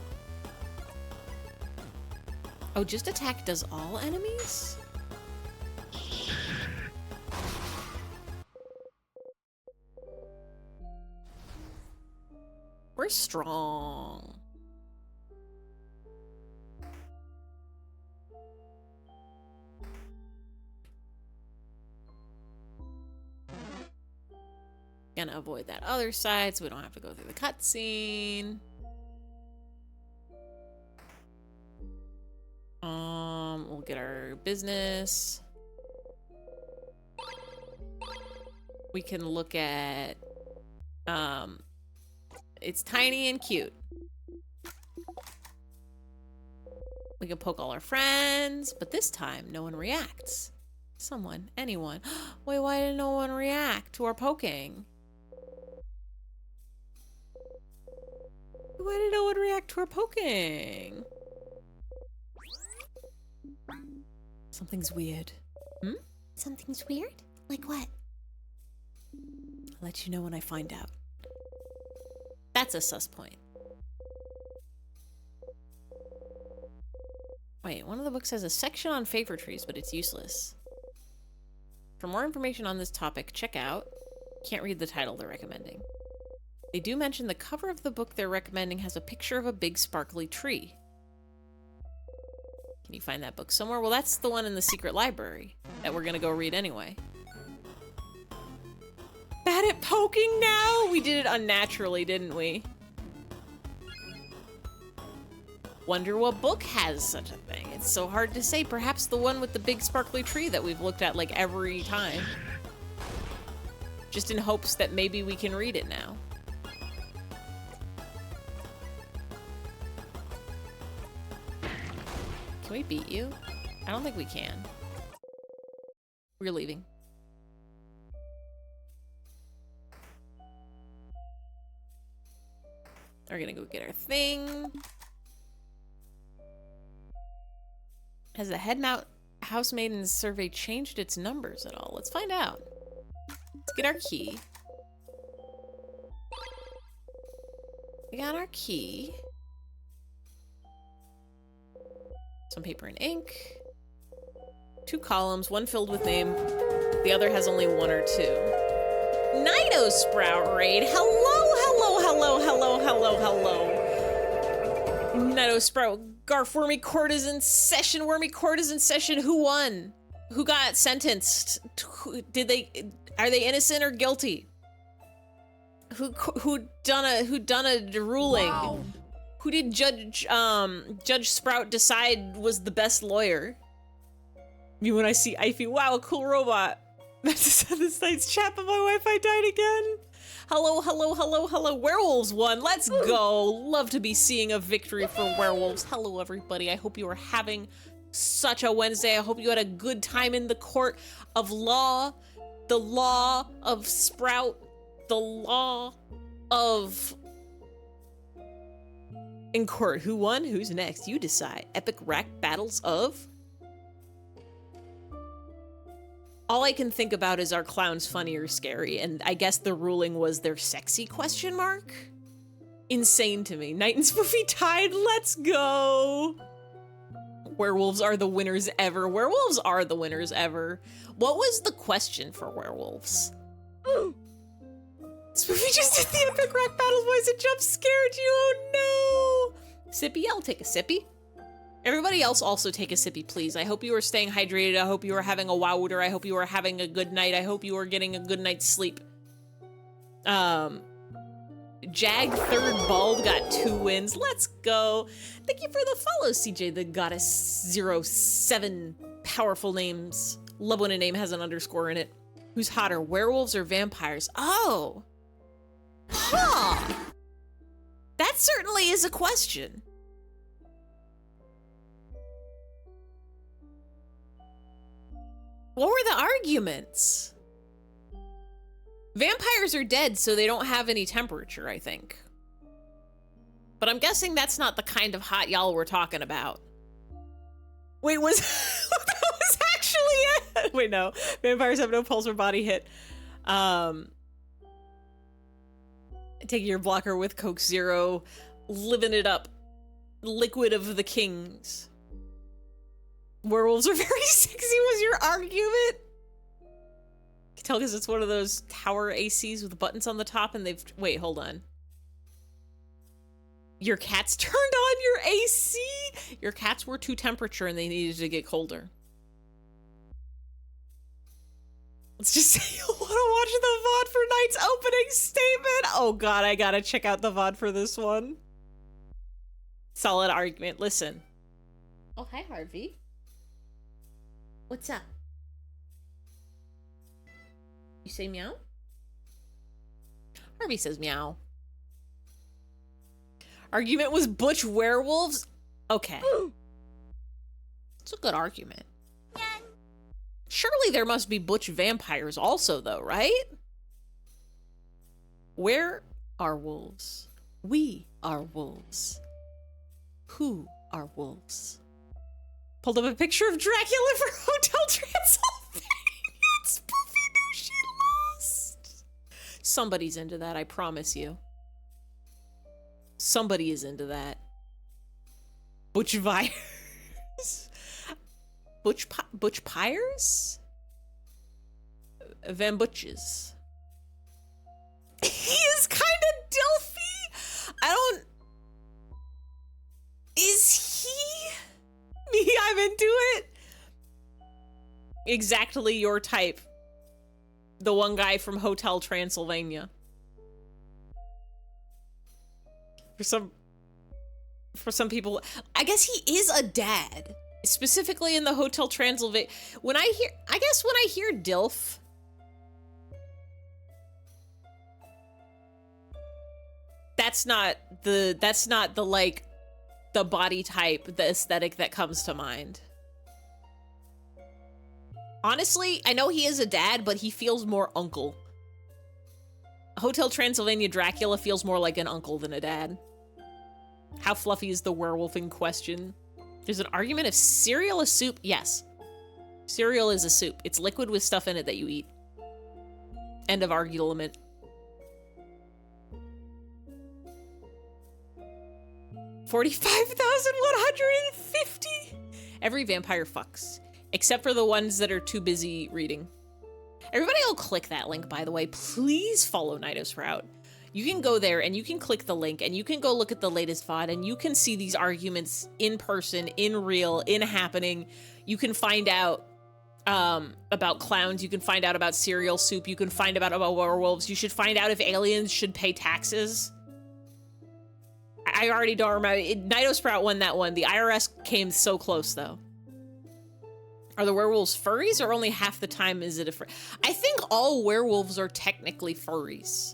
Oh, just attack does all enemies? We're strong. Gonna avoid that other side so we don't have to go through the cutscene. We'll get our business. We can look at, it's tiny and cute. We can poke all our friends, but this time no one reacts. Someone, anyone. Wait, why did no one react to our poking? Why did no one react to our poking? Something's weird. Hmm? Something's weird? Like what? I'll let you know when I find out. That's a sus point. Wait, one of the books has a section on favor trees, but it's useless. For more information on this topic, check out... Can't read the title they're recommending. They do mention the cover of the book they're recommending has a picture of a big sparkly tree. Can you find that book somewhere? Well, that's the one in the secret library that we're gonna go read anyway. Bad at poking now? We did it unnaturally, didn't we? Wonder what book has such a thing. It's so hard to say. Perhaps the one with the big sparkly tree that we've looked at like every time. Just in hopes that maybe we can read it now. Can we beat you? I don't think we can. We're leaving. We're gonna go get our thing. Has the Housemaiden's survey changed its numbers at all? Let's find out. Let's get our key. We got our key. Some paper and ink. 2 columns, one filled with name. The other has only 1 or 2. Nido Sprout raid. Hello, hello, hello, hello, hello, hello. Nido Sprout. Garf, Wormy Court is in session. Wormy Court is in session. Who won? Who got sentenced? Are they innocent or guilty? Who done a ruling? Wow. Who did Judge Sprout decide was the best lawyer? Me when I see Ivy, wow, a cool robot. That's this night's chat, but my Wi-Fi died again. Hello, hello, hello, hello. Werewolves won. Let's go. Love to be seeing a victory for werewolves. Hello, everybody. I hope you are having such a Wednesday. I hope you had a good time in the court of law, the law of Sprout, the law of... In court, who won? Who's next? You decide. Epic rack battles of... All I can think about is, are clowns funny or scary? And I guess the ruling was they're sexy, question mark? Insane to me. Knight and Spoofy tied, let's go! Werewolves are the winners ever. Werewolves are the winners ever. What was the question for werewolves? Spoofy just did the epic rack battles voice and jump scared you, oh no! Sippy, I'll take a sippy. Everybody else also take a sippy, please. I hope you are staying hydrated. I hope you are having a wowder. I hope you are having a good night. I hope you are getting a good night's sleep. Jag Third Bald got 2 wins. Let's go. Thank you for the follow, CJ the Goddess 07. Powerful names. Love when a name has an underscore in it. Who's hotter, werewolves or vampires? Oh. Huh. That certainly is a question. What were the arguments? Vampires are dead, so they don't have any temperature, I think. But I'm guessing that's not the kind of hot y'all we're talking about. Wait, was that was actually it? Wait, no. Vampires have no pulse or body hit. Taking your blocker with Coke Zero, living it up. Liquid of the kings. Werewolves are very sexy was your argument? You can tell because it's one of those tower ACs with buttons on the top and they've... Wait, hold on. Your cats turned on your AC? Your cats were too temperature and they needed to get colder. Let's just say you want to watch the VOD for Knight's opening statement. Oh god, I gotta check out the VOD for this one. Solid argument. Listen. Oh, hi, Harvey. What's up? You say meow? Harvey says meow. Argument was butch werewolves? Okay. It's a good argument. Surely there must be butch vampires also, though, right? Where are wolves? We are wolves. Who are wolves? Pulled up a picture of Dracula for Hotel Transylvania. Spoofy knew she lost. Somebody's into that, I promise you. Somebody is into that. Butch Vyers? Butch Pyres? Van Butches. He is kind of Delphi. I don't... Is he? Me, I'm into it. Exactly your type. The one guy from Hotel Transylvania. For some people, I guess he is a dad. Specifically in the Hotel Transylvania. When I hear DILF, that's not the like the body type, the aesthetic that comes to mind. Honestly, I know he is a dad, but he feels more uncle. Hotel Transylvania Dracula feels more like an uncle than a dad. How fluffy is the werewolf in question? There's an argument if cereal is soup. Yes. Cereal is a soup. It's liquid with stuff in it that you eat. End of argument. $45,150. Every vampire fucks. Except for the ones that are too busy reading. Everybody will click that link, by the way. Please follow Nitosprout. You can go there and you can click the link and you can go look at the latest VOD and you can see these arguments in person, in real, in happening. You can find out about clowns. You can find out about cereal soup. You can find out about werewolves. You should find out if aliens should pay taxes. I already don't remember. Nitosprout won that one. The IRS came so close, though. Are the werewolves furries or only half the time is it a furry? I think all werewolves are technically furries.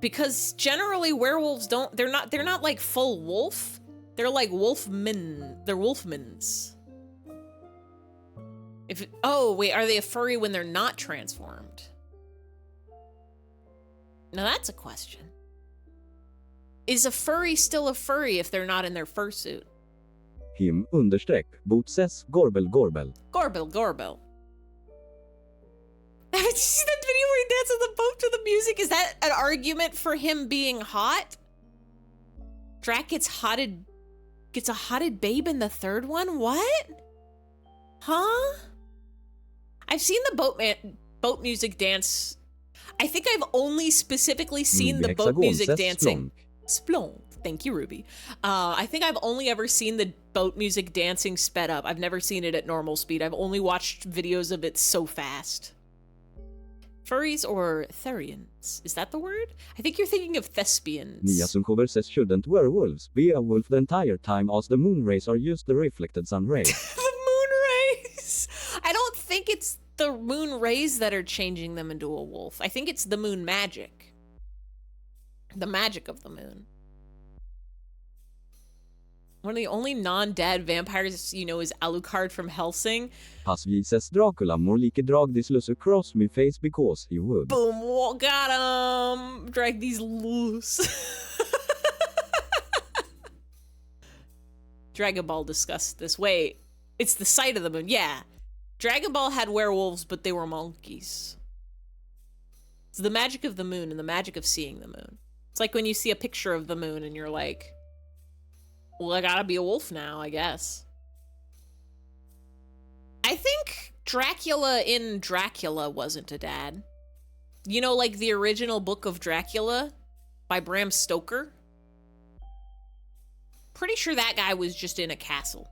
Because generally werewolves they're not like full wolf. They're like wolfmen. They're wolfmans. Oh wait, are they a furry when they're not transformed? Now that's a question. Is a furry still a furry if they're not in their fursuit? _Botses Gorbel Gorbel. Gorbel. Did you see that video where he dances on the boat to the music? Is that an argument for him being hot? Drac gets a hotted babe in the third one? What? Huh? I've seen the boat music dance. I think I've only specifically seen the boat music dancing. Splonk. Thank you, Ruby. I think I've only ever seen the boat music dancing sped up. I've never seen it at normal speed. I've only watched videos of it so fast. Furries or therians? Is that the word? I think you're thinking of thespians. Niasunkover says shouldn't werewolves be a wolf the entire time as the moon rays are used the reflected sun rays? The moon rays! I don't think it's the moon rays that are changing them into a wolf. I think it's the moon magic. The magic of the moon. One of the only non-dead vampires you know is Alucard from Helsing. Pasvi says Dracula more like drag this loose across my face because he would. Boom, got him! Drag these loose. Dragon Ball discussed this. Wait, it's the sight of the moon. Yeah. Dragon Ball had werewolves, but they were monkeys. It's the magic of the moon and the magic of seeing the moon. It's like when you see a picture of the moon and you're like, well, I gotta be a wolf now, I guess. I think Dracula in Dracula wasn't a dad. You know, like the original book of Dracula by Bram Stoker? Pretty sure that guy was just in a castle.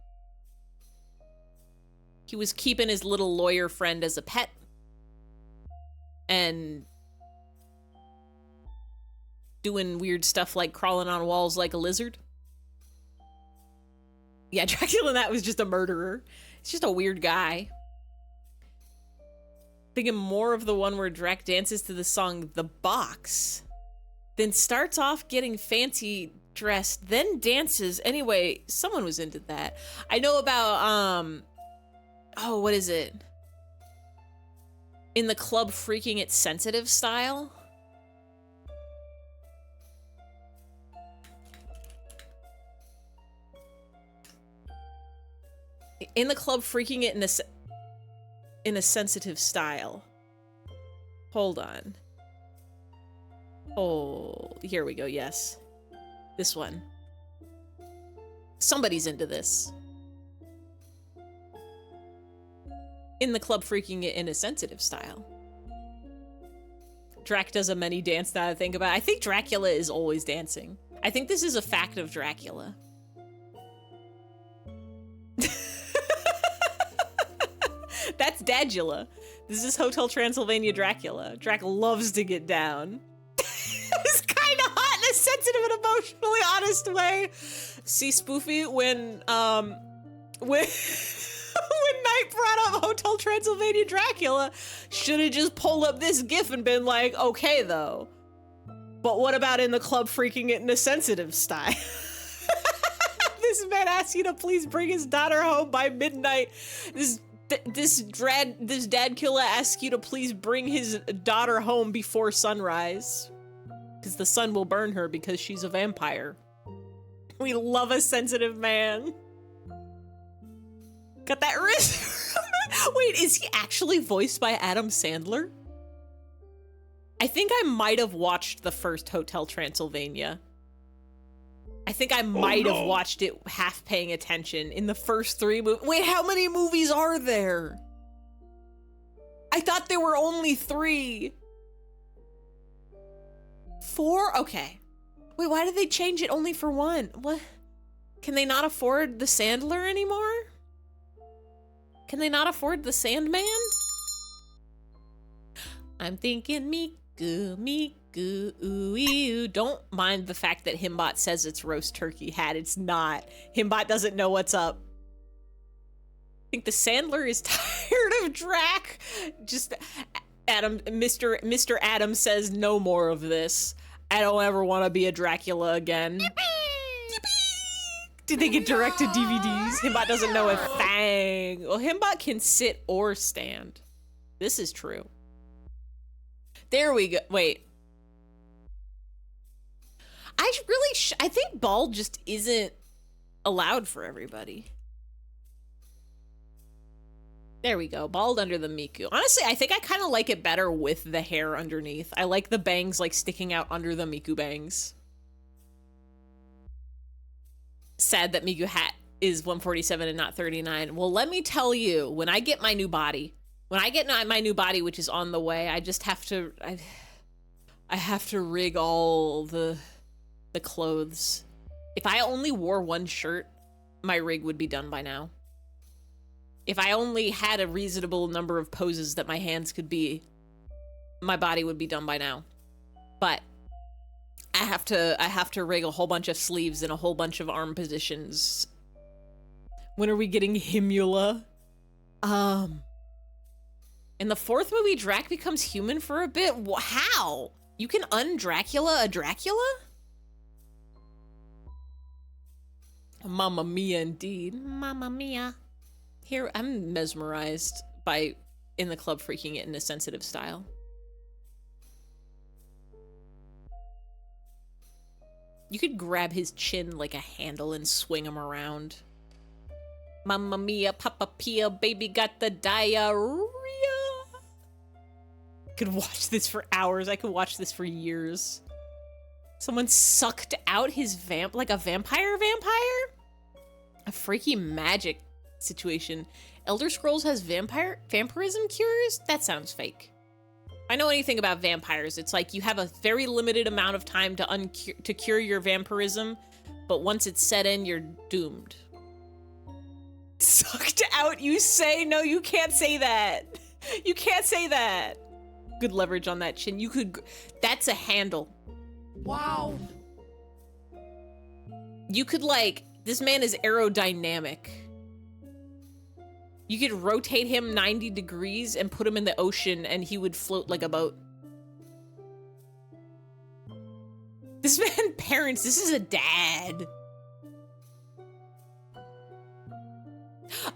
He was keeping his little lawyer friend as a pet. And doing weird stuff like crawling on walls like a lizard. Yeah, Dracula in that was just a murderer. It's just a weird guy. Thinking more of the one where Drac dances to the song The Box, then starts off getting fancy dressed, then dances. Anyway, someone was into that. I know about, oh, what is it? In the Club Freaking It Sensitive Style. In the Club Freaking It in a Sensitive Style. Hold on. Oh, here we go, yes. This one. Somebody's into this. In the Club Freaking It in a Sensitive Style. Drac does a many dance now that I think about it. I think Dracula is always dancing. I think this is a fact of Dracula. That's Dadula. This is Hotel Transylvania Dracula. Drac loves to get down. It's kind of hot in a sensitive and emotionally honest way. See, Spoofy, when when Knight brought up Hotel Transylvania Dracula, should have just pulled up this gif and been like, okay, though. But what about in the Club Freaking It in a Sensitive Style? This man asks you to please bring his daughter home by midnight. This dad killer asks you to please bring his daughter home before sunrise. Because the sun will burn her because she's a vampire. We love a sensitive man. Got that wrist? Wait, is he actually voiced by Adam Sandler? I think I might have watched the first Hotel Transylvania. I think I might have watched it half paying attention in the first 3 movies. Wait, how many movies are there? I thought there were only 3. 4? Okay. Wait, why did they change it only for 1? What? Can they not afford the Sandler anymore? Can they not afford the Sandman? I'm thinking Miku, Miku, ooh, ew. Don't mind the fact that Himbot says it's roast turkey hat. It's not. Himbot doesn't know what's up. I think the Sandler is tired of Drac. Just Mr. Adam says no more of this. I don't ever want to be a Dracula again. Did they get directed DVDs? Himbot doesn't know a thing. Well, Himbot can sit or stand. This is true. There we go. Wait. I think bald just isn't allowed for everybody. There we go. Bald under the Miku. Honestly, I think I kind of like it better with the hair underneath. I like the bangs like sticking out under the Miku bangs. Sad that Miku hat is 147 and not 39. Well, let me tell you, when I get my new body, which is on the way, I just have to, I have to rig all the clothes. If I only wore one shirt, my rig would be done by now. If I only had a reasonable number of poses that my hands could be, my body would be done by now. But I have to rig a whole bunch of sleeves and a whole bunch of arm positions. When are we getting Himula? In the 4th movie, Drac becomes human for a bit? How? You can un-Dracula a Dracula? Mamma mia, indeed. Mamma mia. Here, I'm mesmerized by In the Club Freaking It in a Sensitive Style. You could grab his chin like a handle and swing him around. Mamma mia, Papa Pia, baby got the diarrhea. Could watch this for hours. I could watch this for years. Someone sucked out his like a vampire? A freaky magic situation. Elder Scrolls has vampirism cures? That sounds fake. If I know anything about vampires, it's like you have a very limited amount of time to cure your vampirism, but once it's set in, you're doomed. Sucked out, you say? No, you can't say that. You can't say that. Good leverage on that chin. You could, that's a handle. Wow. You could like, this man is aerodynamic. You could rotate him 90 degrees and put him in the ocean and he would float like a boat. This man parents, this is a dad.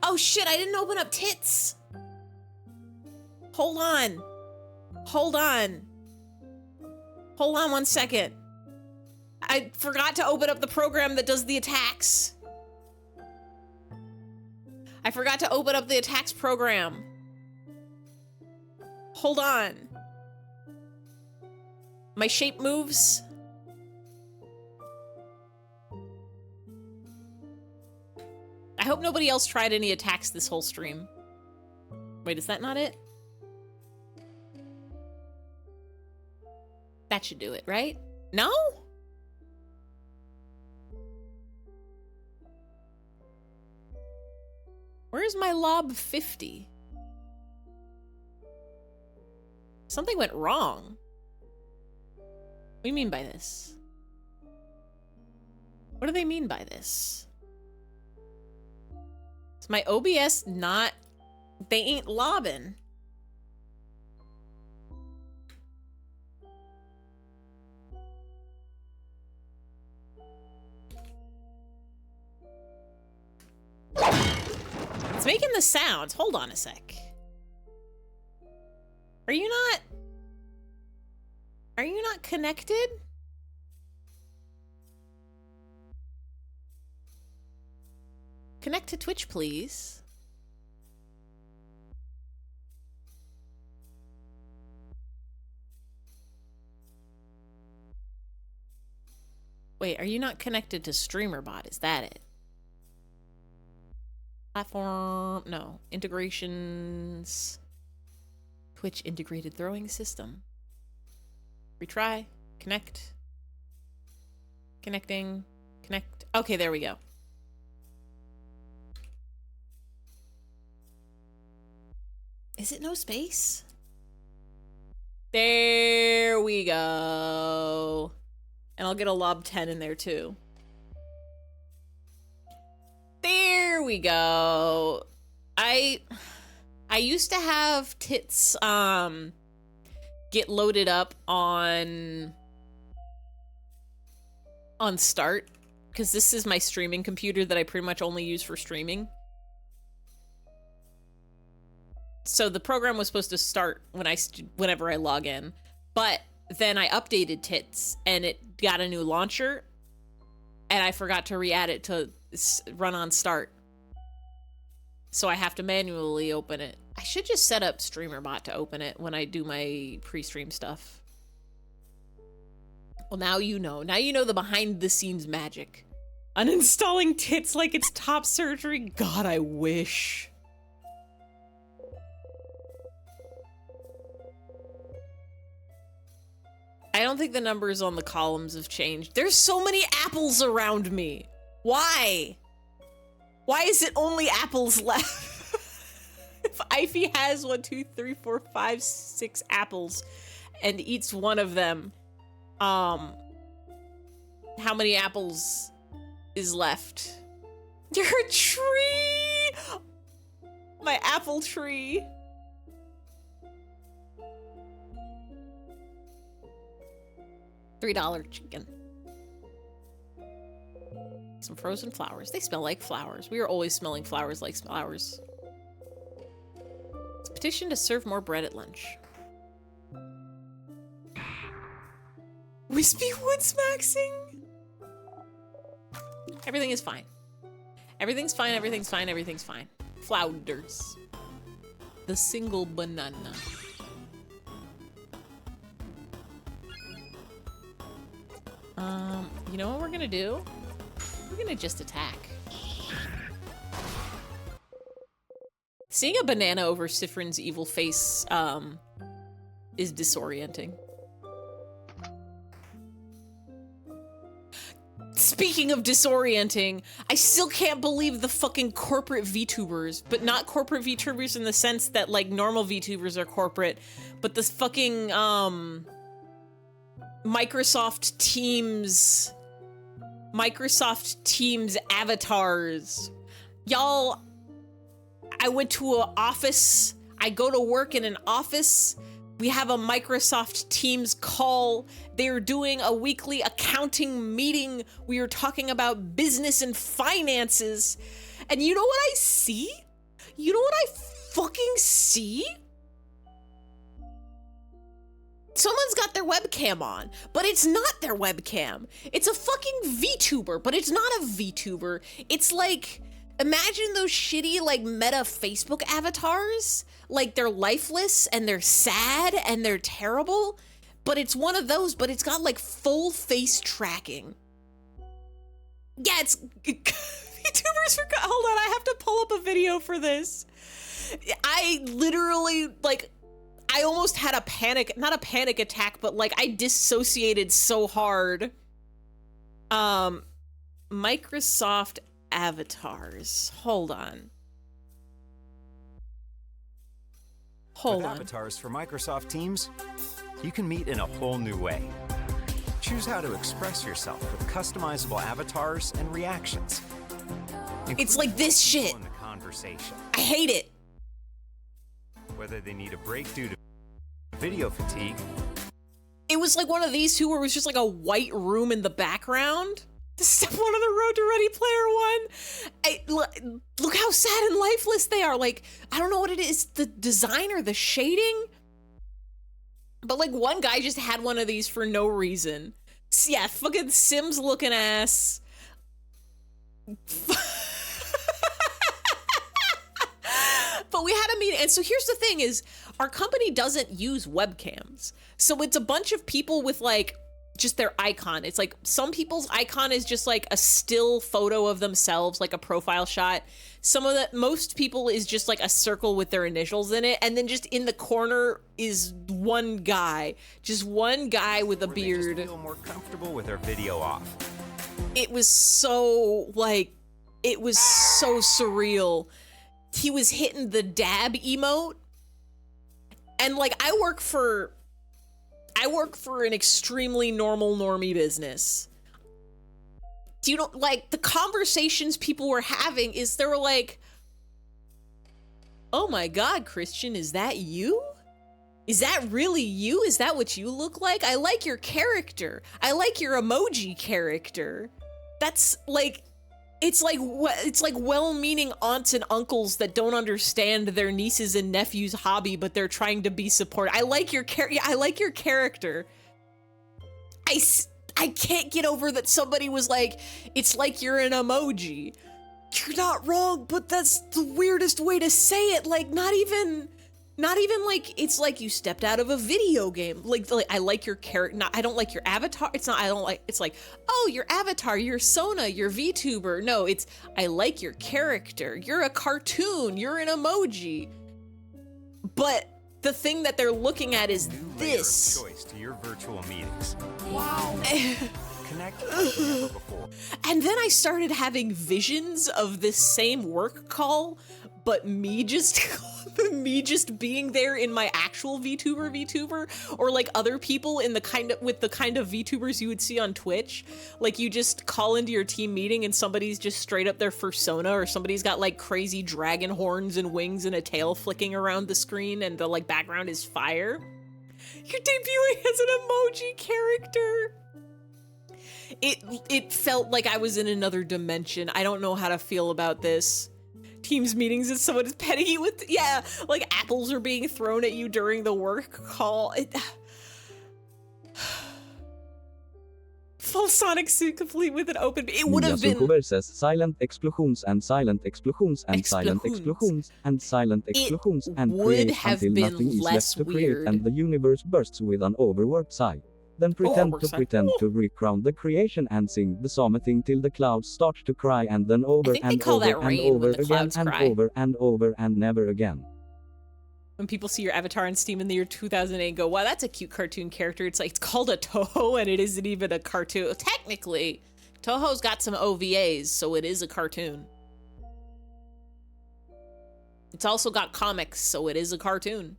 Oh shit, I didn't open up tits. Hold on. Hold on. Hold on 1 second. I forgot to open up the program that does the attacks. I forgot to open up the attacks program. Hold on. My shape moves. I hope nobody else tried any attacks this whole stream. Wait, is that not it? That should do it, right? No? Where's my lob 50? Something went wrong. What do you mean by this? What do they mean by this? Is my OBS not... They ain't lobbing. It's making the sounds. Hold on a sec. Are you not connected? Connect to Twitch, please. Wait, are you not connected to StreamerBot? Is that it? Platform, no. Integrations. Twitch integrated throwing system. Retry. Connect. Connecting. Connect. Okay, there we go. Is it no space? There we go. And I'll get a lob 10 in there too. There we go. I used to have tits get loaded up on start because this is my streaming computer that I pretty much only use for streaming. So the program was supposed to start whenever I log in, but then I updated tits and it got a new launcher and I forgot to re-add it to run on start. So I have to manually open it. I should just set up StreamerBot to open it when I do my pre-stream stuff. Well, now you know. Now you know the behind-the-scenes magic. Uninstalling tits like it's top surgery? God, I wish. I don't think the numbers on the columns have changed. There's so many apples around me. Why? Why is it only apples left? If Ivy has 1, 2, 3, 4, 5, 6 apples and eats one of them, how many apples is left? You're a tree! My apple tree. $3 chicken. Some frozen flowers. They smell like flowers. We are always smelling flowers like flowers. It's a petition to serve more bread at lunch. Wispy Woods maxing? Everything is fine. Everything's fine, everything's fine, everything's fine. Flounders. The single banana. You know what we're gonna do? We're gonna just attack. Seeing a banana over Sifrin's evil face, is disorienting. Speaking of disorienting, I still can't believe the fucking corporate VTubers, but not corporate VTubers in the sense that like normal VTubers are corporate, but this fucking, Microsoft Teams avatars. Y'all, I went to an office. I go to work in an office. We have a Microsoft Teams call. They're doing a weekly accounting meeting. We are talking about business and finances. And you know what I see? You know what I fucking see? Someone's got their webcam on, but it's not their webcam. It's a fucking VTuber, but it's not a VTuber. It's like, imagine those shitty like meta Facebook avatars. Like they're lifeless and they're sad and they're terrible, but it's one of those, but it's got like full face tracking. Yeah, it's VTubers forgot. Hold on, I have to pull up a video for this. I literally like, I almost had a panic, not a panic attack, but like I dissociated so hard. Microsoft avatars. Hold on. With avatars for Microsoft Teams, you can meet in a whole new way. Choose how to express yourself with customizable avatars and reactions. It's like this shit. In the conversation. I hate it. Whether they need a break due to video fatigue. It was like one of these two where it was just like a white room in the background. Step one on the road to Ready Player One. Look how sad and lifeless they are. Like, I don't know what it is, the design or the shading. But like one guy just had one of these for no reason. Yeah, fucking Sims looking ass. But we had a meeting, and so here's the thing is, our company doesn't use webcams. So it's a bunch of people with like, just their icon. It's like some people's icon is just like a still photo of themselves, like a profile shot. Most people is just like a circle with their initials in it. And then just in the corner is one guy, just one guy with a beard. They just feel more comfortable with their video off. It was so like, it was so surreal. He was hitting the dab emote. And like, I work for an extremely normal normie business. Do you know, like the conversations people were having is they were like, oh my God, Christian, is that you? Is that really you? Is that what you look like? I like your character. I like your emoji character. That's like, it's like well-meaning aunts and uncles that don't understand their nieces and nephews' hobby, but they're trying to be supportive. I like your I like your character. I can't get over that somebody was like, it's like you're an emoji. You're not wrong, but that's the weirdest way to say it. Like, not even like, it's like you stepped out of a video game. Like I like your character. I don't like your avatar. It's not, I don't like, it's like, oh, your avatar, your Sona, your VTuber. No, it's, I like your character. You're a cartoon. You're an emoji. But the thing that they're looking at is this. Choice to your virtual meetings. Wow. Connect like never before. And then I started having visions of this same work call, but me just being there in my actual VTuber, or like other people in the kind of VTubers you would see on Twitch. Like you just call into your team meeting and somebody's just straight up their persona, or somebody's got like crazy dragon horns and wings and a tail flicking around the screen and the like background is fire. You're debuting as an emoji character. It felt like I was in another dimension. I don't know how to feel about this. Teams meetings and someone is petting you with, yeah, like apples are being thrown at you during the work call. Full Sonic suit complete with an open, it would have been versus silent explosions and silent explosions and silent explosions and silent explosions and would create have until been nothing is less left to create weird. and the universe bursts with an overworked sigh. Then pretend to 4%. pretend to recount the creation and sing the same thing till the clouds start to cry, and then over think they and call over that and rain over when the again clouds and cry. over and over and never again. When people see your avatar on Steam in the year 2008 and go, wow, that's a cute cartoon character. It's like, it's called a Toho and it isn't even a cartoon. Technically, Toho's got some OVAs, so it is a cartoon. It's also got comics, so it is a cartoon.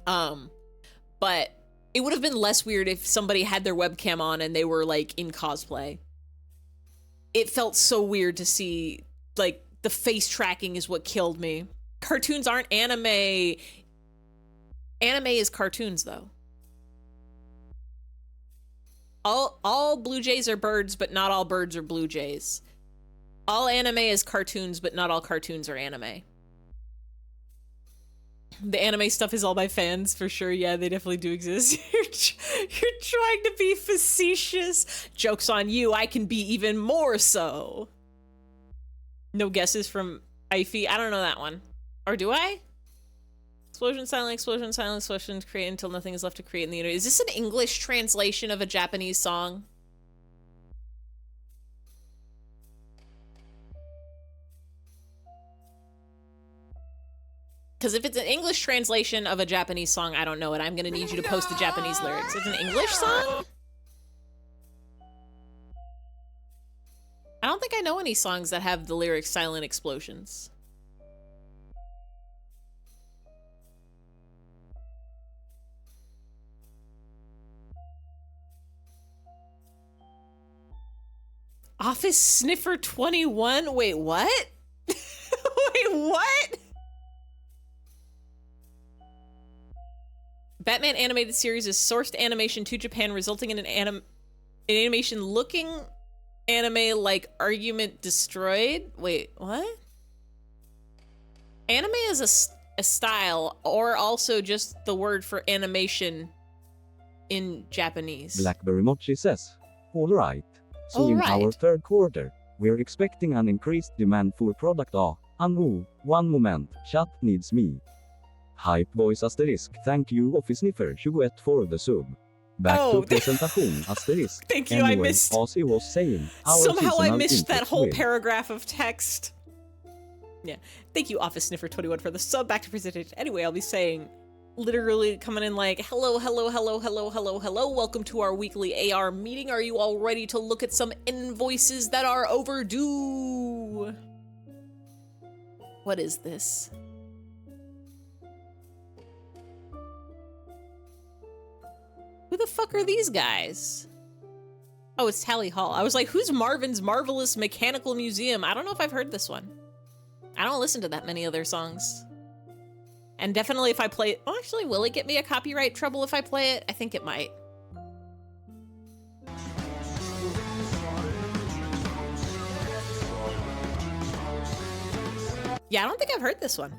But it would have been less weird if somebody had their webcam on and they were like in cosplay. It felt so weird to see, like, the face tracking is what killed me. Cartoons aren't anime. Anime is cartoons, though. All blue jays are birds, but not all birds are blue jays. All anime is cartoons, but not all cartoons are anime. The anime stuff is all by fans, for sure. Yeah, they definitely do exist. You're trying to be facetious. Joke's on you, I can be even more so. No guesses from Ify? I don't know that one. Or do I? Explosion, silent, explosion, create until nothing is left to create in the universe. Is this an English translation of a Japanese song? Because if it's an English translation of a Japanese song, I don't know it. I'm going to need you to post the Japanese lyrics. It's an English song? I don't think I know any songs that have the lyrics silent explosions. Office Sniffer 21? Wait, what? Wait, what? Batman animated series is sourced animation to Japan, resulting in an animation looking anime like Argument Destroyed. Wait, what? Anime is a style, or also just the word for animation in Japanese. Blackberry Mochi says, alright. So in our third quarter, we're expecting an increased demand for product A. One moment, chat needs me. Hype voice asterisk, thank you Office Sniffer 21 for the sub. Back to presentation asterisk. Thank you, anyway, I missed. As he was saying, Somehow I seasonal missed that input whole will. paragraph of text. Yeah. Thank you, Office Sniffer 21 for the sub. Back to presentation. Anyway, I'll be saying, literally coming in like, hello, hello, hello, hello, hello, hello. Welcome to our weekly AR meeting. Are you all ready to look at some invoices that are overdue? What is this? Who the fuck are these guys? Oh, it's Tally Hall. I was like, who's Marvin's Marvelous Mechanical Museum? I don't know if I've heard this one. I don't listen to that many of their songs. And definitely if I play it, oh, actually, will it get me a copyright trouble if I play it? I think it might. Yeah, I don't think I've heard this one.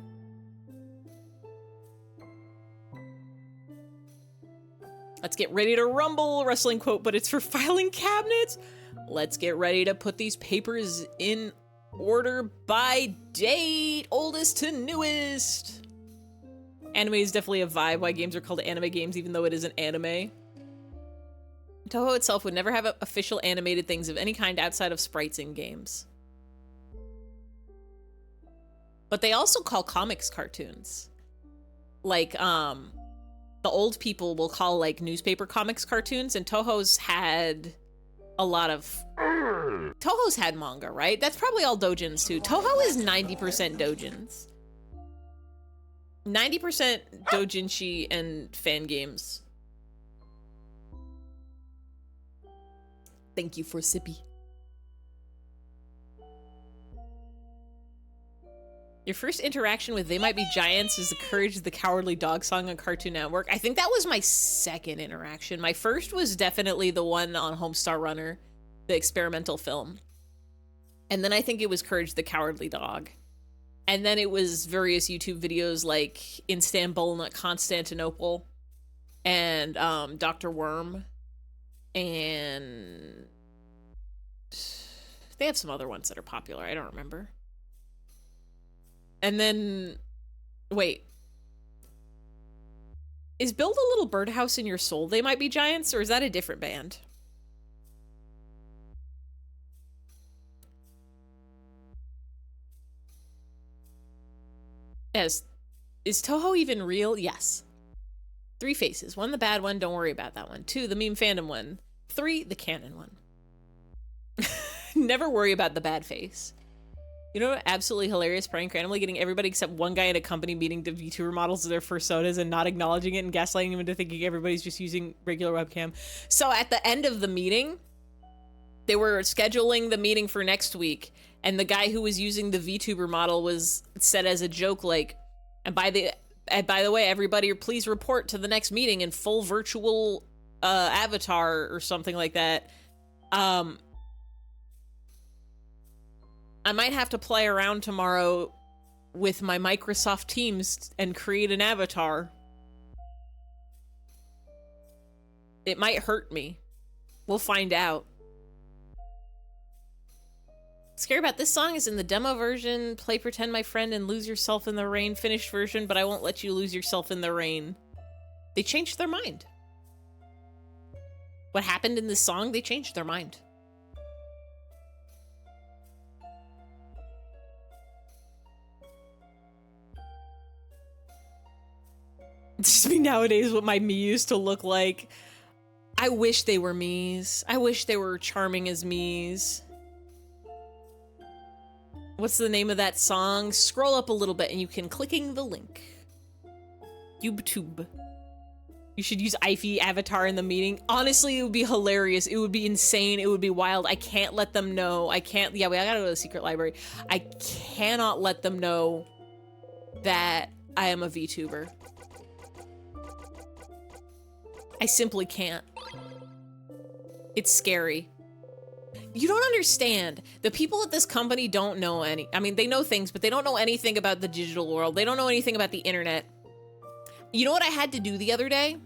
Let's get ready to rumble, wrestling quote, but it's for filing cabinets. Let's get ready to put these papers in order by date, oldest to newest. Anime is definitely a vibe why games are called anime games, even though it isn't anime. Toho itself would never have official animated things of any kind outside of sprites in games. But they also call comics cartoons. Like, the old people will call like newspaper comics cartoons, and Toho's had a lot of... Toho's had manga, right? That's probably all doujins too. Toho is 90% doujins. 90% doujinshi and fan games. Thank you for Sippy. Your first interaction with They Might Be Giants is the Courage of the Cowardly Dog song on Cartoon Network. I think that was my second interaction. My first was definitely the one on Homestar Runner, the experimental film. And then I think it was Courage the Cowardly Dog. And then it was various YouTube videos like Istanbul, not Constantinople, and Dr. Worm. And they have some other ones that are popular. I don't remember. And then, wait. Is Build a Little Birdhouse in Your Soul They Might Be Giants, or is that a different band? Yes. Is Toho even real? Yes. 3 faces. 1, the bad one. Don't worry about that one. 2, the meme fandom one. 3, the canon one. Never worry about the bad face. You know what? Absolutely hilarious prank, randomly getting everybody except one guy in a company meeting to VTuber models of their first sodas and not acknowledging it and gaslighting them into thinking everybody's just using regular webcam. So at the end of the meeting, they were scheduling the meeting for next week, and the guy who was using the VTuber model was said as a joke, like, and by the way, everybody please report to the next meeting in full virtual avatar or something like that. I might have to play around tomorrow with my Microsoft Teams and create an avatar. It might hurt me. We'll find out. Scary about this song is in the demo version. Play Pretend My Friend and Lose Yourself in the Rain finished version, but I won't let you lose yourself in the rain. They changed their mind. What happened in this song, they changed their mind. This is me nowadays, what my me used to look like. I wish they were me's. I wish they were charming as me's. What's the name of that song? Scroll up a little bit and you can clicking the link. YouTube. You should use Ify avatar in the meeting. Honestly, it would be hilarious. It would be insane. It would be wild. I can't let them know. I can't. Yeah, I gotta go to the secret library. I cannot let them know that I am a VTuber. I simply can't. It's scary. You don't understand. The people at this company don't know I mean, they know things, but they don't know anything about the digital world. They don't know anything about the internet. You know what I had to do the other day?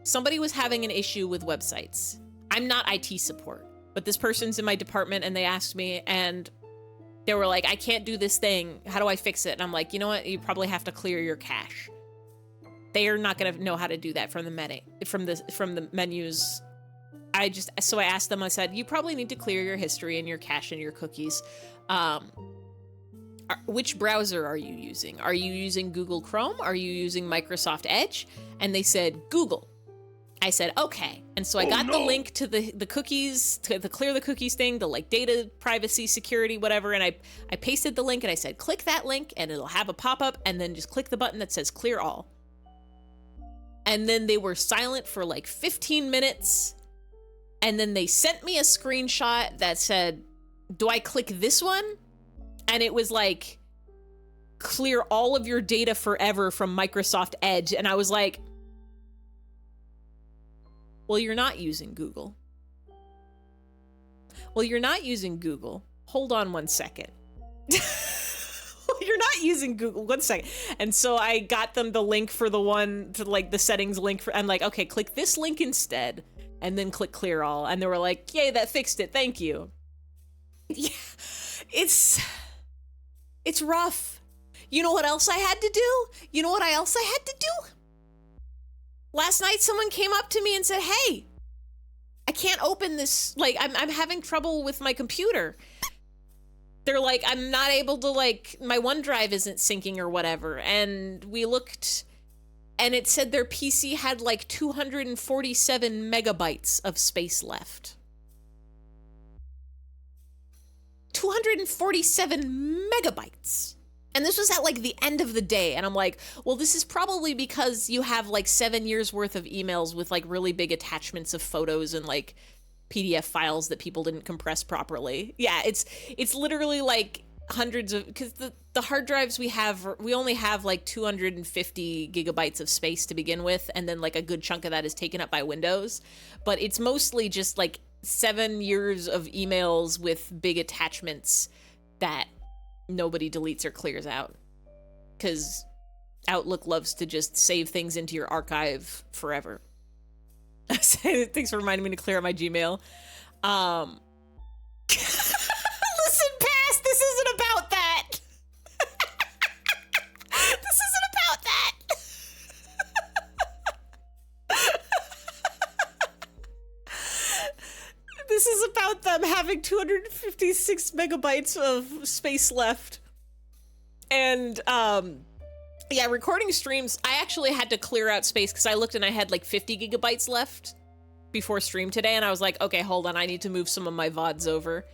Somebody was having an issue with websites. I'm not IT support, but this person's in my department and they asked me and they were like, I can't do this thing. How do I fix it? And I'm like, you know what? You probably have to clear your cache. They are not going to know how to do that from the menus. So I asked them, I said, you probably need to clear your history and your cache and your cookies. Which browser are you using? Are you using Google Chrome? Are you using Microsoft Edge? And they said, Google. I said, okay. And so I got the link to the cookies, to the clear the cookies thing, the like data privacy security, whatever. And I pasted the link and I said, click that link and it'll have a pop-up and then just click the button that says clear all. And then they were silent for like 15 minutes. And then they sent me a screenshot that said, do I click this one? And it was like, clear all of your data forever from Microsoft Edge. And I was like, well, you're not using Google. Well, you're not using Google. Hold on one second. You're not using Google. 1 second. And so I got them the link for the one to like the settings link for, I'm like, okay, click this link instead and then click clear all. And they were like, yay, that fixed it. Thank you. Yeah, it's rough. You know what else I had to do? You know what else I had to do? Last night, someone came up to me and said, hey, I can't open this. Like, I'm having trouble with my computer. They're like, I'm not able to, like, my OneDrive isn't syncing or whatever. And we looked, and it said their PC had, like, 247 megabytes of space left. 247 megabytes. And this was at, like, the end of the day. And I'm like, well, this is probably because you have, like, 7 years worth of emails with, like, really big attachments of photos and, like, PDF files that people didn't compress properly. Yeah, it's literally like hundreds of, because the hard drives we only have like 250 gigabytes of space to begin with, and then like a good chunk of that is taken up by Windows. But it's mostly just like 7 years of emails with big attachments that nobody deletes or clears out, because Outlook loves to just save things into your archive forever. Thanks for reminding me to clear out my Gmail. Listen, Past, this isn't about that. This isn't about that. This is about them having 256 megabytes of space left. And, yeah, recording streams, I actually had to clear out space because I looked and I had like 50 gigabytes left before stream today, and I was like, okay, hold on, I need to move some of my VODs over.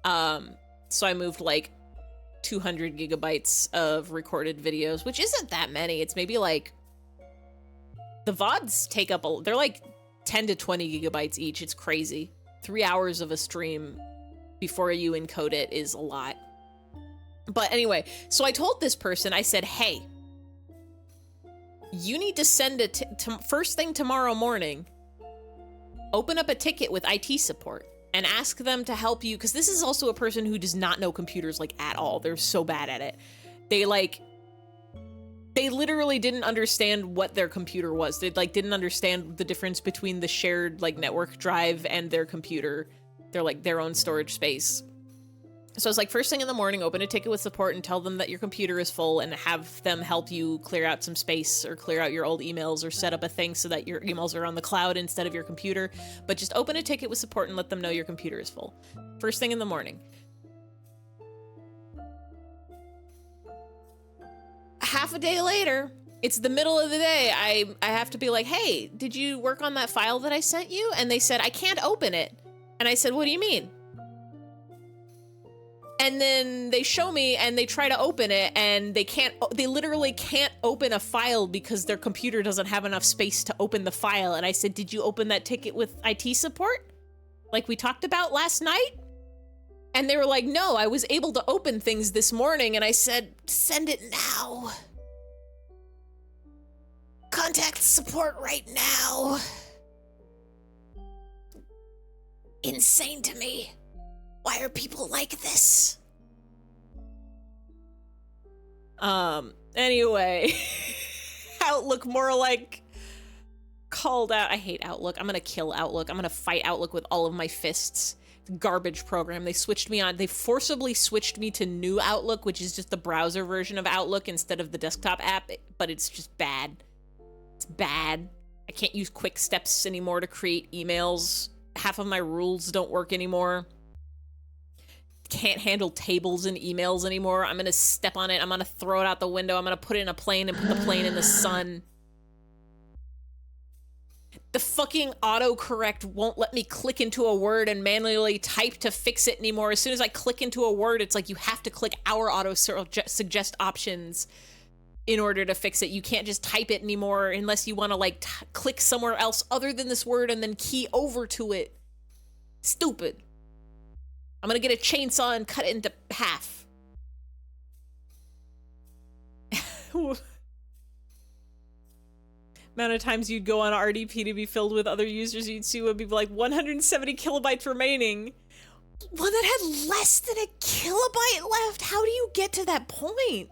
So I moved like 200 gigabytes of recorded videos, which isn't that many. It's maybe like, the VODs take up, they're like 10 to 20 gigabytes each. It's crazy. 3 hours of a stream before you encode it is a lot. But anyway, so I told this person, I said, hey, you need to send it first thing tomorrow morning, open up a ticket with IT support and ask them to help you, because this is also a person who does not know computers like at all. They're so bad at it. They literally didn't understand what their computer was. They like didn't understand the difference between the shared like network drive and their computer. They're like their own storage space. So it's like first thing in the morning, open a ticket with support and tell them that your computer is full and have them help you clear out some space or clear out your old emails or set up a thing so that your emails are on the cloud instead of your computer. But just open a ticket with support and let them know your computer is full. First thing in the morning. Half a day later, it's the middle of the day. I have to be like, hey, did you work on that file that I sent you? And they said, I can't open it. And I said, what do you mean? And then they show me and they try to open it and they literally can't open a file because their computer doesn't have enough space to open the file. And I said, did you open that ticket with IT support? Like we talked about last night? And they were like, no, I was able to open things this morning. And I said, send it now. Contact support right now. Insane to me. Why are people like this? Anyway, Outlook more like called out. I hate Outlook. I'm gonna kill Outlook. I'm gonna fight Outlook with all of my fists. Garbage program. They forcibly switched me to New Outlook, which is just the browser version of Outlook instead of the desktop app, but it's just bad. It's bad. I can't use quick steps anymore to create emails. Half of my rules don't work anymore. Can't handle tables and emails anymore. I'm gonna step on it. I'm gonna throw it out the window. I'm gonna put it in a plane and put the plane in the sun. The fucking autocorrect won't let me click into a word and manually type to fix it anymore. As soon as I click into a word, it's like you have to click our auto suggest options in order to fix it. You can't just type it anymore unless you want to like click somewhere else other than this word and then key over to it. Stupid. I'm gonna get a chainsaw and cut it into half. Amount of times you'd go on RDP to be filled with other users, you'd see would be like 170 kilobytes remaining. One that had less than a kilobyte left. How do you get to that point?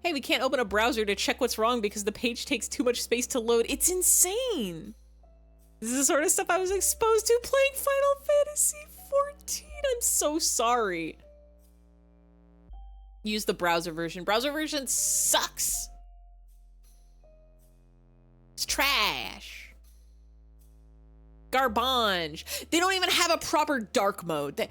Hey, we can't open a browser to check what's wrong because the page takes too much space to load. It's insane. This is the sort of stuff I was exposed to playing Final Fantasy 14. I'm so sorry. Use the browser version. Browser version sucks. It's trash. Garbage. They don't even have a proper dark mode.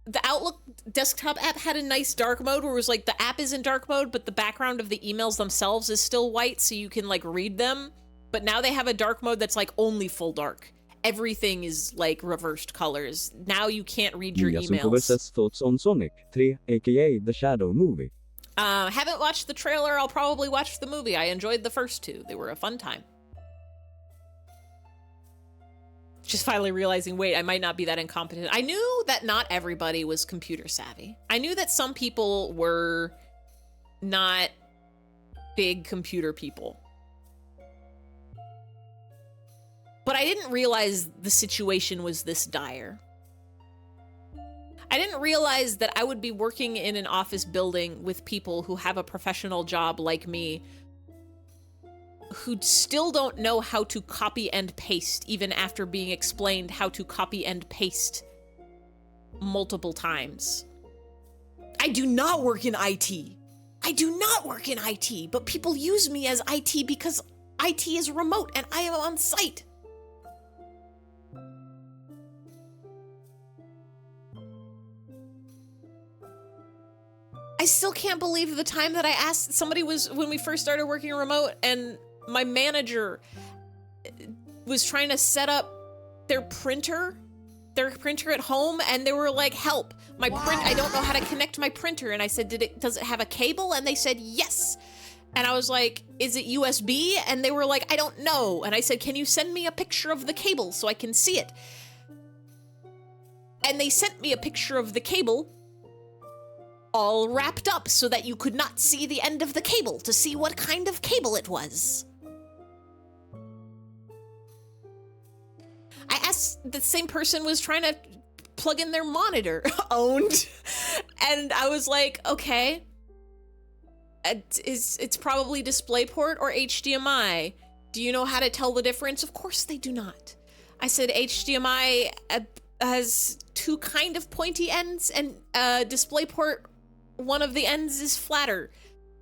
The Outlook desktop app had a nice dark mode where it was like the app is in dark mode, but the background of the emails themselves is still white so you can like read them. But now they have a dark mode that's like only full dark. Everything is like reversed colors. Now you can't read your emails. Thoughts on Sonic 3, aka the Shadow movie. Haven't watched the trailer. I'll probably watch the movie. I enjoyed the first two. They were a fun time. Just finally realizing, wait, I might not be that incompetent. I knew that not everybody was computer savvy. I knew that some people were not big computer people. But I didn't realize the situation was this dire. I didn't realize that I would be working in an office building with people who have a professional job like me, who still don't know how to copy and paste, even after being explained how to copy and paste multiple times. I do not work in IT. I do not work in IT, but people use me as IT because IT is remote and I am on site. still can't believe the time that I asked somebody was when we first started working remote and my manager was trying to set up their printer at home, and they were like, help, my print, I don't know how to connect my printer. And I said, does it have a cable? And they said, yes. And I was like, is it USB? And they were like, I don't know. And I said, can you send me a picture of the cable so I can see it? And they sent me a picture of the cable all wrapped up so that you could not see the end of the cable to see what kind of cable it was. I asked, the same person was trying to plug in their monitor, owned, and I was like, okay, it's probably DisplayPort or HDMI. Do you know how to tell the difference? Of course they do not. I said HDMI has two kind of pointy ends, and DisplayPort, one of the ends is flatter.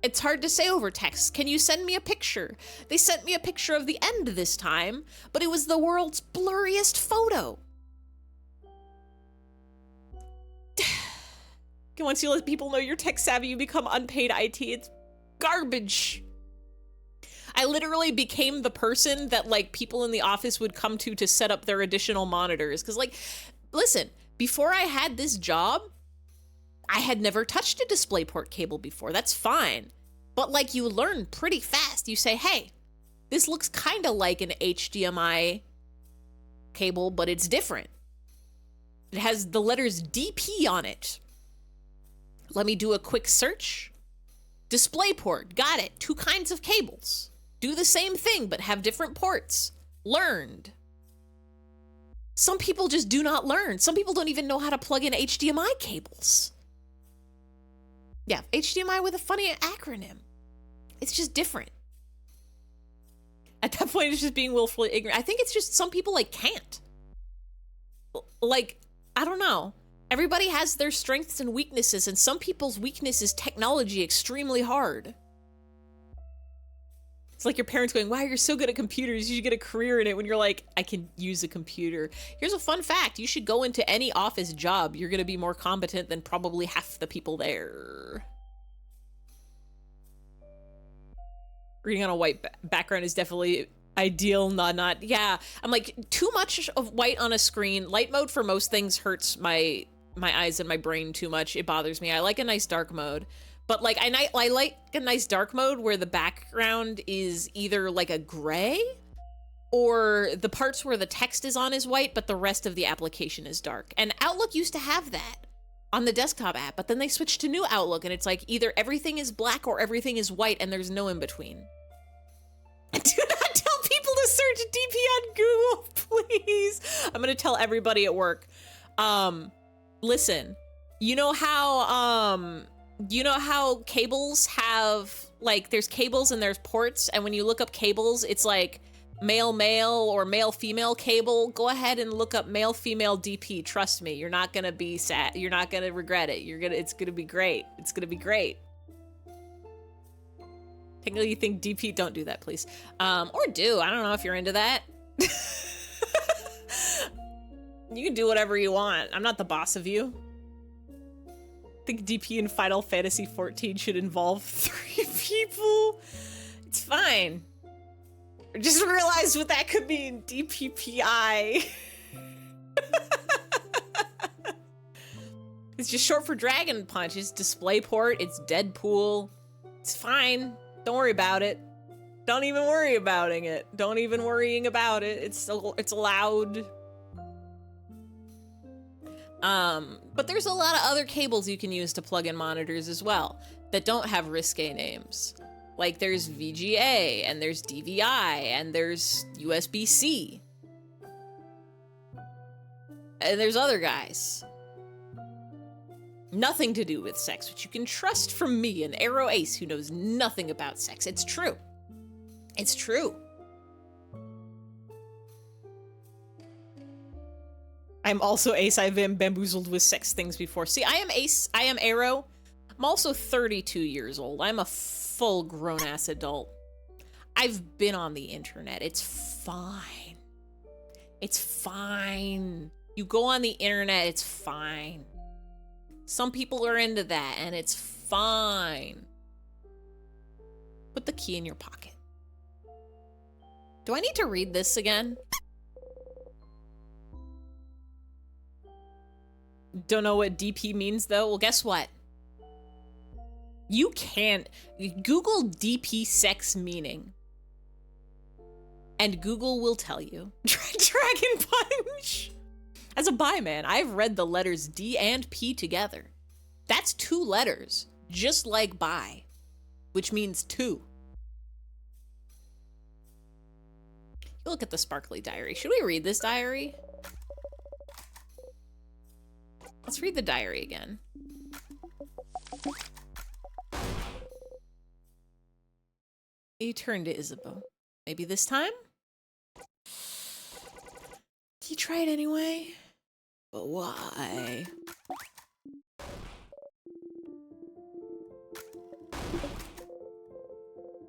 It's hard to say over text. Can you send me a picture? They sent me a picture of the end this time, but it was the world's blurriest photo. Once you let people know you're tech savvy, you become unpaid IT. It's garbage. I literally became the person that like people in the office would come to set up their additional monitors. Cause like, listen, before I had this job, I had never touched a DisplayPort cable before. That's fine. But like you learn pretty fast. You say, hey, this looks kind of like an HDMI cable, but it's different. It has the letters DP on it. Let me do a quick search. DisplayPort, got it. Two kinds of cables. Do the same thing, but have different ports. Learned. Some people just do not learn. Some people don't even know how to plug in HDMI cables. Yeah, HDMI with a funny acronym. It's just different. At that point, it's just being willfully ignorant. I think it's just some people like can't. Like, I don't know. Everybody has their strengths and weaknesses, and some people's weakness is technology extremely hard. It's like your parents going, wow, you're so good at computers, you should get a career in it, when you're like, I can use a computer. Here's a fun fact. You should go into any office job. You're going to be more competent than probably half the people there. Reading on a white background is definitely ideal. Not. Yeah, I'm like, too much of white on a screen. Light mode for most things hurts my eyes and my brain too much. It bothers me. I like a nice dark mode. But like, I like a nice dark mode where the background is either like a gray or the parts where the text is on is white, but the rest of the application is dark. And Outlook used to have that on the desktop app, but then they switched to new Outlook and it's like either everything is black or everything is white and there's no in between. Do not tell people to search DP on Google, please. I'm gonna tell everybody at work. Listen, you know how cables have, like, there's cables and there's ports, and when you look up cables, it's like male-male or male-female cable. Go ahead and look up male-female DP. Trust me, you're not gonna be sad. You're not gonna regret it. It's gonna be great. It's gonna be great. Technically, you think DP, don't do that, please. Or do, I don't know if you're into that. You can do whatever you want. I'm not the boss of you. I think DP in Final Fantasy XIV should involve 3 people. It's fine. I just realized what that could mean. DPPI. It's just short for Dragon Punch. It's DisplayPort. It's Deadpool. It's fine. Don't worry about it. Don't even worry about it. Don't even worrying about it. It's allowed. But there's a lot of other cables you can use to plug in monitors as well that don't have risque names. Like there's VGA and there's DVI and there's USB-C. And there's other guys. Nothing to do with sex, which you can trust from me, an Arrow Ace who knows nothing about sex. It's true. It's true. I'm also Ace. I've been bamboozled with sex things before. See, I am Ace. I am Arrow. I'm also 32 years old. I'm a full grown-ass adult. I've been on the internet. It's fine. It's fine. You go on the internet, it's fine. Some people are into that, and it's fine. Put the key in your pocket. Do I need to read this again? Don't know what DP means though. Well, guess what? You can't Google DP sex meaning. And Google will tell you. Dragon Punch. As a bi man, I've read the letters D and P together. That's 2 letters, just like bi, which means 2. You look at the sparkly diary. Should we read this diary? Let's read the diary again. He turned to Isabeau. Maybe this time? He tried anyway. But why?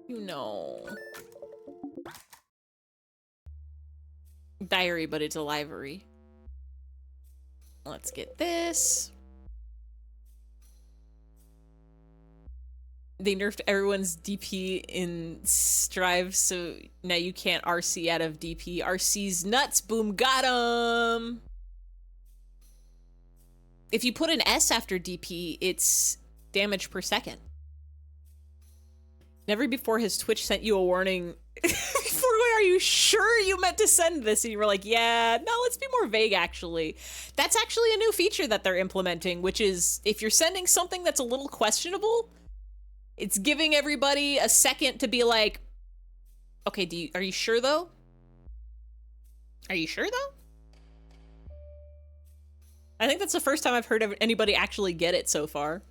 You know. Diary, but it's a livery. Let's get this. They nerfed everyone's DP in Strive, so now you can't RC out of DP. RC's nuts. Boom, got him. If you put an S after DP, it's damage per second. Never before has Twitch sent you a warning. Before, are you sure you meant to send this? And you were like, yeah, no, let's be more vague, actually. That's actually a new feature that they're implementing, which is if you're sending something that's a little questionable, it's giving everybody a second to be like, okay, are you sure though? Are you sure though? I think that's the first time I've heard of anybody actually get it so far.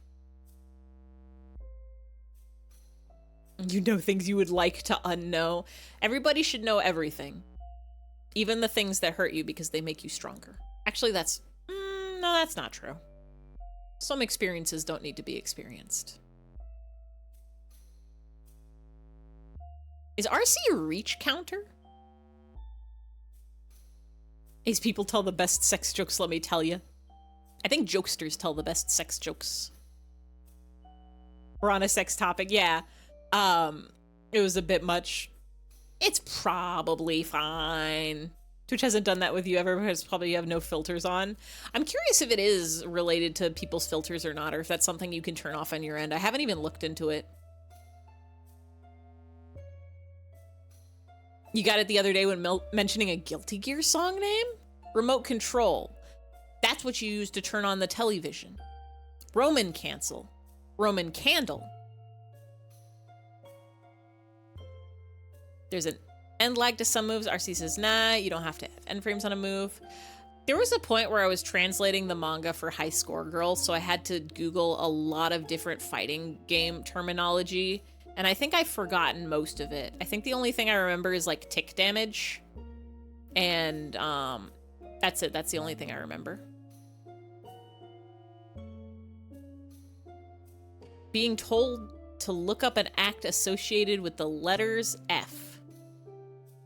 You know things you would like to unknow. Everybody should know everything. Even the things that hurt you because they make you stronger. Actually, no, that's not true. Some experiences don't need to be experienced. Is RC a reach counter? Is people tell the best sex jokes, let me tell you. I think jokesters tell the best sex jokes. We're on a sex topic, yeah. It was a bit much. It's probably fine. Twitch hasn't done that with you ever because probably you have no filters on. I'm curious if it is related to people's filters or not, or if that's something you can turn off on your end. I haven't even looked into it. You got it the other day when mentioning a Guilty Gear song name? Remote control. That's what you use to turn on the television. Roman cancel. Roman candle. There's an end lag to some moves. RC says, nah, you don't have to have end frames on a move. There was a point where I was translating the manga for High Score Girl, so I had to Google a lot of different fighting game terminology, and I think I've forgotten most of it. I think the only thing I remember is like tick damage, and that's it. That's the only thing I remember. Being told to look up an act associated with the letters F.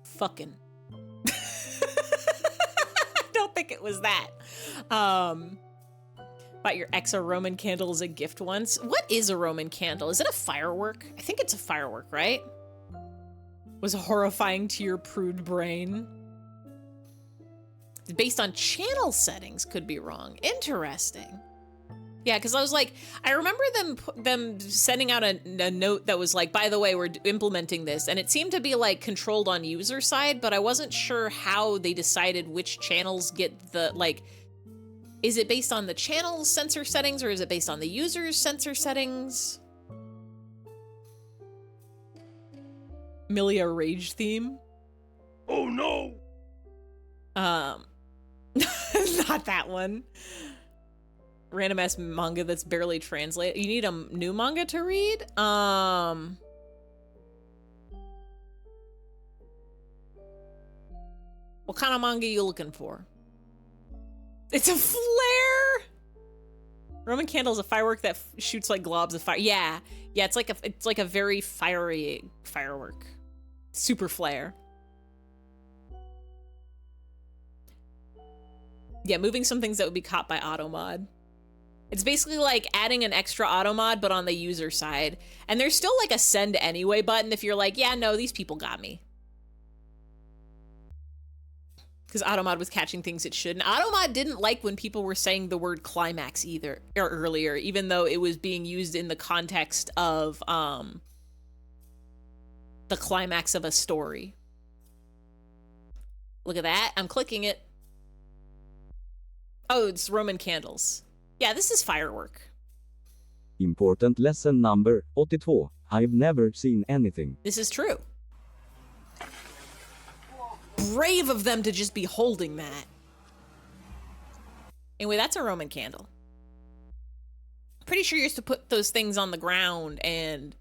Fucking. I don't think it was that. Bought your ex a Roman candle as a gift once. What is a Roman candle? Is it a firework? I think it's a firework, right? Was horrifying to your prude brain. Based on channel settings, could be wrong. Interesting. Yeah, because I was like, I remember them sending out a note that was like, by the way, we're implementing this, and it seemed to be like controlled on user side, but I wasn't sure how they decided which channels get the, like, is it based on the channel's sensor settings or is it based on the user's sensor settings? Milia rage theme. Oh no! Not that one. Random ass manga that's barely translated. You need a new manga to read? What kind of manga you looking for? It's a flare! Roman candle is a firework that shoots like globs of fire. Yeah, it's like a very fiery firework. Super flare. Yeah, moving some things that would be caught by auto mod. It's basically like adding an extra auto mod, but on the user side. And there's still like a send anyway button if you're like, yeah, no, these people got me. Because Automod was catching things it shouldn't. Automod didn't like when people were saying the word climax either, or earlier, even though it was being used in the context of the climax of a story. Look at that. I'm clicking it. Oh, it's Roman candles. Yeah, this is firework. Important lesson number 82. I've never seen anything. This is true. Brave of them to just be holding that. Anyway, that's a Roman candle. Pretty sure you're supposed to put those things on the ground and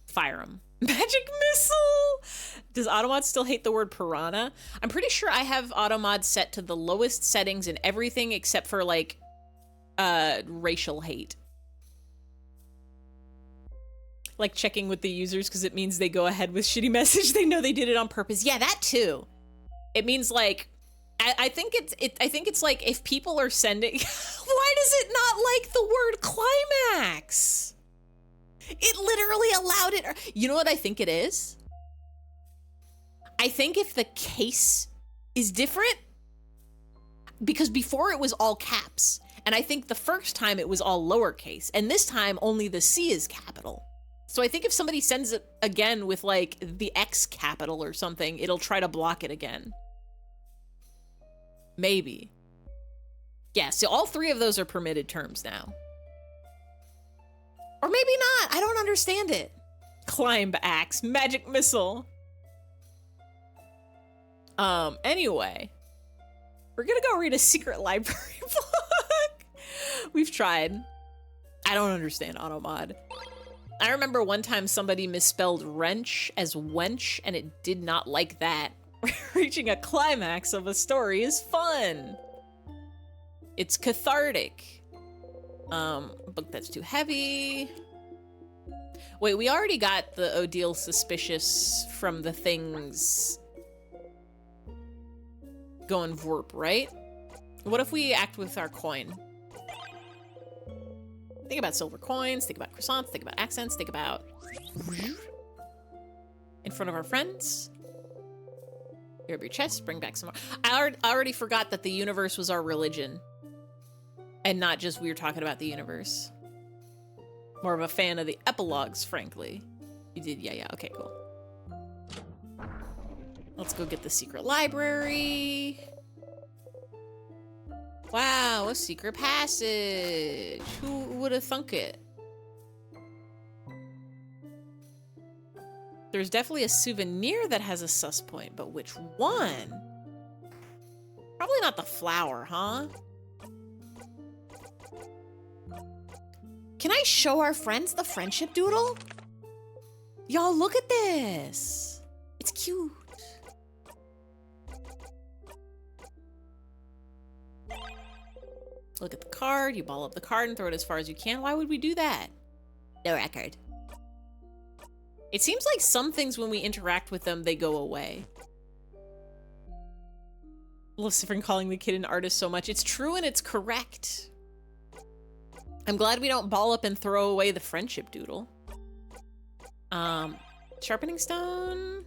fire them. Magic missile! Does Automod still hate the word piranha? I'm pretty sure I have Automod set to the lowest settings in everything except for like racial hate. Like checking with the users because it means they go ahead with shitty message. They know they did it on purpose. Yeah, that too. It means like, I think it's like if people are sending, why does it not like the word climax? It literally allowed it. You know what I think it is? I think if the case is different, because before it was all caps, and I think the first time it was all lowercase, and this time only the C is capital. So I think if somebody sends it again with like the X capital or something, it'll try to block it again. Maybe. Yeah, so all three of those are permitted terms now. Or maybe not. I don't understand it. Climb axe, magic missile. Anyway. We're gonna go read a secret library book. We've tried. I don't understand Automod. I remember one time somebody misspelled wrench as wench, and it did not like that. Reaching a climax of a story is fun. It's cathartic. Book that's too heavy. Wait, we already got the Odile suspicious from the things going vorp, right? What if we act with our coin? Think about silver coins, think about croissants, think about accents, think about in front of our friends. Grab your chest, bring back some more. I already forgot that the universe was our religion. And not just we were talking about the universe. More of a fan of the epilogues, frankly. You did, yeah, okay, cool. Let's go get the secret library. Wow, a secret passage. Who would have thunk it? There's definitely a souvenir that has a sus point, but which one? Probably not the flower, huh? Can I show our friends the friendship doodle? Y'all, look at this. It's cute. Look at the card. You ball up the card and throw it as far as you can. Why would we do that? No record. It seems like some things, when we interact with them, they go away. Lucifer calling the kid an artist so much. It's true and it's correct. I'm glad we don't ball up and throw away the friendship doodle. Sharpening stone.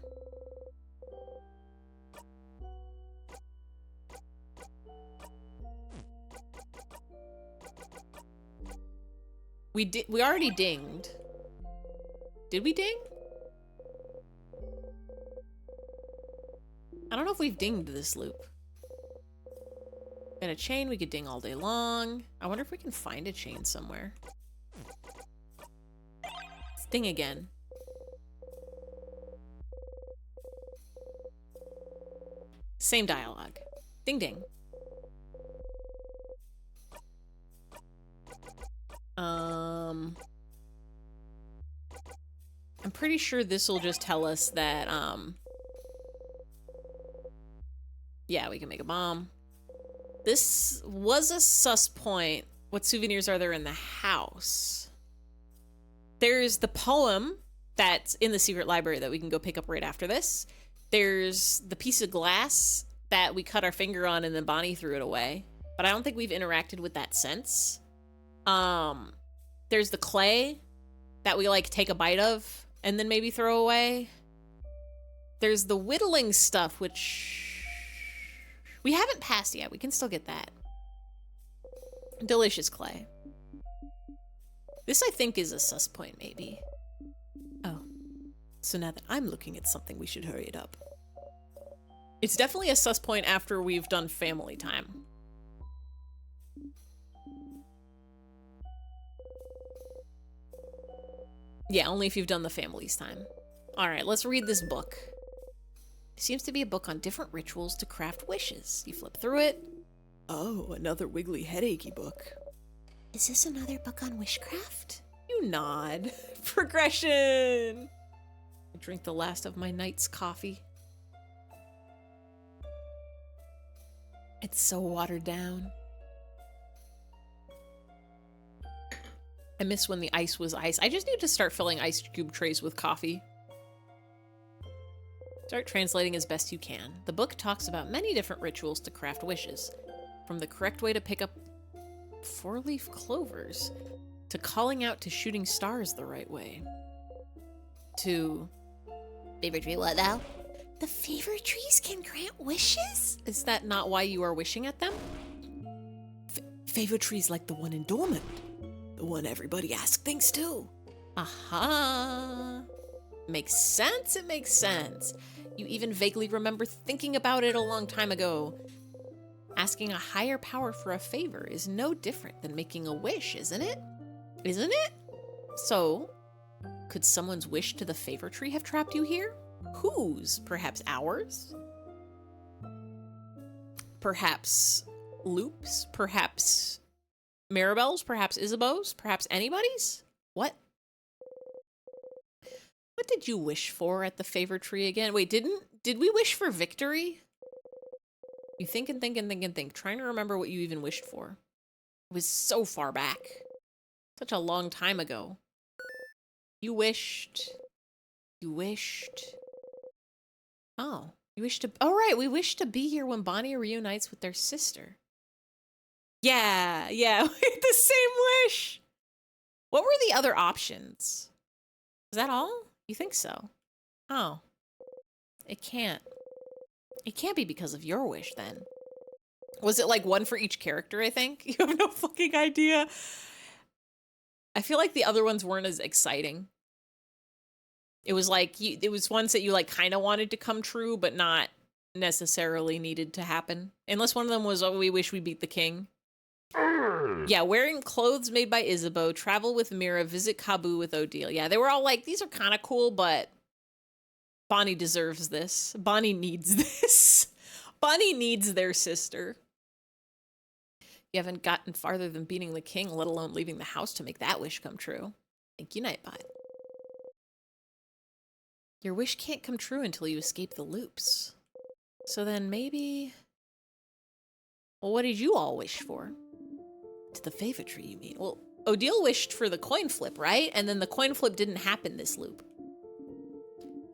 We already dinged. Did we ding? I don't know if we've dinged this loop. Got a chain we could ding all day long. I wonder if we can find a chain somewhere. Let's ding again. Same dialogue. Ding ding. I'm pretty sure this will just tell us that, yeah, we can make a bomb. This was a sus point. What souvenirs are there in the house? There's the poem that's in the secret library that we can go pick up right after this. There's the piece of glass that we cut our finger on and then Bonnie threw it away. But I don't think we've interacted with that since. There's the clay that we like take a bite of and then maybe throw away. There's the whittling stuff, which we haven't passed yet. We can still get that. Delicious clay. This, I think, is a sus point, maybe. Oh. So now that I'm looking at something, we should hurry it up. It's definitely a sus point after we've done family time. Yeah, only if you've done the family's time. All right, let's read this book. It seems to be a book on different rituals to craft wishes. You flip through it. Oh, another wiggly headachy book. Is this another book on wishcraft? You nod. Progression. I drink the last of my night's coffee. It's so watered down. I miss when the ice was ice. I just need to start filling ice cube trays with coffee. Start translating as best you can. The book talks about many different rituals to craft wishes, from the correct way to pick up four-leaf clovers, to calling out to shooting stars the right way, to... Favorite tree, what now? The favorite trees can grant wishes? Is that not why you are wishing at them? Favorite trees like the one in Dormant. The one everybody asks things to. Aha! Makes sense, it makes sense. You even vaguely remember thinking about it a long time ago. Asking a higher power for a favor is no different than making a wish, isn't it? Isn't it? So, could someone's wish to the favor tree have trapped you here? Whose? Perhaps ours? Perhaps Loop's? Perhaps Mirabelle's? Perhaps Isabeau's? Perhaps anybody's? What? What did you wish for at the favor tree again? Wait, did we wish for victory? You think and think and think and think, trying to remember what you even wished for. It was so far back. Such a long time ago. You wished. Oh, you wished to, oh right, we wish to be here when Bonnie reunites with their sister. Yeah, we had the same wish. What were the other options? Is that all? You think so? Oh. It can't be because of your wish then. Was it like one for each character, I think? You have no fucking idea. I feel like the other ones weren't as exciting. It was like, it was ones that you like kind of wanted to come true, but not necessarily needed to happen. Unless one of them was, oh, we wish we beat the king. Yeah, wearing clothes made by Isabeau, travel with Mira, visit Kabu with Odile. Yeah, they were all like, these are kind of cool, but Bonnie deserves this. Bonnie needs this. Bonnie needs their sister. You haven't gotten farther than beating the king, let alone leaving the house to make that wish come true. Thank you, Nightbot. Your wish can't come true until you escape the loops. So then maybe... Well, what did you all wish for? To the favor tree, you mean? Well, Odile wished for the coin flip, right? And then the coin flip didn't happen this loop.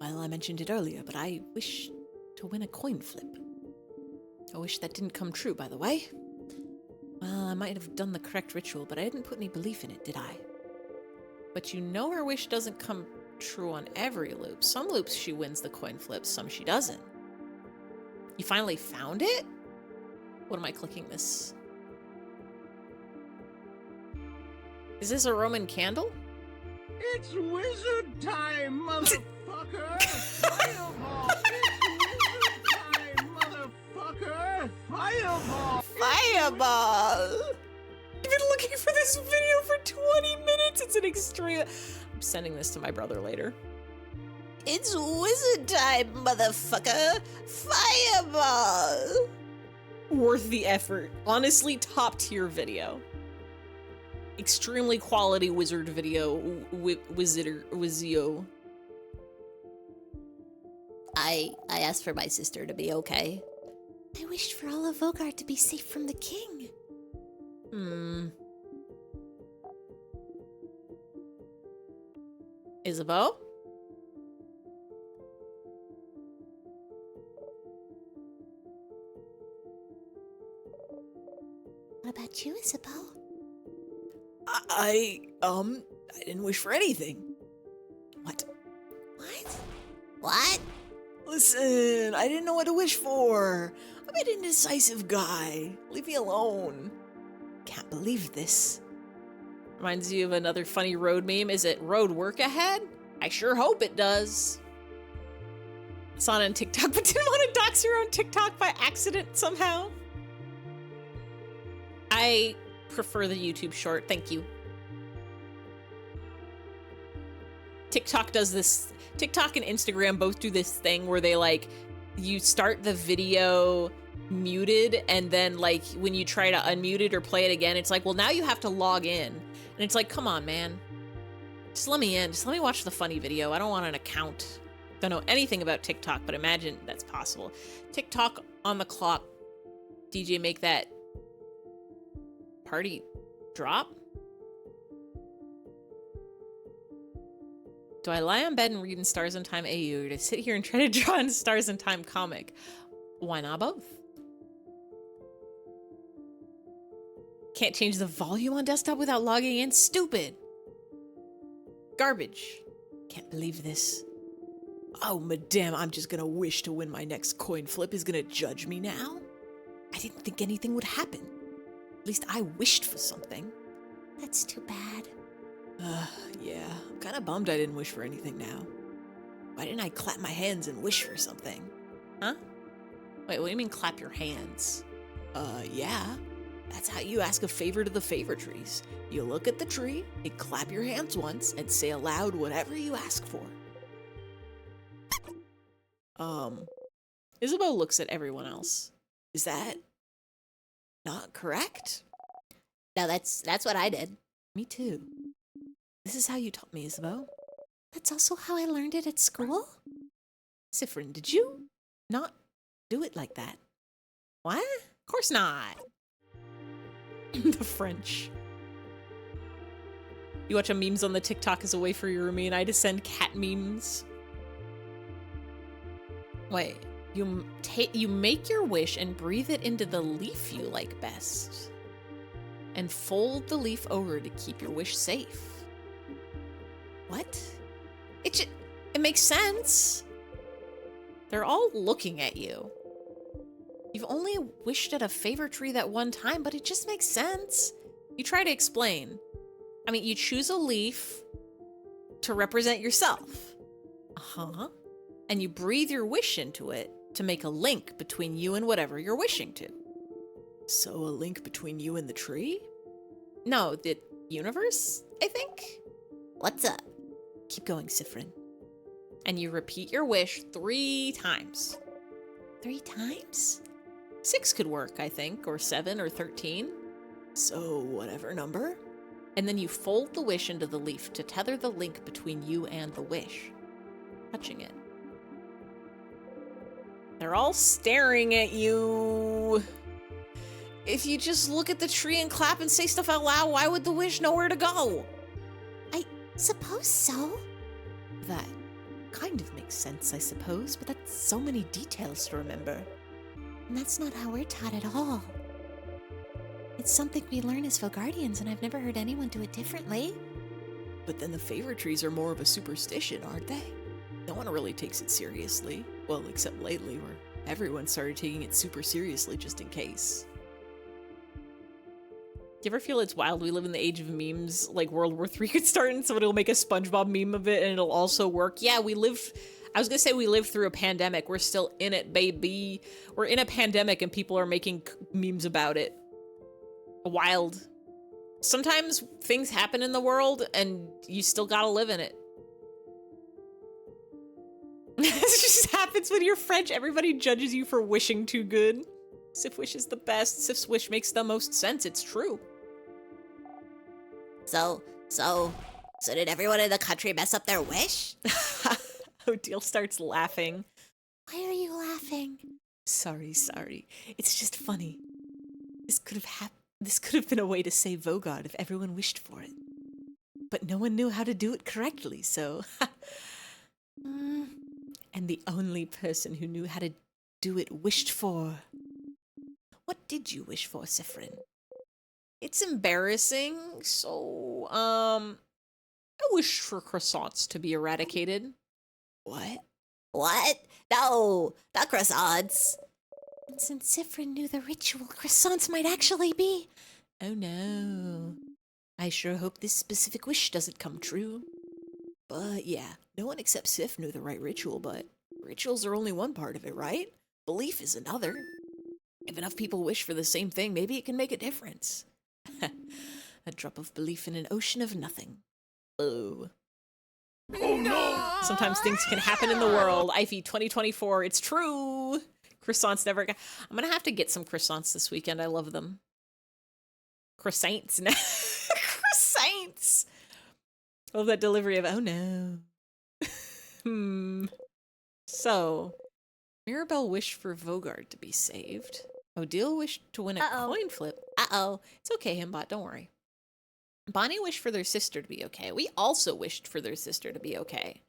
Well, I mentioned it earlier, but I wish to win a coin flip. A wish that didn't come true, by the way. Well, I might have done the correct ritual, but I didn't put any belief in it, did I? But you know her wish doesn't come true on every loop. Some loops she wins the coin flip, some she doesn't. You finally found it? What am I clicking this? Is this a Roman candle? It's wizard time, motherfucker! Fireball! It's wizard time, motherfucker! Fireball! Fireball! I've been looking for this video for 20 minutes. It's an extreme... I'm sending this to my brother later. It's wizard time, motherfucker! Fireball! Worth the effort. Honestly, top tier video. Extremely quality wizard video. Wizio. I asked for my sister to be okay. I wished for all of Vogard to be safe from the king. Isabeau? What about you, Isabeau? I didn't wish for anything. What? What? What? Listen, I didn't know what to wish for. I'm an indecisive guy. Leave me alone. Can't believe this. Reminds you of another funny road meme. Is it road work ahead? I sure hope it does. Saw it on TikTok, but didn't want to dox your own TikTok by accident somehow. I prefer the YouTube short. Thank you. TikTok does this. TikTok and Instagram both do this thing where they like, you start the video muted and then like when you try to unmute it or play it again, it's like, well, now you have to log in. And it's like, come on, man. Just let me in. Just let me watch the funny video. I don't want an account. Don't know anything about TikTok, but imagine that's possible. TikTok on the clock. DJ, make that party drop. Do I lie on bed and read in Stars in Time AU or to sit here and try to draw in Stars in Time comic? Why not both? Can't change the volume on desktop without logging in? Stupid. Garbage. Can't believe this. Oh, madame, I'm just gonna wish to win my next coin flip is gonna judge me now? I didn't think anything would happen. At least I wished for something. That's too bad. Yeah, I'm kinda bummed I didn't wish for anything now. Why didn't I clap my hands and wish for something? Huh? Wait, what do you mean clap your hands? Yeah. That's how you ask a favor to the favor trees. You look at the tree, you clap your hands once, and say aloud whatever you ask for. Isabeau looks at everyone else. Is that not correct? No, that's what I did. Me too. This is how you taught me, Isabeau. That's also how I learned it at school? Sifrin, did you not do it like that? What? Of course not. The French. You watch a memes on the TikTok as a way for your roomie and I to send cat memes. Wait, you make your wish and breathe it into the leaf you like best. And fold the leaf over to keep your wish safe. What? It makes sense. They're all looking at you. You've only wished at a favor tree that one time, but it just makes sense. You try to explain. I mean, you choose a leaf to represent yourself. Uh-huh. And you breathe your wish into it to make a link between you and whatever you're wishing to. So a link between you and the tree? No, the universe, I think? What's up? Keep going, Sifrin. And you repeat your wish 3 times. 3 times? 6 could work, I think, or 7 or 13. So whatever number? And then you fold the wish into the leaf to tether the link between you and the wish. Touching it. They're all staring at you. If you just look at the tree and clap and say stuff out loud, why would the wish know where to go? I suppose so. That kind of makes sense, I suppose, but that's so many details to remember. And that's not how we're taught at all. It's something we learn as Vogardians, and I've never heard anyone do it differently. But then the favor trees are more of a superstition, aren't they? No one really takes it seriously. Well, except lately, where everyone started taking it super seriously just in case. Do you ever feel it's wild? We live in the age of memes. Like World War III could start and somebody will make a SpongeBob meme of it and it'll also work. Yeah, I was gonna say we lived through a pandemic. We're still in it, baby. We're in a pandemic and people are making memes about it. Wild. Sometimes things happen in the world and you still gotta live in it. This just happens when you're French. Everybody judges you for wishing too good. Sif wish is the best. Sif's wish makes the most sense. It's true. So did everyone in the country mess up their wish? Odile starts laughing. Why are you laughing? Sorry. It's just funny. This could have been a way to save Vogard if everyone wished for it. But no one knew how to do it correctly, so... And the only person who knew how to do it wished for... What did you wish for, Sifrin? It's embarrassing. So, I wish for croissants to be eradicated. What? What? No, not croissants. And since Sifrin knew the ritual, croissants might actually be. Oh no. I sure hope this specific wish doesn't come true. But yeah, no one except Sif knew the right ritual, but rituals are only one part of it, right? Belief is another. If enough people wish for the same thing, maybe it can make a difference. A drop of belief in an ocean of nothing. Oh. Oh no! Sometimes things can happen in the world. IFE 2024, it's true. Croissants never got... I'm gonna have to get some croissants this weekend. I love them. Croissants. Croissants. I love that delivery of, oh no. So, Mirabelle wished for Vogard to be saved. Odile wished to win a coin flip. Uh-oh. It's okay, Himbot, don't worry. Bonnie wished for their sister to be okay. We also wished for their sister to be okay.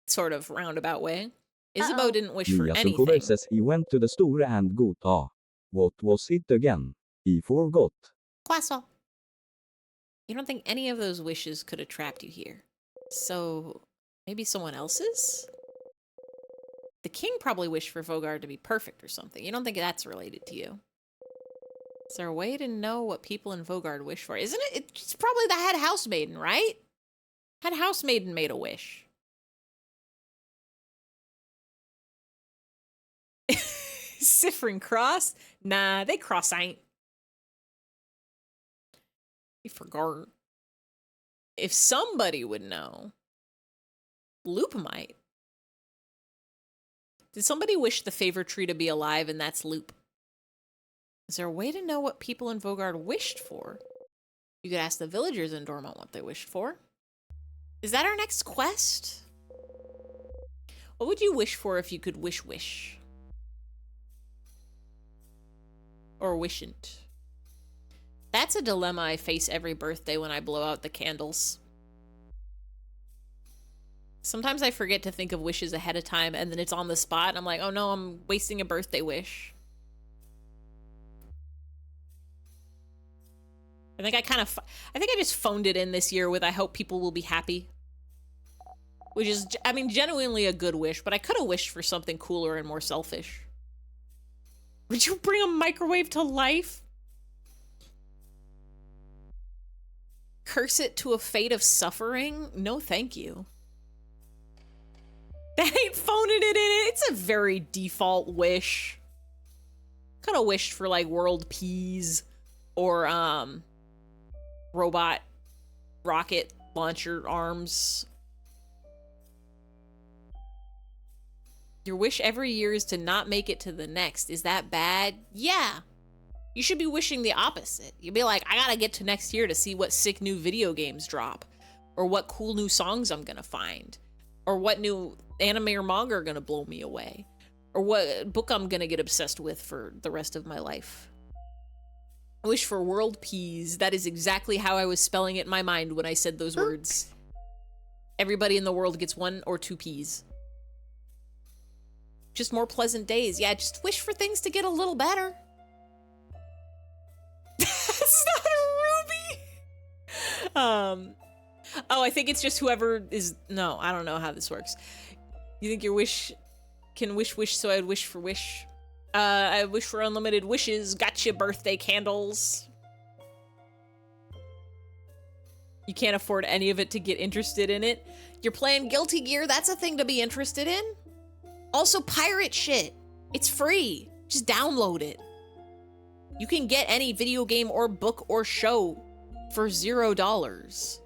Sort of roundabout way. Isabeau didn't wish for Mia anything. Sukover says he went to the store and got what was it again? He forgot. Croissant. You don't think any of those wishes could have trapped you here. So, maybe someone else's? The king probably wished for Vogard to be perfect or something. You don't think that's related to you? Is there a way to know what people in Vogard wish for? Isn't it? It's probably the head housemaiden, right? Head housemaiden made a wish. Sifrin cross? Nah, they cross ain't. He forgot. If somebody would know, Loop might. Did somebody wish the favor tree to be alive and that's Loop? Is there a way to know what people in Vogard wished for? You could ask the villagers in Dormont what they wished for. Is that our next quest? What would you wish for if you could wish? Or wishant? That's a dilemma I face every birthday when I blow out the candles. Sometimes I forget to think of wishes ahead of time and then it's on the spot and I'm like, oh no, I'm wasting a birthday wish. I think I just phoned it in this year with I hope people will be happy. Which is, I mean, genuinely a good wish, but I could have wished for something cooler and more selfish. Would you bring a microwave to life? Curse it to a fate of suffering? No, thank you. That ain't phoning it in. It's a very default wish. Could have wished for like world peas or robot rocket launcher arms. Your wish every year is to not make it to the next. Is that bad? Yeah. You should be wishing the opposite. You'd be like, I gotta get to next year to see what sick new video games drop. Or what cool new songs I'm gonna find. Or what new anime or manga are gonna blow me away. Or what book I'm gonna get obsessed with for the rest of my life. I wish for world peas. That is exactly how I was spelling it in my mind when I said those words. Everybody in the world gets 1 or 2 peas. Just more pleasant days. Yeah, just wish for things to get a little better. That's not a ruby! Oh, I think it's just whoever is... No, I don't know how this works. You think your wish can wish, so I'd wish for wish. I wish for unlimited wishes. Gotcha, birthday candles. You can't afford any of it to get interested in it. You're playing Guilty Gear, that's a thing to be interested in. Also, pirate shit. It's free. Just download it. You can get any video game or book or show for $0.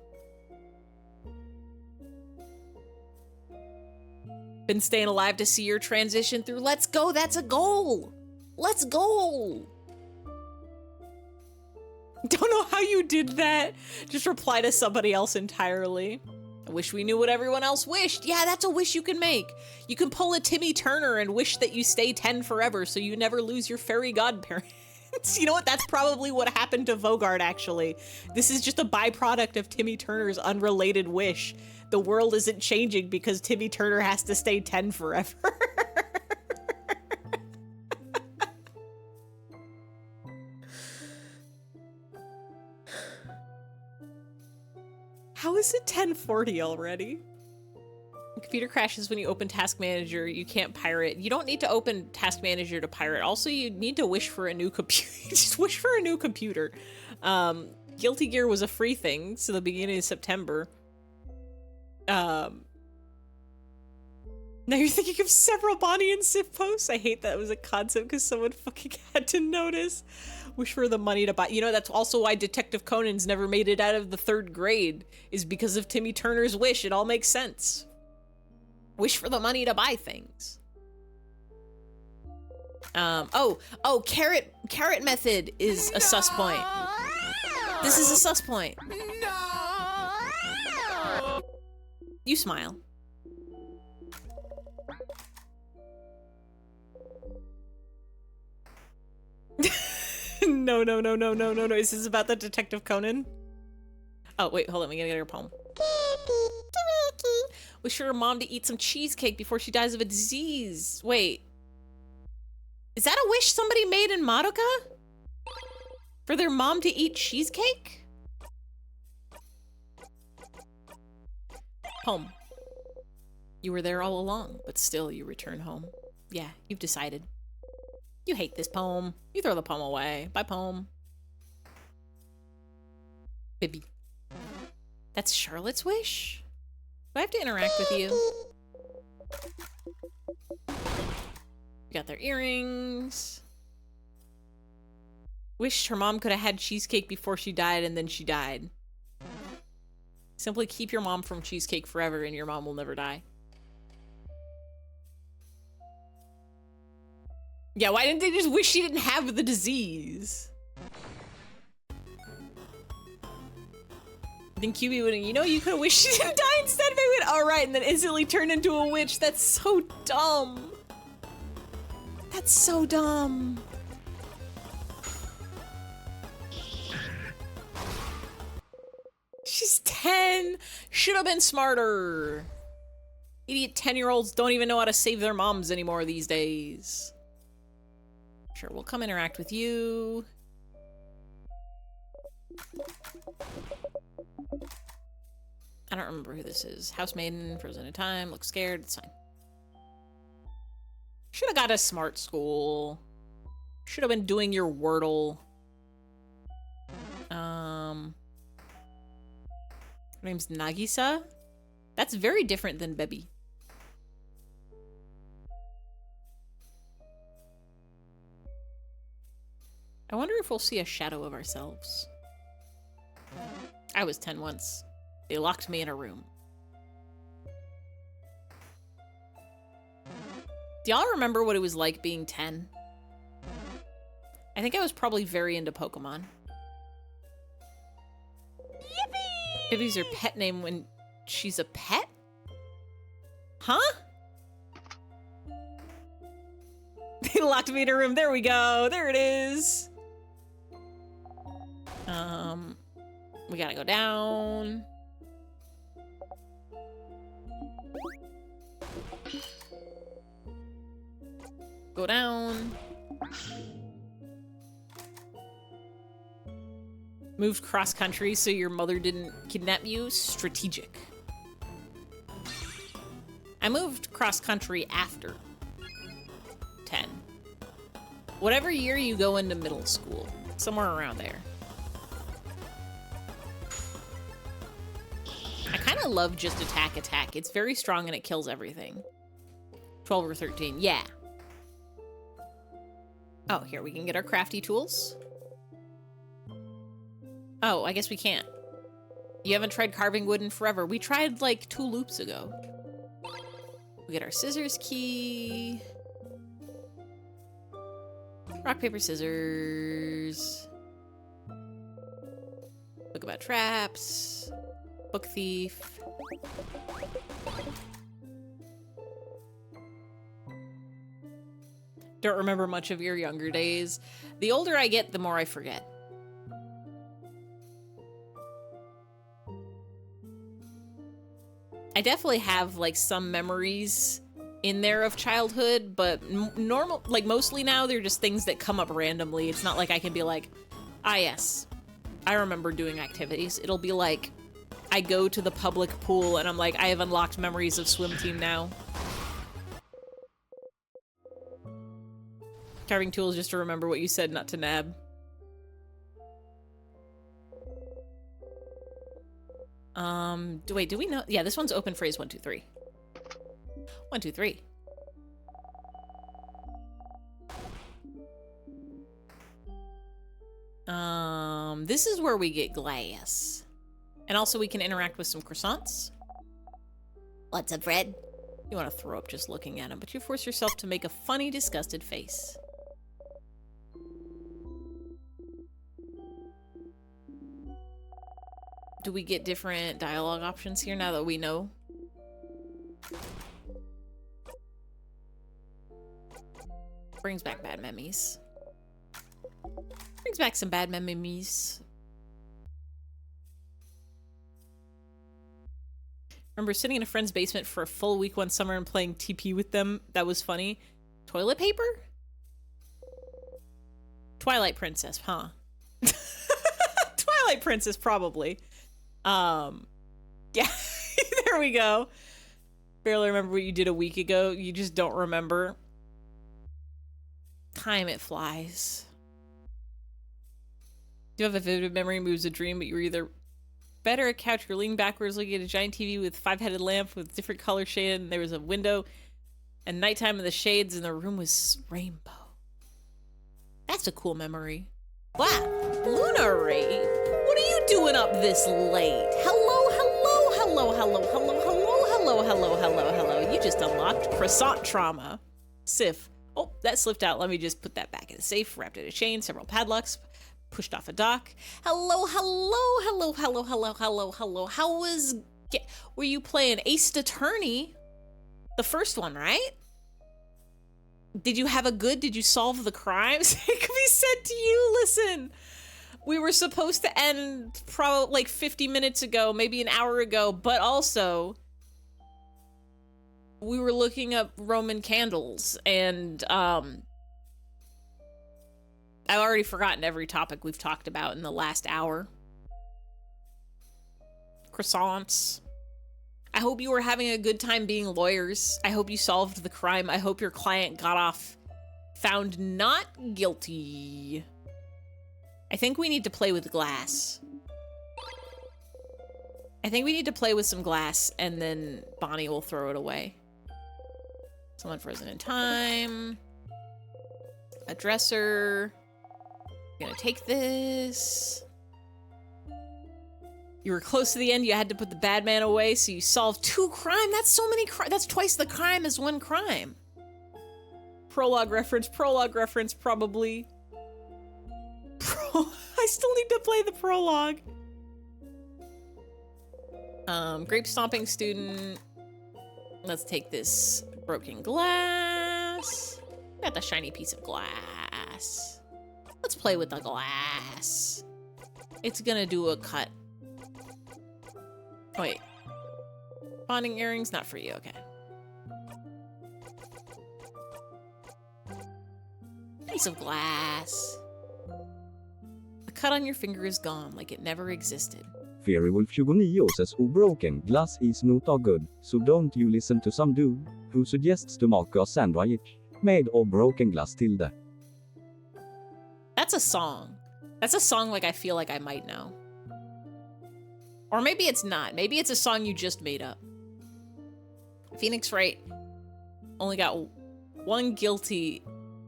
Been staying alive to see your transition through. Let's go, that's a goal. Let's go. Don't know how you did that. Just reply to somebody else entirely. I wish we knew what everyone else wished. Yeah, that's a wish you can make. You can pull a Timmy Turner and wish that you stay 10 forever so you never lose your fairy godparents. You know what? That's probably what happened to Vogard, actually. This is just a byproduct of Timmy Turner's unrelated wish. The world isn't changing because Timmy Turner has to stay 10 forever. is it 10:40 already? Computer crashes when you open Task Manager. You can't pirate. You don't need to open Task Manager to pirate. Also, you need to wish for a new computer. Just wish for a new computer. Guilty Gear was a free thing, so the beginning of September. Now you're thinking of several Bonnie and Sif posts? I hate that it was a concept because someone fucking had to notice. Wish for the money to buy. You know, that's also why Detective Conan's never made it out of the 3rd grade, is because of Timmy Turner's wish. It all makes sense. Wish for the money to buy things. Carrot method is a sus point. This is a sus point. No! You smile. No. Is this about the Detective Conan? Oh, wait, hold on. We gotta get her poem. Wish for her mom to eat some cheesecake before she dies of a disease. Wait. Is that a wish somebody made in Madoka? For their mom to eat cheesecake? Home. You were there all along, but still you return home. Yeah, you've decided. You hate this poem. You throw the poem away. Bye, poem. Bibby. That's Charlotte's wish? Do I have to interact with you? You got their earrings. Wished her mom could have had cheesecake before she died, and then she died. Simply keep your mom from cheesecake forever and your mom will never die. Yeah, why didn't they just wish she didn't have the disease? Then QB would, you know, you could have wished she didn't die instead. They went, all right, and then instantly turned into a witch. That's so dumb. That's so dumb. She's 10. Should have been smarter. Idiot 10-year-olds don't even know how to save their moms anymore these days. Sure, we'll come interact with you. I don't remember who this is. Housemaiden, frozen in time, looks scared, it's fine. Should have got a smart school. Should have been doing your Wordle. Her name's Nagisa? That's very different than Bebi. I wonder if we'll see a shadow of ourselves. I was 10 once. They locked me in a room. Do y'all remember what it was like being 10? I think I was probably very into Pokemon. Yippee! Bibby's her pet name when she's a pet? Huh? They locked me in a room. There we go. There it is. We gotta go down. Go down. Moved cross country so your mother didn't kidnap you. Strategic. I moved cross country after 10. Whatever year you go into middle school. Somewhere around there. I kind of love just attack. It's very strong and it kills everything. 12 or 13. Yeah. Oh, here we can get our crafty tools. Oh, I guess we can't. You haven't tried carving wood in forever. We tried like 2 loops ago. We get our scissors key. Rock, paper, scissors. Book about traps. Book thief. Don't remember much of your younger days. The older I get, the more I forget. I definitely have like some memories in there of childhood, but normal, like mostly now they're just things that come up randomly. It's not like I can be like, ah yes, I remember doing activities. It'll be like, I go to the public pool and I'm like, I have unlocked memories of swim team now. Carving tools just to remember what you said, not to nab. Wait, do we know? Yeah, this one's open phrase 1, 2, 3. 1, 2, 3. This is where we get glass. And also we can interact with some croissants. What's up, Fred? You want to throw up just looking at them, but you force yourself to make a funny, disgusted face. Do we get different dialogue options here now that we know? Brings back bad memories. Brings back some bad memories. Remember sitting in a friend's basement for a full week one summer and playing TP with them? That was funny. Toilet paper? Twilight Princess, huh? Twilight Princess, probably. Yeah, there we go. Barely remember what you did a week ago. You just don't remember. Time it flies. Do you have a vivid memory moves a dream, but you were either better at couch or leaning backwards looking at a giant TV with 5-headed lamp with different color shade, and there was a window and nighttime in the shades and the room was rainbow. That's a cool memory. Wow, Lunary, what are you doing up this late? Hello, hello, hello, hello, hello, hello, hello, hello, hello, hello. You just unlocked croissant trauma. Sif. Oh, that slipped out. Let me just put that back in the safe, wrapped in a chain, several padlocks, pushed off a dock. Hello, hello, hello, hello, hello, hello, hello. How was... Were you playing Ace Attorney? The first one, right? Did you have a good... Did you solve the crimes? It could be said to you, listen. We were supposed to end probably like 50 minutes ago, maybe an hour ago, but also... we were looking up Roman candles, and I've already forgotten every topic we've talked about in the last hour. Croissants. I hope you were having a good time being lawyers. I hope you solved the crime. I hope your client got off found not guilty. I think we need to play with glass. I think we need to play with some glass, and then Bonnie will throw it away. Someone frozen in time. A dresser. I'm gonna take this. You were close to the end. You had to put the bad man away, so you solved 2 crime. That's so many that's twice the crime as 1 crime. Prologue reference, probably. I still need to play the prologue. Grape stomping student. Let's take this broken glass. Got the shiny piece of glass. Let's play with the glass. It's gonna do a cut. Wait. Bonding earrings? Not for you, okay. Piece of glass. The cut on your finger is gone, like it never existed. FairyWolf29 says broken glass is not a good, so don't you listen to some dude who suggests to make a sandwich made of broken glass tilde. That's a song. That's a song like I feel like I might know. Or maybe it's not. Maybe it's a song you just made up. Phoenix Wright only got 1 guilty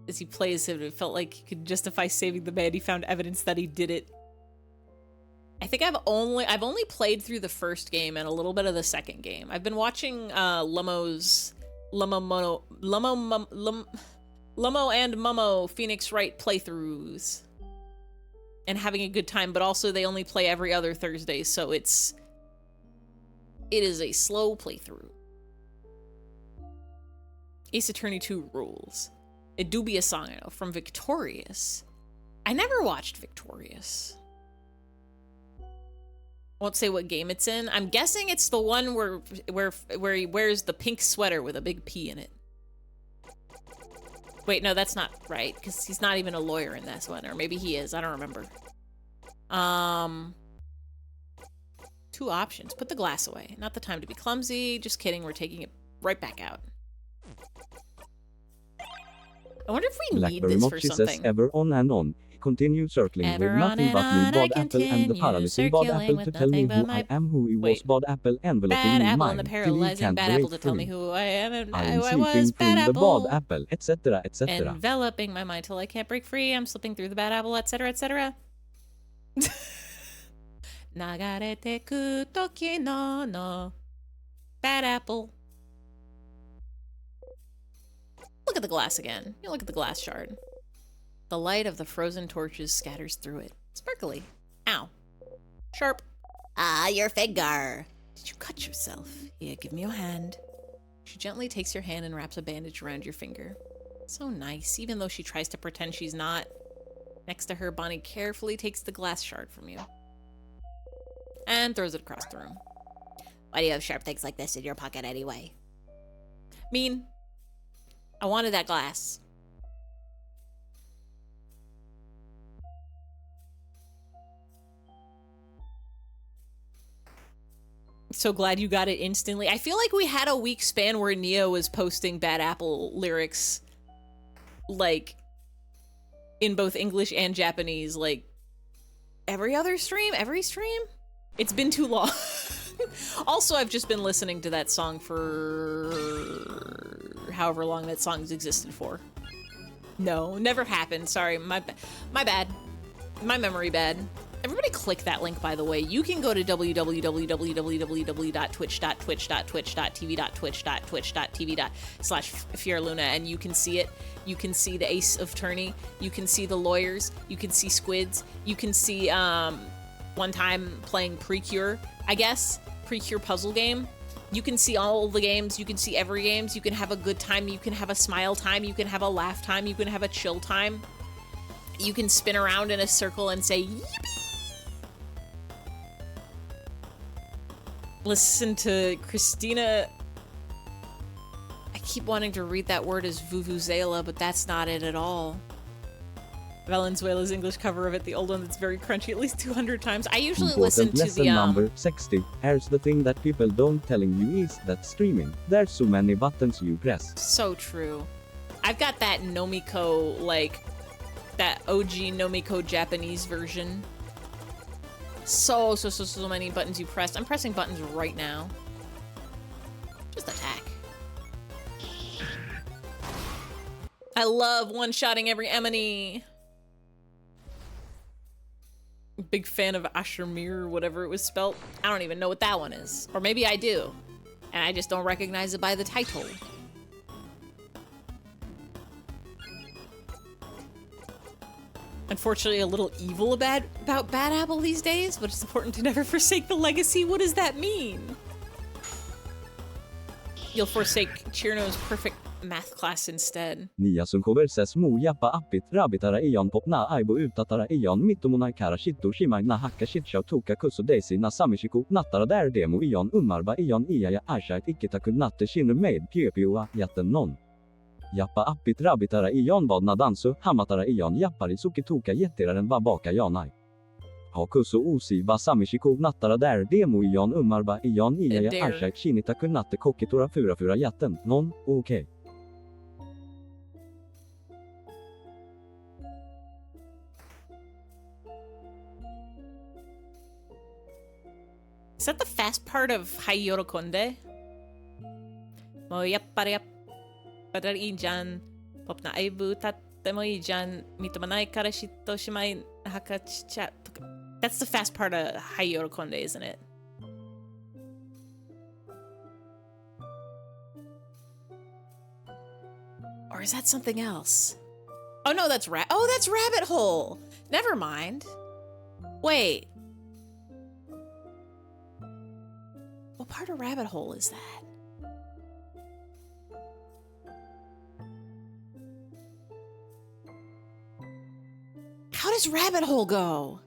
as he plays him. It felt like he could justify saving the man. He found evidence that he did it. I think I've only played through the first game and a little bit of the second game. I've been watching Lumo and Momo Phoenix Wright playthroughs and having a good time, but also they only play every other Thursday, so it is a slow playthrough. Ace Attorney 2 rules. It do be a song, I know, from Victorious. I never watched Victorious. Won't say what game it's in. I'm guessing it's the one where he wears the pink sweater with a big P in it. Wait, no, that's not right, because he's not even a lawyer in this one, or maybe he is. I don't remember. 2 2 options. Put the glass away. Not the time to be clumsy. Just kidding, we're taking it right back out. I wonder if we need Blackberry this for Mochi says something. ever on and on. Continue circling Ever with on nothing and but me, on, I Bad Apple, and the continue paralyzing Bad circling Apple with to tell me nothing but who my- I am, who he was, Wait. Bad Apple enveloping Bad me apple mine, and the till he paralyzing can't bad apple break to tell me free. who I am and I am who I sleeping was. Bad through the apple. bad apple, etc., etc. Enveloping my mind till I can't break free. I'm slipping through the bad apple, etc., etc. Nagarete ku toki no bad apple. Look at the glass again. You look at the glass shard. The light of the frozen torches scatters through it. Sparkly. Ow. Sharp. Ah, your finger. Did you cut yourself? Here, give me your hand. She gently takes your hand and wraps a bandage around your finger. So nice, even though she tries to pretend she's not. Next to her, Bonnie carefully takes the glass shard from you. And throws it across the room. Why do you have sharp things like this in your pocket anyway? Mean. I wanted that glass. So glad you got it instantly. I feel like we had a week span where Nia was posting Bad Apple lyrics, like, in both English and Japanese, like, every stream? It's been too long. Also, I've just been listening to that song for however long that song's existed for. No, never happened. Sorry, my bad. My memory bad. Everybody click that link, by the way. You can go to www.twitch.twitch.twitch.twitch.twitch.tv/FiorLuna and you can see it. You can see the Ace of Tourney. You can see the lawyers. You can see squids. You can see one time playing Precure, I guess. Precure puzzle game. You can see all the games. You can see every games. You can have a good time. You can have a smile time. You can have a laugh time. You can have a chill time. You can spin around in a circle and say, yippee! Listen to Christina. I keep wanting to read that word as Vuvuzela, but that's not it at all. Valenzuela's English cover of it, the old one that's very crunchy, at least 200 times. I usually listen Important to lesson the number 60. Here's the thing that people don't telling you is that streaming, there's so many buttons you press. So true. I've got that Nomiko, like, that OG Nomiko Japanese version. So many buttons you pressed. I'm pressing buttons right now. Just attack. I love one-shotting every enemy. Big fan of Ashermir, whatever it was spelt. I don't even know what that one is. Or maybe I do. And I just don't recognize it by the title. Unfortunately, a little evil about Bad Apple these days, but it's important to never forsake the legacy. What does that mean? You'll forsake Chirno's perfect math class instead. Nia sun says mu jappa appit rabitara ion popna aibo utatara ion mittomona kara shitto shimai na hacka shitshau toka kusso daisy na samishiku nattara där demo ion umarba ion iaja ashait ikitaku natte shinu med pjöpioa jatten non. Jappa appit rabitara ion badna dansu hamatara ion jappari sukitoka jättiraren va baka janai. Ha kusso osi va samishiku nattara där demo ion umarba ion iaja ashait shinitaku natte kokitora fura jatten non, okej. Is that the fast part of Hayoro Konde? Moyappariappadarijan popna aibu tattemoijan mitomanai karashito shimai hakachicha. That's the fast part of Hayoro Konde, isn't it? Or is that something else? Oh no, that's that's Rabbit Hole. Never mind. Wait. What part of Rabbit Hole is that? How does Rabbit Hole go?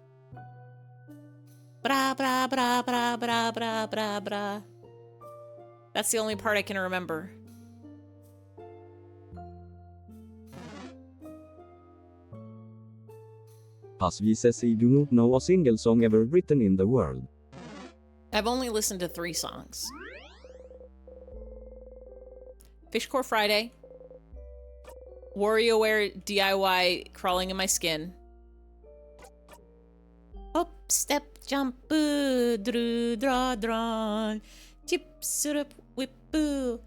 Bra bra bra bra bra bra bra bra. That's the only part I can remember. Pasvi says he do not know a single song ever written in the world. I've only listened to 3 songs. Fishcore Friday. WarioWare DIY Crawling in My Skin. Hop, step, jump, boo, dru, dra, dra. Chip, surup, whip, boo.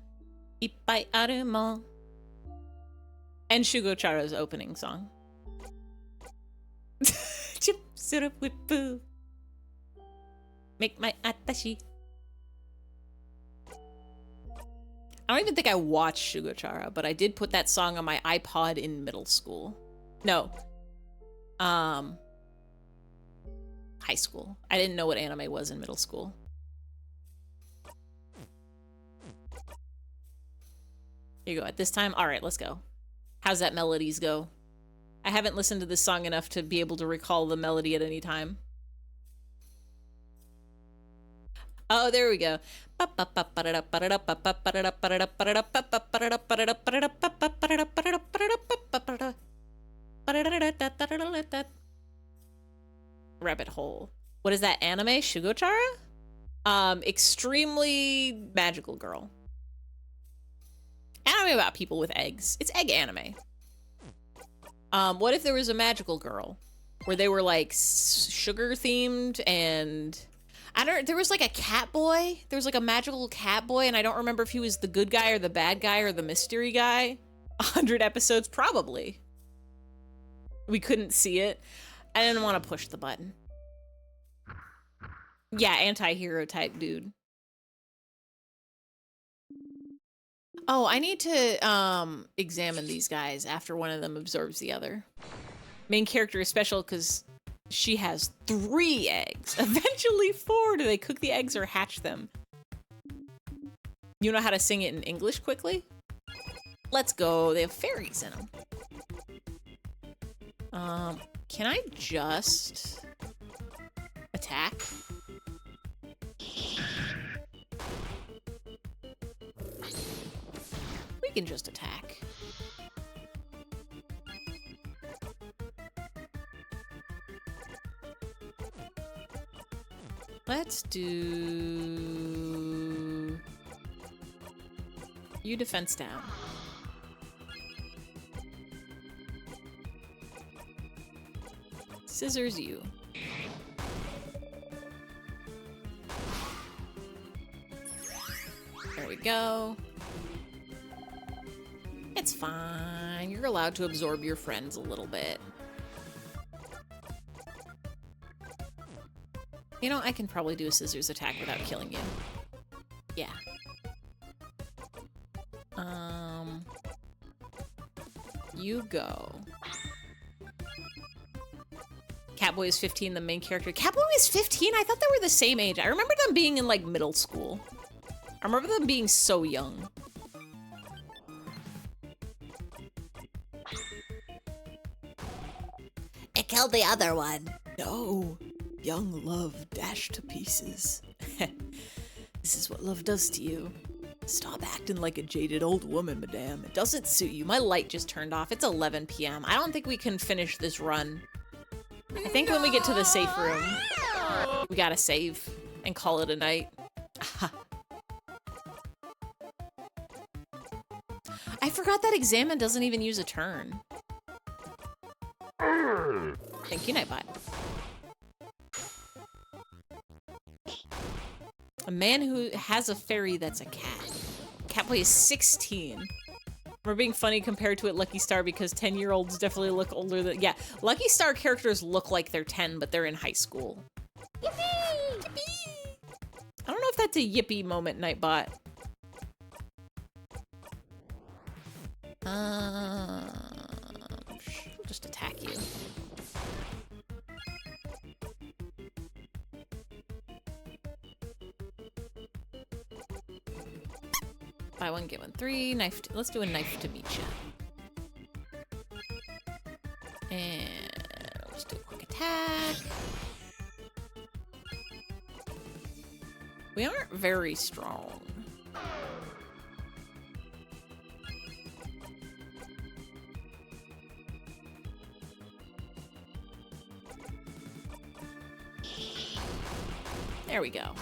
Ippai arumo. And Shugochara's opening song. Chip, surup, whip, boo. Make my atashi. I don't even think I watched Shugochara, but I did put that song on my iPod in middle school. No. High school. I didn't know what anime was in middle school. Here you go. At this time? Alright, let's go. How's that melodies go? I haven't listened to this song enough to be able to recall the melody at any time. Oh, there we go. Rabbit hole. What is that anime? Shugochara? Extremely magical girl. Anime about people with eggs. It's egg anime. What if there was a magical girl where they were like sugar themed and there was like a cat boy. There was like a magical cat boy, and I don't remember if he was the good guy or the bad guy or the mystery guy. 100 episodes, probably. We couldn't see it. I didn't want to push the button. Yeah, anti-hero type dude. Oh, I need to examine these guys after one of them absorbs the other. Main character is special because she has 3 eggs. Eventually 4. Do they cook the eggs or hatch them? You know how to sing it in English quickly? Let's go. They have fairies in them. Can I just attack? We can just attack. Let's do you defense down. Scissors you. There we go. It's fine. You're allowed to absorb your friends a little bit. You know, I can probably do a scissors attack without killing you. Yeah. You go. Catboy is 15, the main character. Catboy is 15? I thought they were the same age. I remember them being in, like, middle school. I remember them being so young. It killed the other one. No. Young love dashed to pieces. This is what love does to you. Stop acting like a jaded old woman, madame. It doesn't suit you. My light just turned off. It's 11 p.m. I don't think we can finish this run. I think when we get to the safe room, we gotta save and call it a night. I forgot that Examine doesn't even use a turn. Thank you, Nightbot. A man who has a fairy that's a cat. Catboy is 16. We're being funny compared to it Lucky Star because 10-year-olds definitely look older than... Yeah, Lucky Star characters look like they're 10, but they're in high school. Yippee! Yippee! I don't know if that's a yippee moment, Nightbot. I'll just attack you. Buy one, get one, 3. Knife. Let's do a knife to meet ya. And let's do a quick attack. We aren't very strong. There we go.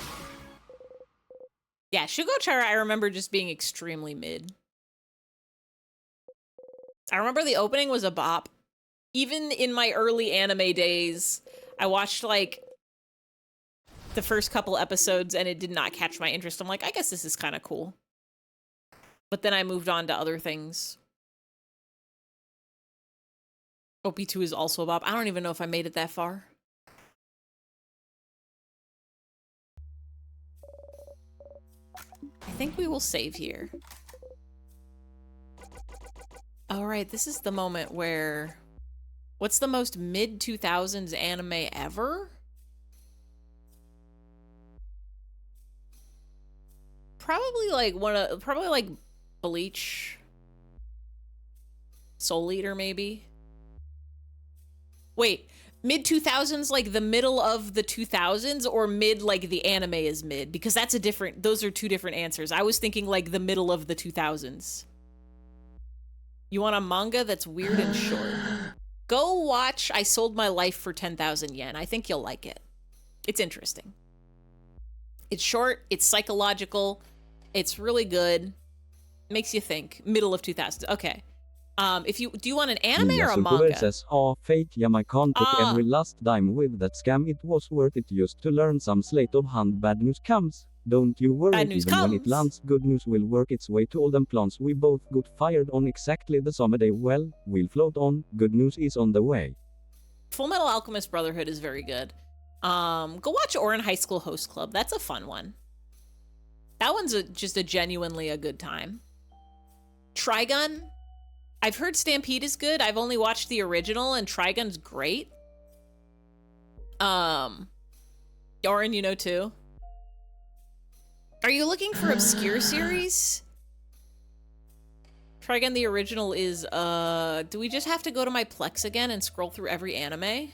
Yeah, Shugochara I remember just being extremely mid. I remember the opening was a bop. Even in my early anime days, I watched like the first couple episodes and it did not catch my interest. I'm like, I guess this is kind of cool. But then I moved on to other things. OP2 is also a bop. I don't even know if I made it that far. I think we will save here. All right, this is the moment where... What's the most mid-2000s anime ever? Probably like Bleach. Soul Eater, maybe? Wait, mid-2000s like the middle of the 2000s, or mid like the anime is mid? Because that's a different, those are two different answers. I was thinking like the middle of the 2000s. You want a manga that's weird and short? Go watch I Sold My Life for 10,000 yen. I think you'll like it. It's interesting. It's short, it's psychological, it's really good. Makes you think. Middle of 2000s. Okay. Do you want an anime or a manga? Says, fate, I can't take every last dime with that scam. It was worth it just to learn some slate of hand. Bad news comes. Don't you worry, bad news even comes. When it lands, good news will work its way to all them plans we both got fired on exactly the same day. Well, we'll float on. Good news is on the way. Full Metal Alchemist Brotherhood is very good. Go watch Ouran High School Host Club. That's a fun one. That one's just a genuinely a good time. Trigun. I've heard Stampede is good. I've only watched the original, and Trigun's great. Ouran, you know too. Are you looking for obscure series? Trigun the original is, do we just have to go to my Plex again and scroll through every anime?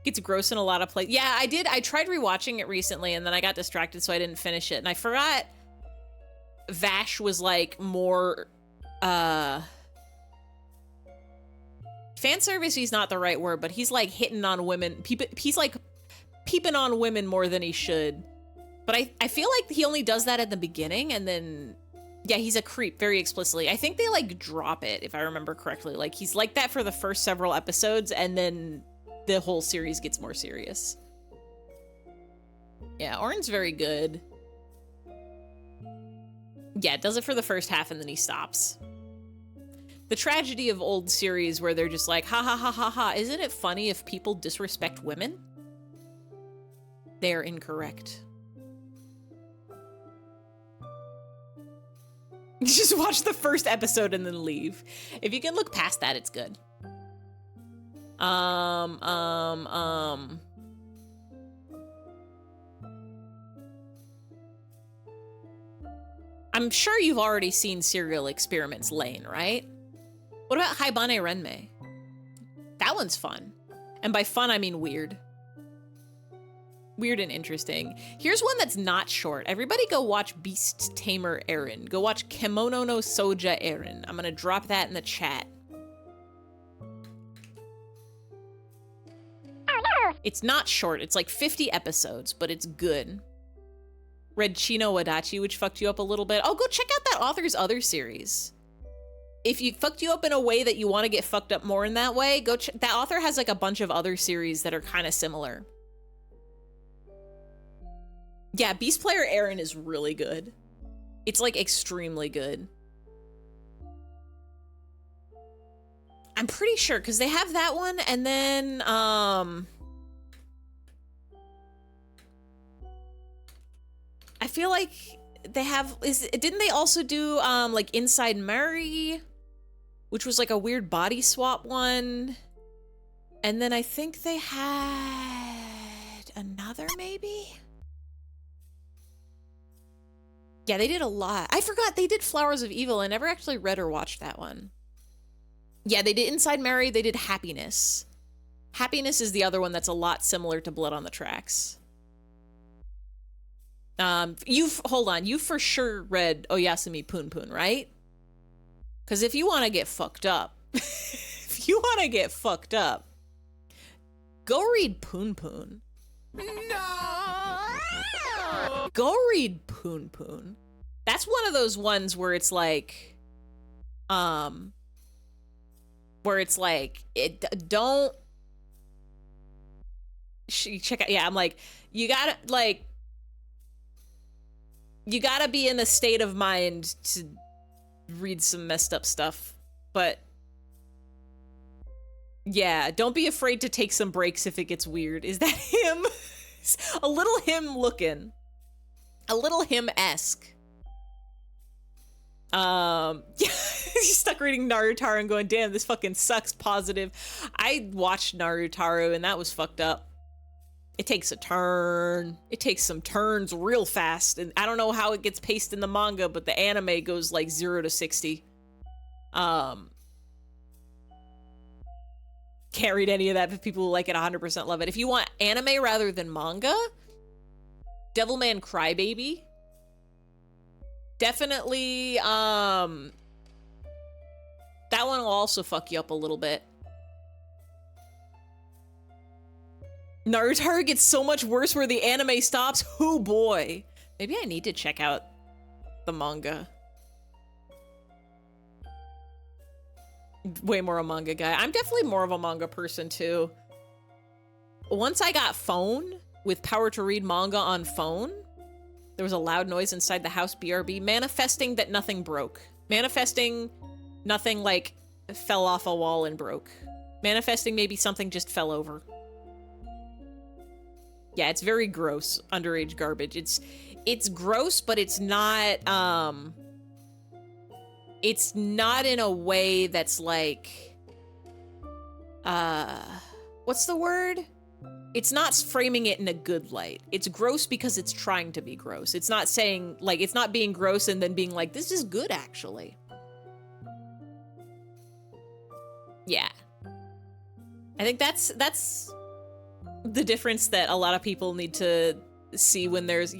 It's gross in a lot of places. Yeah, I did. I tried rewatching it recently and then I got distracted, so I didn't finish it. And I forgot Vash was like more, fan service is not the right word, but he's like hitting on women. He's like peeping on women more than he should. But I feel like he only does that at the beginning, and then, yeah, he's a creep very explicitly. I think they like drop it, if I remember correctly. Like he's like that for the first several episodes, and then the whole series gets more serious. Yeah, Ouran's very good. Yeah, it does it for the first half and then he stops. The tragedy of old series where they're just like, ha ha ha ha ha, isn't it funny if people disrespect women? They're incorrect. You just watch the first episode and then leave. If you can look past that, it's good. I'm sure you've already seen Serial Experiments Lane, right? What about Haibane Renmei? That one's fun. And by fun, I mean weird. Weird and interesting. Here's one that's not short. Everybody go watch Beast Tamer Eren. Go watch Kemono no Soja Eren. I'm gonna drop that in the chat. It's not short. It's like 50 episodes, but it's good. Read Chino Wadachi, which fucked you up a little bit. Oh, go check out that author's other series. If you fucked you up in a way that you want to get fucked up more in that way, go check. That author has like a bunch of other series that are kind of similar. Yeah, Beast Player Eren is really good. It's like extremely good. I'm pretty sure because they have that one, and then I feel like they have, didn't they also do like Inside Mary, which was like a weird body swap one? And then I think they had another maybe? Yeah, they did a lot. I forgot they did Flowers of Evil. I never actually read or watched that one. Yeah, they did Inside Mary, they did Happiness. Happiness is the other one that's a lot similar to Blood on the Tracks. Hold on, you for sure read Oyasumi Poon Poon, right? Because if you want to get fucked up, go read Poon Poon. No! Go read Poon Poon. That's one of those ones where it's like, don't check out. Yeah, I'm like, you gotta be in a state of mind to read some messed up stuff, but yeah, don't be afraid to take some breaks if it gets weird. Is that him? A little him looking. A little him-esque. Yeah, he's stuck reading Narutaro and going, damn, this fucking sucks, positive. I watched Narutaro and that was fucked up. It takes a turn. It takes some turns real fast. And I don't know how it gets paced in the manga, but the anime goes like 0 to 60. Can't read any of that, but people who like it 100% love it. If you want anime rather than manga, Devilman Crybaby. Definitely, that one will also fuck you up a little bit. Naruto gets so much worse where the anime stops. Oh boy. Maybe I need to check out the manga. Way more a manga guy. I'm definitely more of a manga person too. Once I got phone with power to read manga on phone, there was a loud noise inside the house, BRB, manifesting that nothing broke. Manifesting nothing like fell off a wall and broke. Manifesting maybe something just fell over. Yeah, it's very gross, underage garbage. It's gross, but it's not in a way that's like, what's the word? It's not framing it in a good light. It's gross because it's trying to be gross. It's not saying, like, it's not being gross and then being like, this is good, actually. Yeah. I think that's the difference that a lot of people need to see when there's,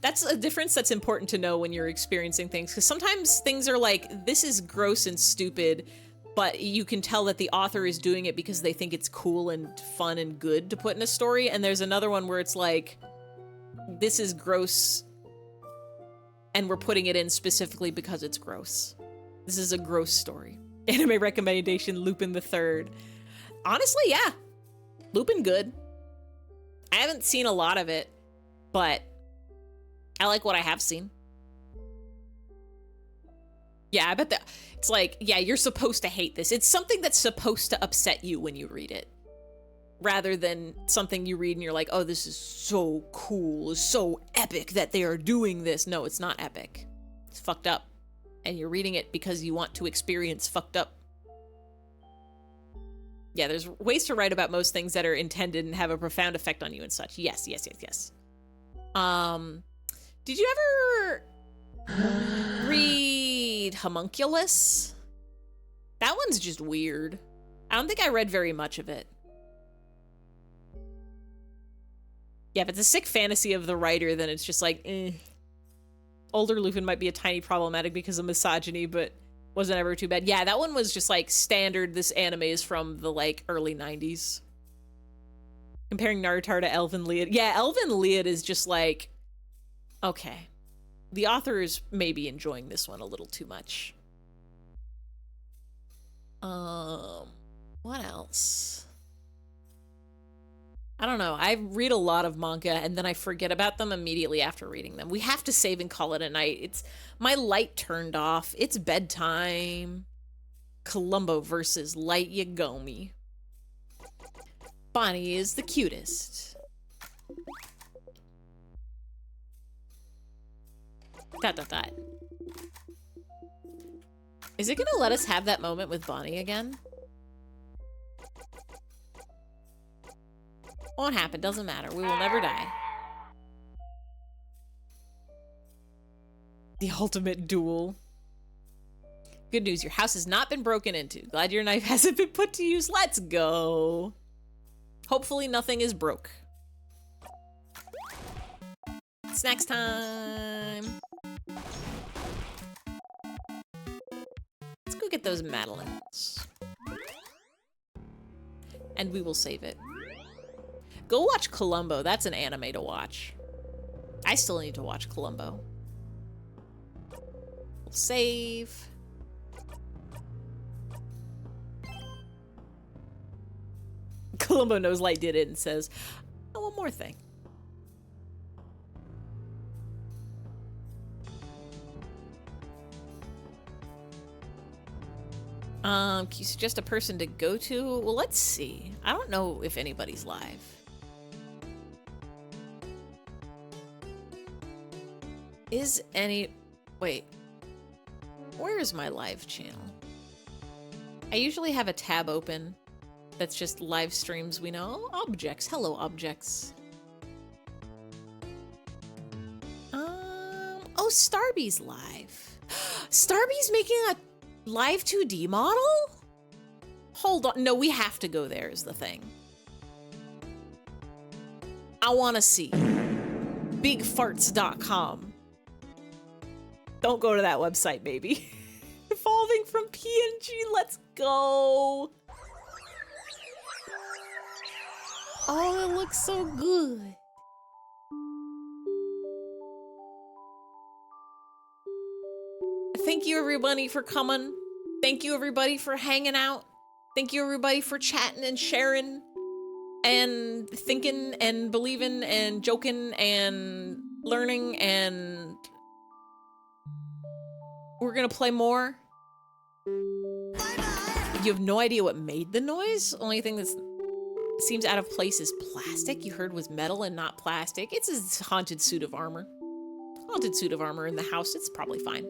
that's a difference that's important to know when you're experiencing things. Because sometimes things are like, this is gross and stupid, but you can tell that the author is doing it because they think it's cool and fun and good to put in a story. And there's another one where it's like, this is gross and we're putting it in specifically because it's gross. This is a gross story. Anime recommendation, Lupin the Third. Honestly, yeah. Lupin good. I haven't seen a lot of it, but I like what I have seen. Yeah, I bet that it's like, yeah, you're supposed to hate this. It's something that's supposed to upset you when you read it, rather than something you read and you're like, oh, this is so cool, it's so epic that they are doing this. No, it's not epic. It's fucked up. And you're reading it because you want to experience fucked up. Yeah, there's ways to write about most things that are intended and have a profound effect on you and such. Yes, yes, yes, yes. Did you ever read Homunculus? That one's just weird. I don't think I read very much of it. Yeah, if it's a sick fantasy of the writer, then it's just like, eh. Older Lupin might be a tiny problematic because of misogyny, but wasn't ever too bad. Yeah, that one was just like standard. This anime is from the like early 90s. Comparing Naruto to Elven Lied. Yeah, Elven Lied is just like, okay. The author is maybe enjoying this one a little too much. What else? I don't know. I read a lot of manga and then I forget about them immediately after reading them. We have to save and call it a night. It's my light turned off. It's bedtime. Columbo versus Light Yagami. Bonnie is the cutest. Dot dot dot. Is it gonna let us have that moment with Bonnie again? Won't happen, doesn't matter. We will never die. The ultimate duel. Good news, your house has not been broken into. Glad your knife hasn't been put to use. Let's go. Hopefully nothing is broke. Snacks time. Let's go get those madeleines. And we will save it. Go watch Columbo. That's an anime to watch. I still need to watch Columbo. We'll save. Columbo knows Light did it and says, oh, one more thing. Can you suggest a person to go to? Well, let's see. I don't know if anybody's live. Is any... Wait. Where is my live channel? I usually have a tab open that's just live streams we know. Objects. Hello, objects. Oh, Starby's live. Starby's making a live 2D model? Hold on. No, we have to go there is the thing. I want to see. Bigfarts.com. Don't go to that website, baby. Evolving from PNG. Let's go. Oh, it looks so good. Thank you, everybody, for coming. Thank you, everybody, for hanging out. Thank you, everybody, for chatting and sharing and thinking and believing and joking and learning. And we're going to play more. You have no idea what made the noise. Only thing that seems out of place is plastic. You heard was metal and not plastic. It's a haunted suit of armor. Haunted suit of armor in the house. It's probably fine.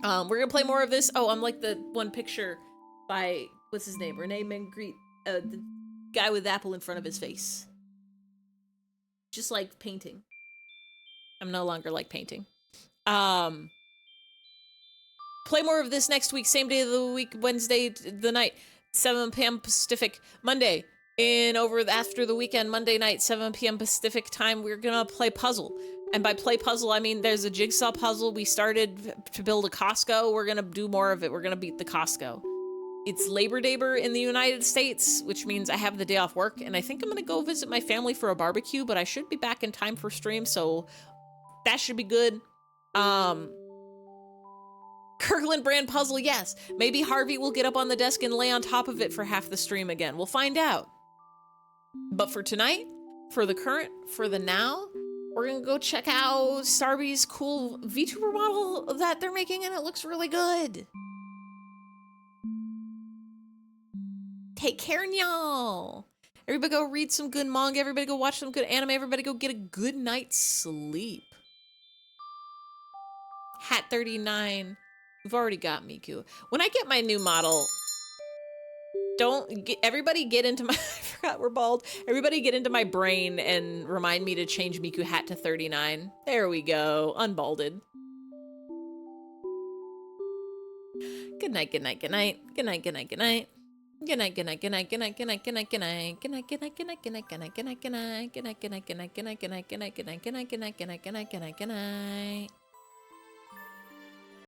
We're gonna play more of this. Oh, I'm like the one picture by, what's his name? Rene Magritte, the guy with the apple in front of his face. Just like painting. I'm no longer like painting. Play more of this next week, same day of the week, Wednesday, the night, 7 p.m. Pacific. Monday, after the weekend, Monday night, 7 p.m. Pacific time, we're gonna play puzzle. And by play puzzle, I mean there's a jigsaw puzzle. We started to build a Costco. We're gonna do more of it. We're gonna beat the Costco. It's Labor Day in the United States, which means I have the day off work, and I think I'm gonna go visit my family for a barbecue, but I should be back in time for stream, so that should be good. Kirkland brand puzzle, yes. Maybe Harvey will get up on the desk and lay on top of it for half the stream again. We'll find out. But for tonight, for the current, for the now, we're gonna go check out Starby's cool VTuber model that they're making, and it looks really good. Take care, y'all. Everybody go read some good manga. Everybody go watch some good anime. Everybody go get a good night's sleep. Hat 39. We've already got Miku. When I get my new model, everybody get into my, I forgot we're bald. Everybody get into my brain and remind me to change Miku hat to 39. There we go, unbalded. Good night, good night, good night. Good night, good night, good night. Good night, good night, good night, good night, good night, good night, good night. Good night, good night, good night, good night, good night, good night, good night. Good night, good night, good night, good night, good night, good night, good night, good night, good night, good night, good night, good night, good night.